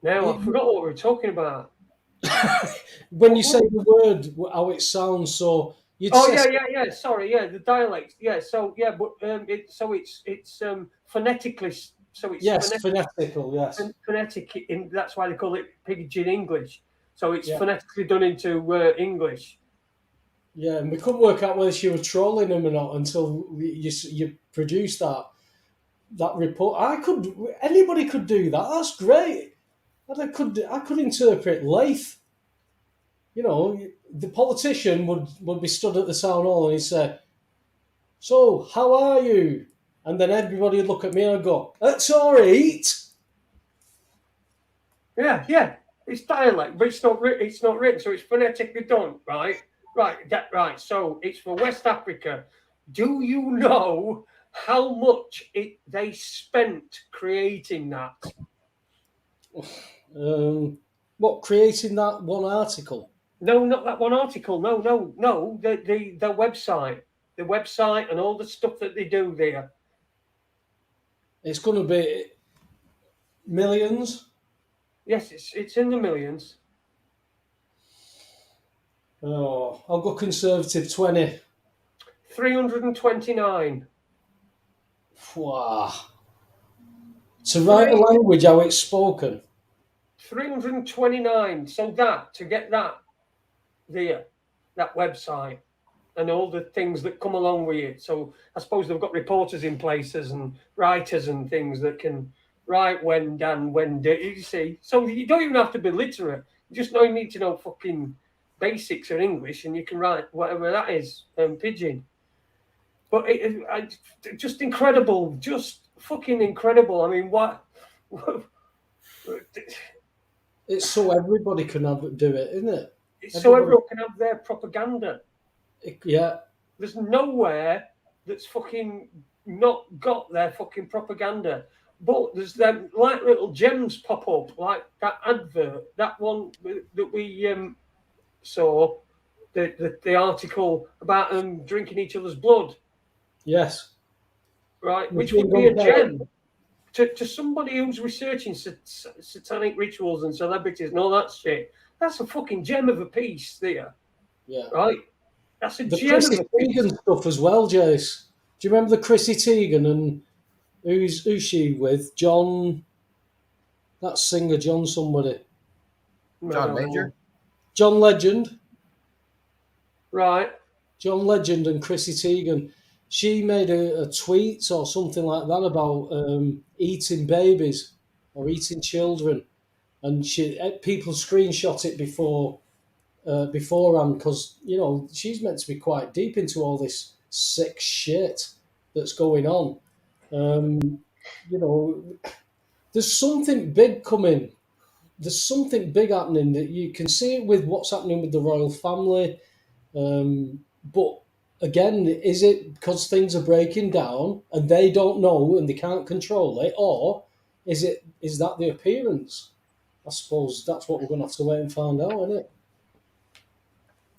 Now I forgot what we were talking about. When you say the word, how it sounds, so you'd say... yeah. Sorry, yeah, the dialect. Yeah, so yeah, but it's phonetically. So it's phonetical. Yes, phonetic. That's why they call it pidgin English. So it's phonetically done into English. Yeah, and we couldn't work out whether she was trolling him or not until you produced that report. Anybody could do that. That's great. I could interpret Lath. You know, the politician would be stood at the town hall and he'd say, "So, how are you? And then everybody would look at me and I'd go, "That's all right." Yeah. It's dialect, but it's not written, so it's phonetically done, right? Right. So it's for West Africa. Do you know how much they spent creating that? What, creating that one article? No, not that one article. No. The website and all the stuff that they do there. It's going to be millions. Yes, it's in the millions. Oh, I'll go conservative 20. 329. Wow. To write a language how it's spoken. 329. So to get that there, that website, and all the things that come along with it. So I suppose they've got reporters in places and writers and things that can write when done, when do. You see, so you don't even have to be literate. You just need to know fucking basics of English, and you can write whatever that is, pidgin. But just incredible, just fucking incredible. I mean, what? It's so everybody can do it, isn't it? So everyone can have their propaganda. Yeah. There's nowhere that's fucking not got their fucking propaganda. But there's them like little gems pop up, like that advert, that one that we saw, the article about them drinking each other's blood. Yes. Right, which would be a gem to somebody who's researching satanic rituals and celebrities and all that shit. That's a fucking gem of a piece there. Yeah. Right? That's a the gem Chrissy of a piece. Teigen stuff as well, Jace. Do you remember the Chrissy Teigen and who's she with? John, that singer, John somebody. John Major? John Legend. Right. John Legend and Chrissy Teigen. She made a tweet or something like that about eating babies or eating children. And people screenshot it beforehand because, she's meant to be quite deep into all this sick shit that's going on. There's something big coming. There's something big happening that you can see it with what's happening with the royal family. But again, is it because things are breaking down and they don't know and they can't control it, or is that the appearance? I suppose that's what we're going to have to wait and find out, isn't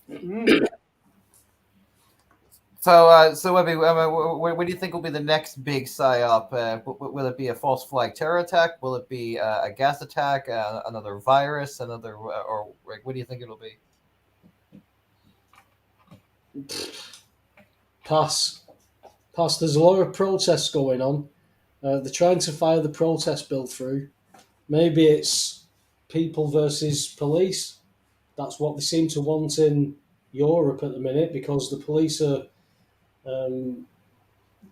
it? So Webby, what do you think will be the next big psyop? Will it be a false flag terror attack? Will it be a gas attack? Another virus? Or what do you think it'll be? Pass. There's a lot of protests going on. They're trying to fire the protest bill through. Maybe it's people versus police. That's what they seem to want in Europe at the minute because the police are,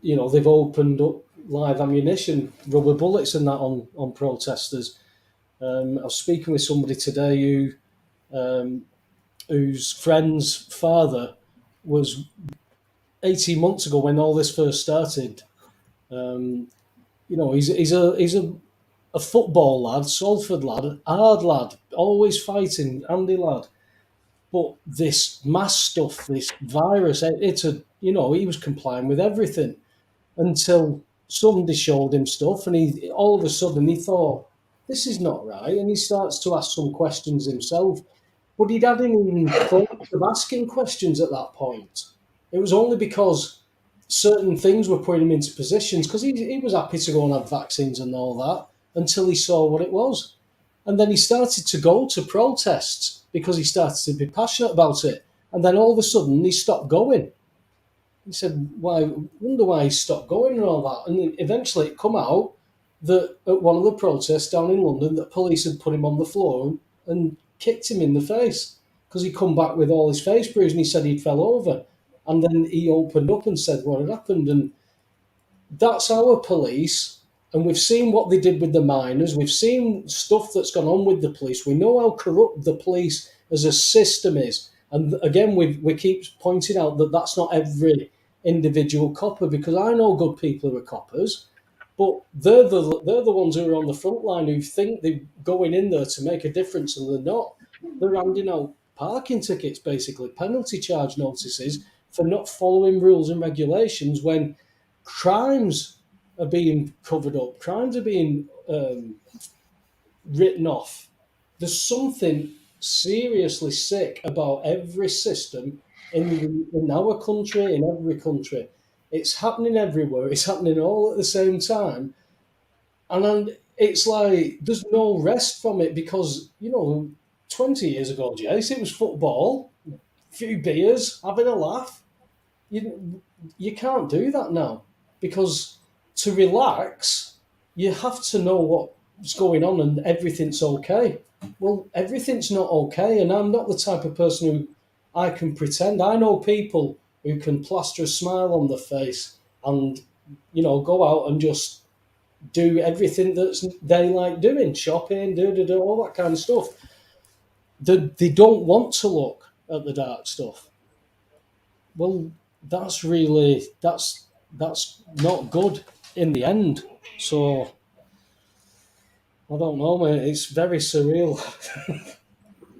they've opened up live ammunition, rubber bullets and that on protesters. I was speaking with somebody today whose friend's father was 18 months ago when all this first started. He's a football lad, Salford lad, hard lad, always fighting, Andy lad. But this mass stuff, this virus, he was complying with everything until somebody showed him stuff, and he all of a sudden he thought, this is not right, and he starts to ask some questions himself. But he hadn't even thought of asking questions at that point. It was only because certain things were putting him into positions, because he was happy to go and have vaccines and all that until he saw what it was. And then he started to go to protests because he started to be passionate about it. And then all of a sudden he stopped going. He said, wonder why he stopped going and all that. And eventually it come out that at one of the protests down in London, that police had put him on the floor and kicked him in the face because he come back with all his face bruised, and he said he'd fell over. And then he opened up and said what had happened. And that's our police. And we've seen what they did with the miners. We've seen stuff that's gone on with the police. We know how corrupt the police as a system is. And again, we keep pointing out that that's not every individual copper, because I know good people who are coppers, but they're the ones who are on the front line who think they're going in there to make a difference, and they're not. They're handing out parking tickets, basically penalty charge notices for not following rules and regulations when crimes are being covered up, crimes are being written off. There's something seriously sick about every system in our country, in every country. It's happening everywhere. It's happening all at the same time, and then it's like there's no rest from it because 20 years ago, Jace, it was football, a few beers, having a laugh. You can't do that now because to relax, you have to know what's going on and everything's okay. Well, everything's not okay, and I'm not the type of person who I can pretend. I know people who can plaster a smile on their face and go out and just do everything that they like doing, shopping, all that kind of stuff. They don't want to look at the dark stuff. Well, that's not good in the end. So I don't know, mate. It's very surreal.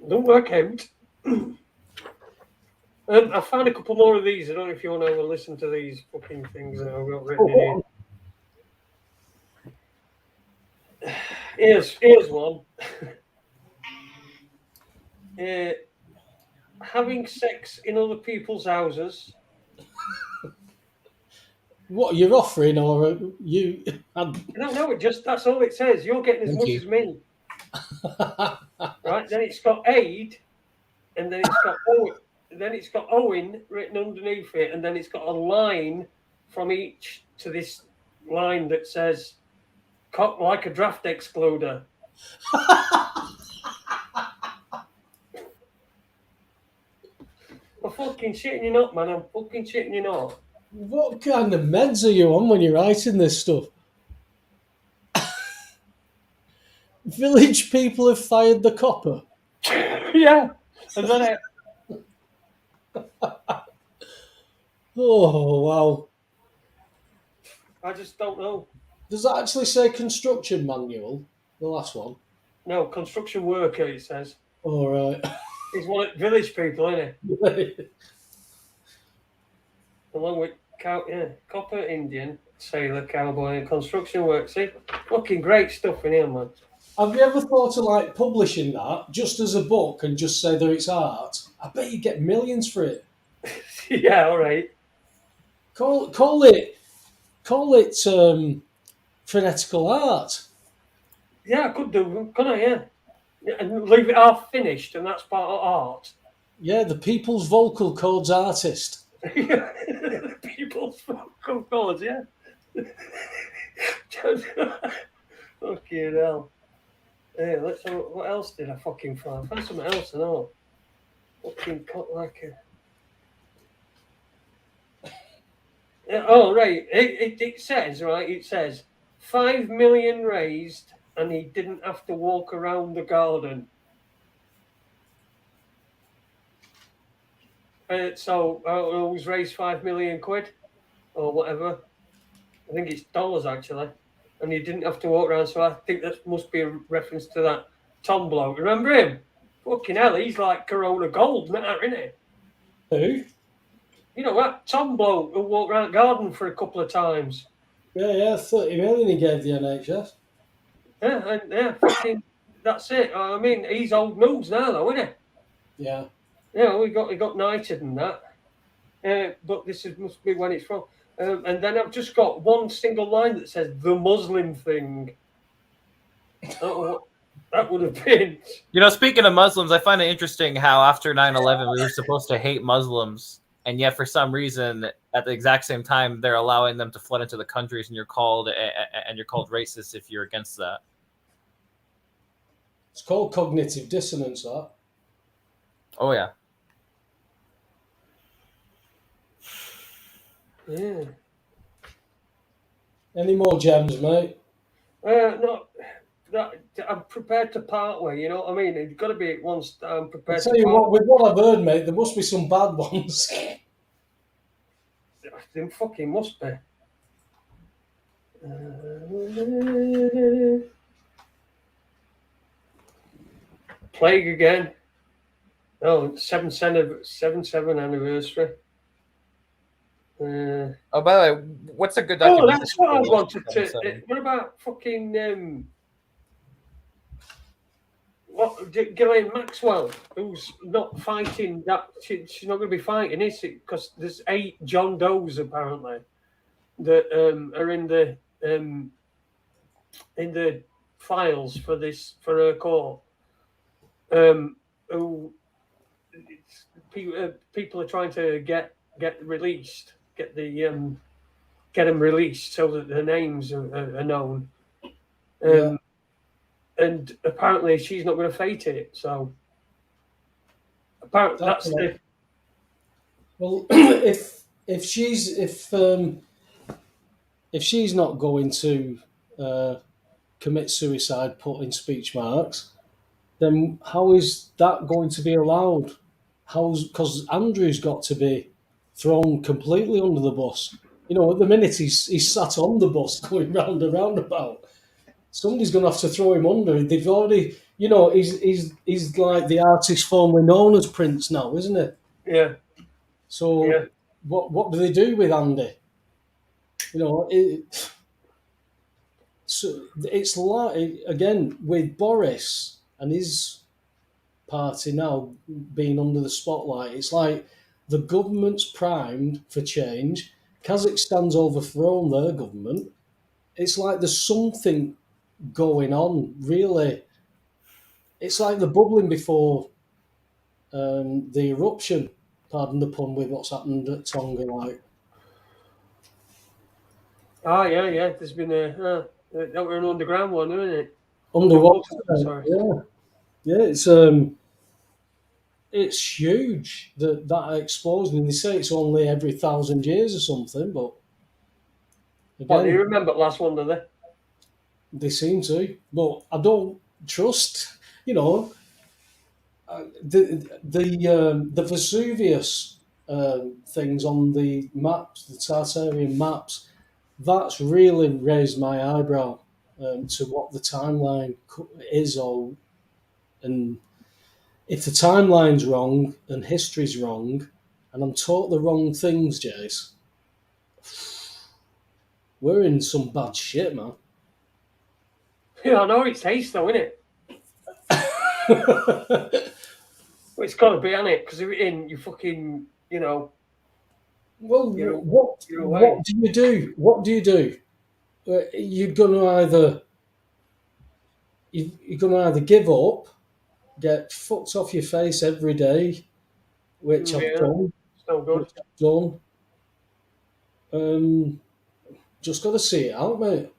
Don't work out. I found a couple more of these. I don't know if you want to have a listen to these fucking things that I've got written in here. Here's one. Having sex in other people's houses. What you're offering, or you? I don't know. That's all it says. You're getting as much as me, right? Then it's got aid, and then it's got Owen. Then it's got Owen written underneath it, and then it's got a line from each to this line that says "cock like a draft excluder." I'm fucking shitting you not, man. I'm fucking shitting you not. What kind of meds are you on when you're writing this stuff? Village people have fired the copper. Yeah. And then Oh, wow. I just don't know. Does that actually say construction manual, the last one? No, construction worker, it says. All right. He's one of village people, isn't he? Along with copper, Indian, sailor, cowboy, and construction work. See? Fucking great stuff in here, man. Have you ever thought of publishing that just as a book and just say that it's art? I bet you get millions for it. Yeah, all right. Call it phonetical art. Yeah, I could do, couldn't I? Yeah. And leave it half finished, and that's part of art. Yeah, the People's Vocal Chords artist. People's vocal chords, yeah. Fucking hell. Yeah, let's have, what else did I fucking find? Find something else and all. Fucking cut like a. Yeah, oh, right. It says 5 million raised and he didn't have to walk around the garden. So I always raise 5 million quid or whatever. I think it's dollars actually. And he didn't have to walk around, so I think that must be a reference to that Tom bloke. Remember him? Fucking hell, he's like Corona Gold now, isn't he? Who? You know that Tom bloke who walked around the garden for a couple of times. Yeah, 30 million he gave the NHS. Yeah, fucking, that's it. I mean, he's old news now, though, isn't he? Yeah. Yeah, he got knighted and that. But must be when it's from. And then I've just got one single line that says the Muslim thing. That would have been. Speaking of Muslims, I find it interesting how after 9/11 we were supposed to hate Muslims, and yet for some reason at the exact same time they're allowing them to flood into the countries, and you're called racist if you're against that. It's called cognitive dissonance, that. Oh yeah. Yeah. Any more gems, mate? No, I'm prepared to part way. You know what I mean? It's got to be once I'm prepared. I'll tell you what, with what I've heard, mate, there must be some bad ones. There fucking must be. Plague again. Oh, 7/7 anniversary. Oh, by the way, what's a good Oh, documentary? that's what I for wanted to. 7/7? What about fucking what Ghislaine Maxwell, who's not fighting that? She's not going to be fighting, is it? Because there's 8 John Does apparently that are in the files for her court. Who people are trying to get released, get them released so that their names are known. And apparently she's not going to fight it. So apparently that's the. Well, if she's not going to commit suicide, put in speech marks, then how is that going to be allowed? Because Andrew's got to be thrown completely under the bus. You know, at the minute he's sat on the bus going round and roundabout. Somebody's going to have to throw him under. They've already, you know, he's like the artist formerly known as Prince now, isn't it? Yeah. So Yeah. what do they do with Andy? You know, so it's like, again, with Boris and his party now being under the spotlight, it's like the government's primed for change. Kazakhstan's overthrown their government. It's like there's something going on, really. It's like the bubbling before the eruption, pardon the pun, with what's happened at Tonga. Like, Yeah. There's been that were an underground one, isn't it? underwater. Sorry. Yeah, it's huge that explosion. They say it's only every 1,000 years or something, but Well, do you again, remember the last one, do they? they seem to. But I don't trust. You know, the Vesuvius things on the maps, the Tartarian maps. That's really raised my eyebrow to what the timeline is, and if the timeline's wrong and history's wrong, and I'm taught the wrong things, Jace, we're in some bad shit, man. Yeah, I know it's taste though, isn't it? Well, it's got to be, hasn't it? Because if you're in, you fucking, you know. Well, what do you do? What do you do? You're gonna either give up, get fucked off your face every day, which I've done. It's no good. Just got to see it out, mate.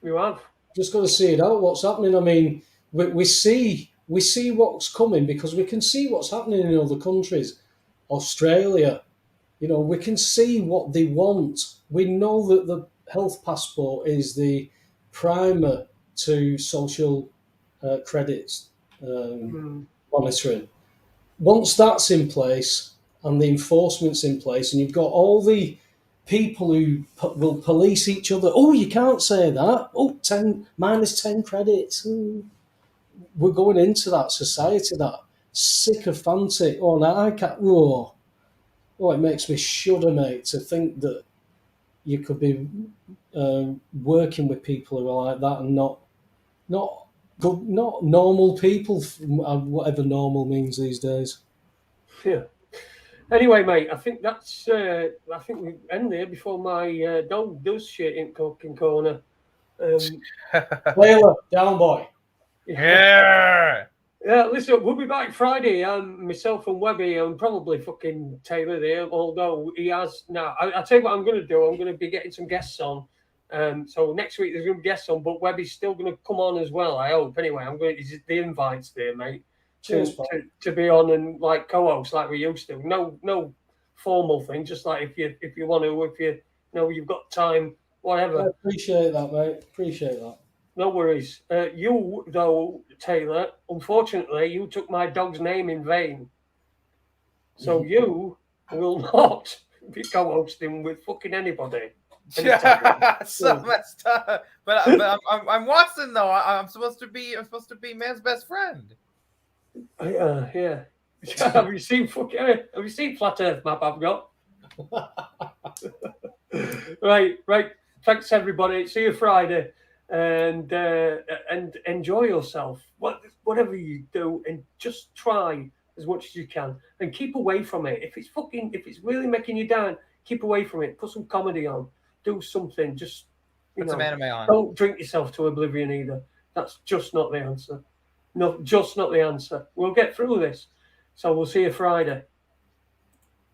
You have. Just got to see it out. What's happening? I mean, we see what's coming because we can see what's happening in other countries. Australia, you know, we can see what they want. We know that the health passport is the primer to social credits monitoring. Once that's in place and the enforcement's in place, and you've got all the people who will police each other. Oh, you can't say that. Oh, 10 minus 10 credits. We're going into that society, that sycophantic. Oh, now I can't. Oh, it makes me shudder, mate, to think that you could be working with people who are like that and not normal people, whatever normal means these days. Yeah. Anyway, mate, I think that's. I think we end there before my dog does shit in cooking corner. Taylor, down boy. Yeah. Yeah, listen, we'll be back Friday. Myself and Webby, and probably fucking Taylor there. Although he has now, I'll tell you what I'm going to do. I'm going to be getting some guests on. So next week there's going to be guests on, but Webby's still going to come on as well. I hope. Anyway, I'm going. The invites there, mate. To be on and like co-host like we used to. No formal thing. Just like if you want to, if you know you've got time, whatever. I appreciate that, mate. Appreciate that. No worries. You though, Taylor, unfortunately, you took my dog's name in vain. So you will not be co-hosting with fucking anybody. Yeah, so messed up. But I'm Watson though. I'm supposed to be man's best friend. Yeah. Have you seen Flat Earth map I've got? Right. Thanks everybody. See you Friday, and enjoy yourself. Whatever you do, and just try as much as you can, and keep away from it. If it's really making you down, keep away from it. Put some comedy on. Do something. Just Put some anime on. Don't drink yourself to oblivion either. That's just not the answer. No, just not the answer. We'll get through this. So we'll see you Friday.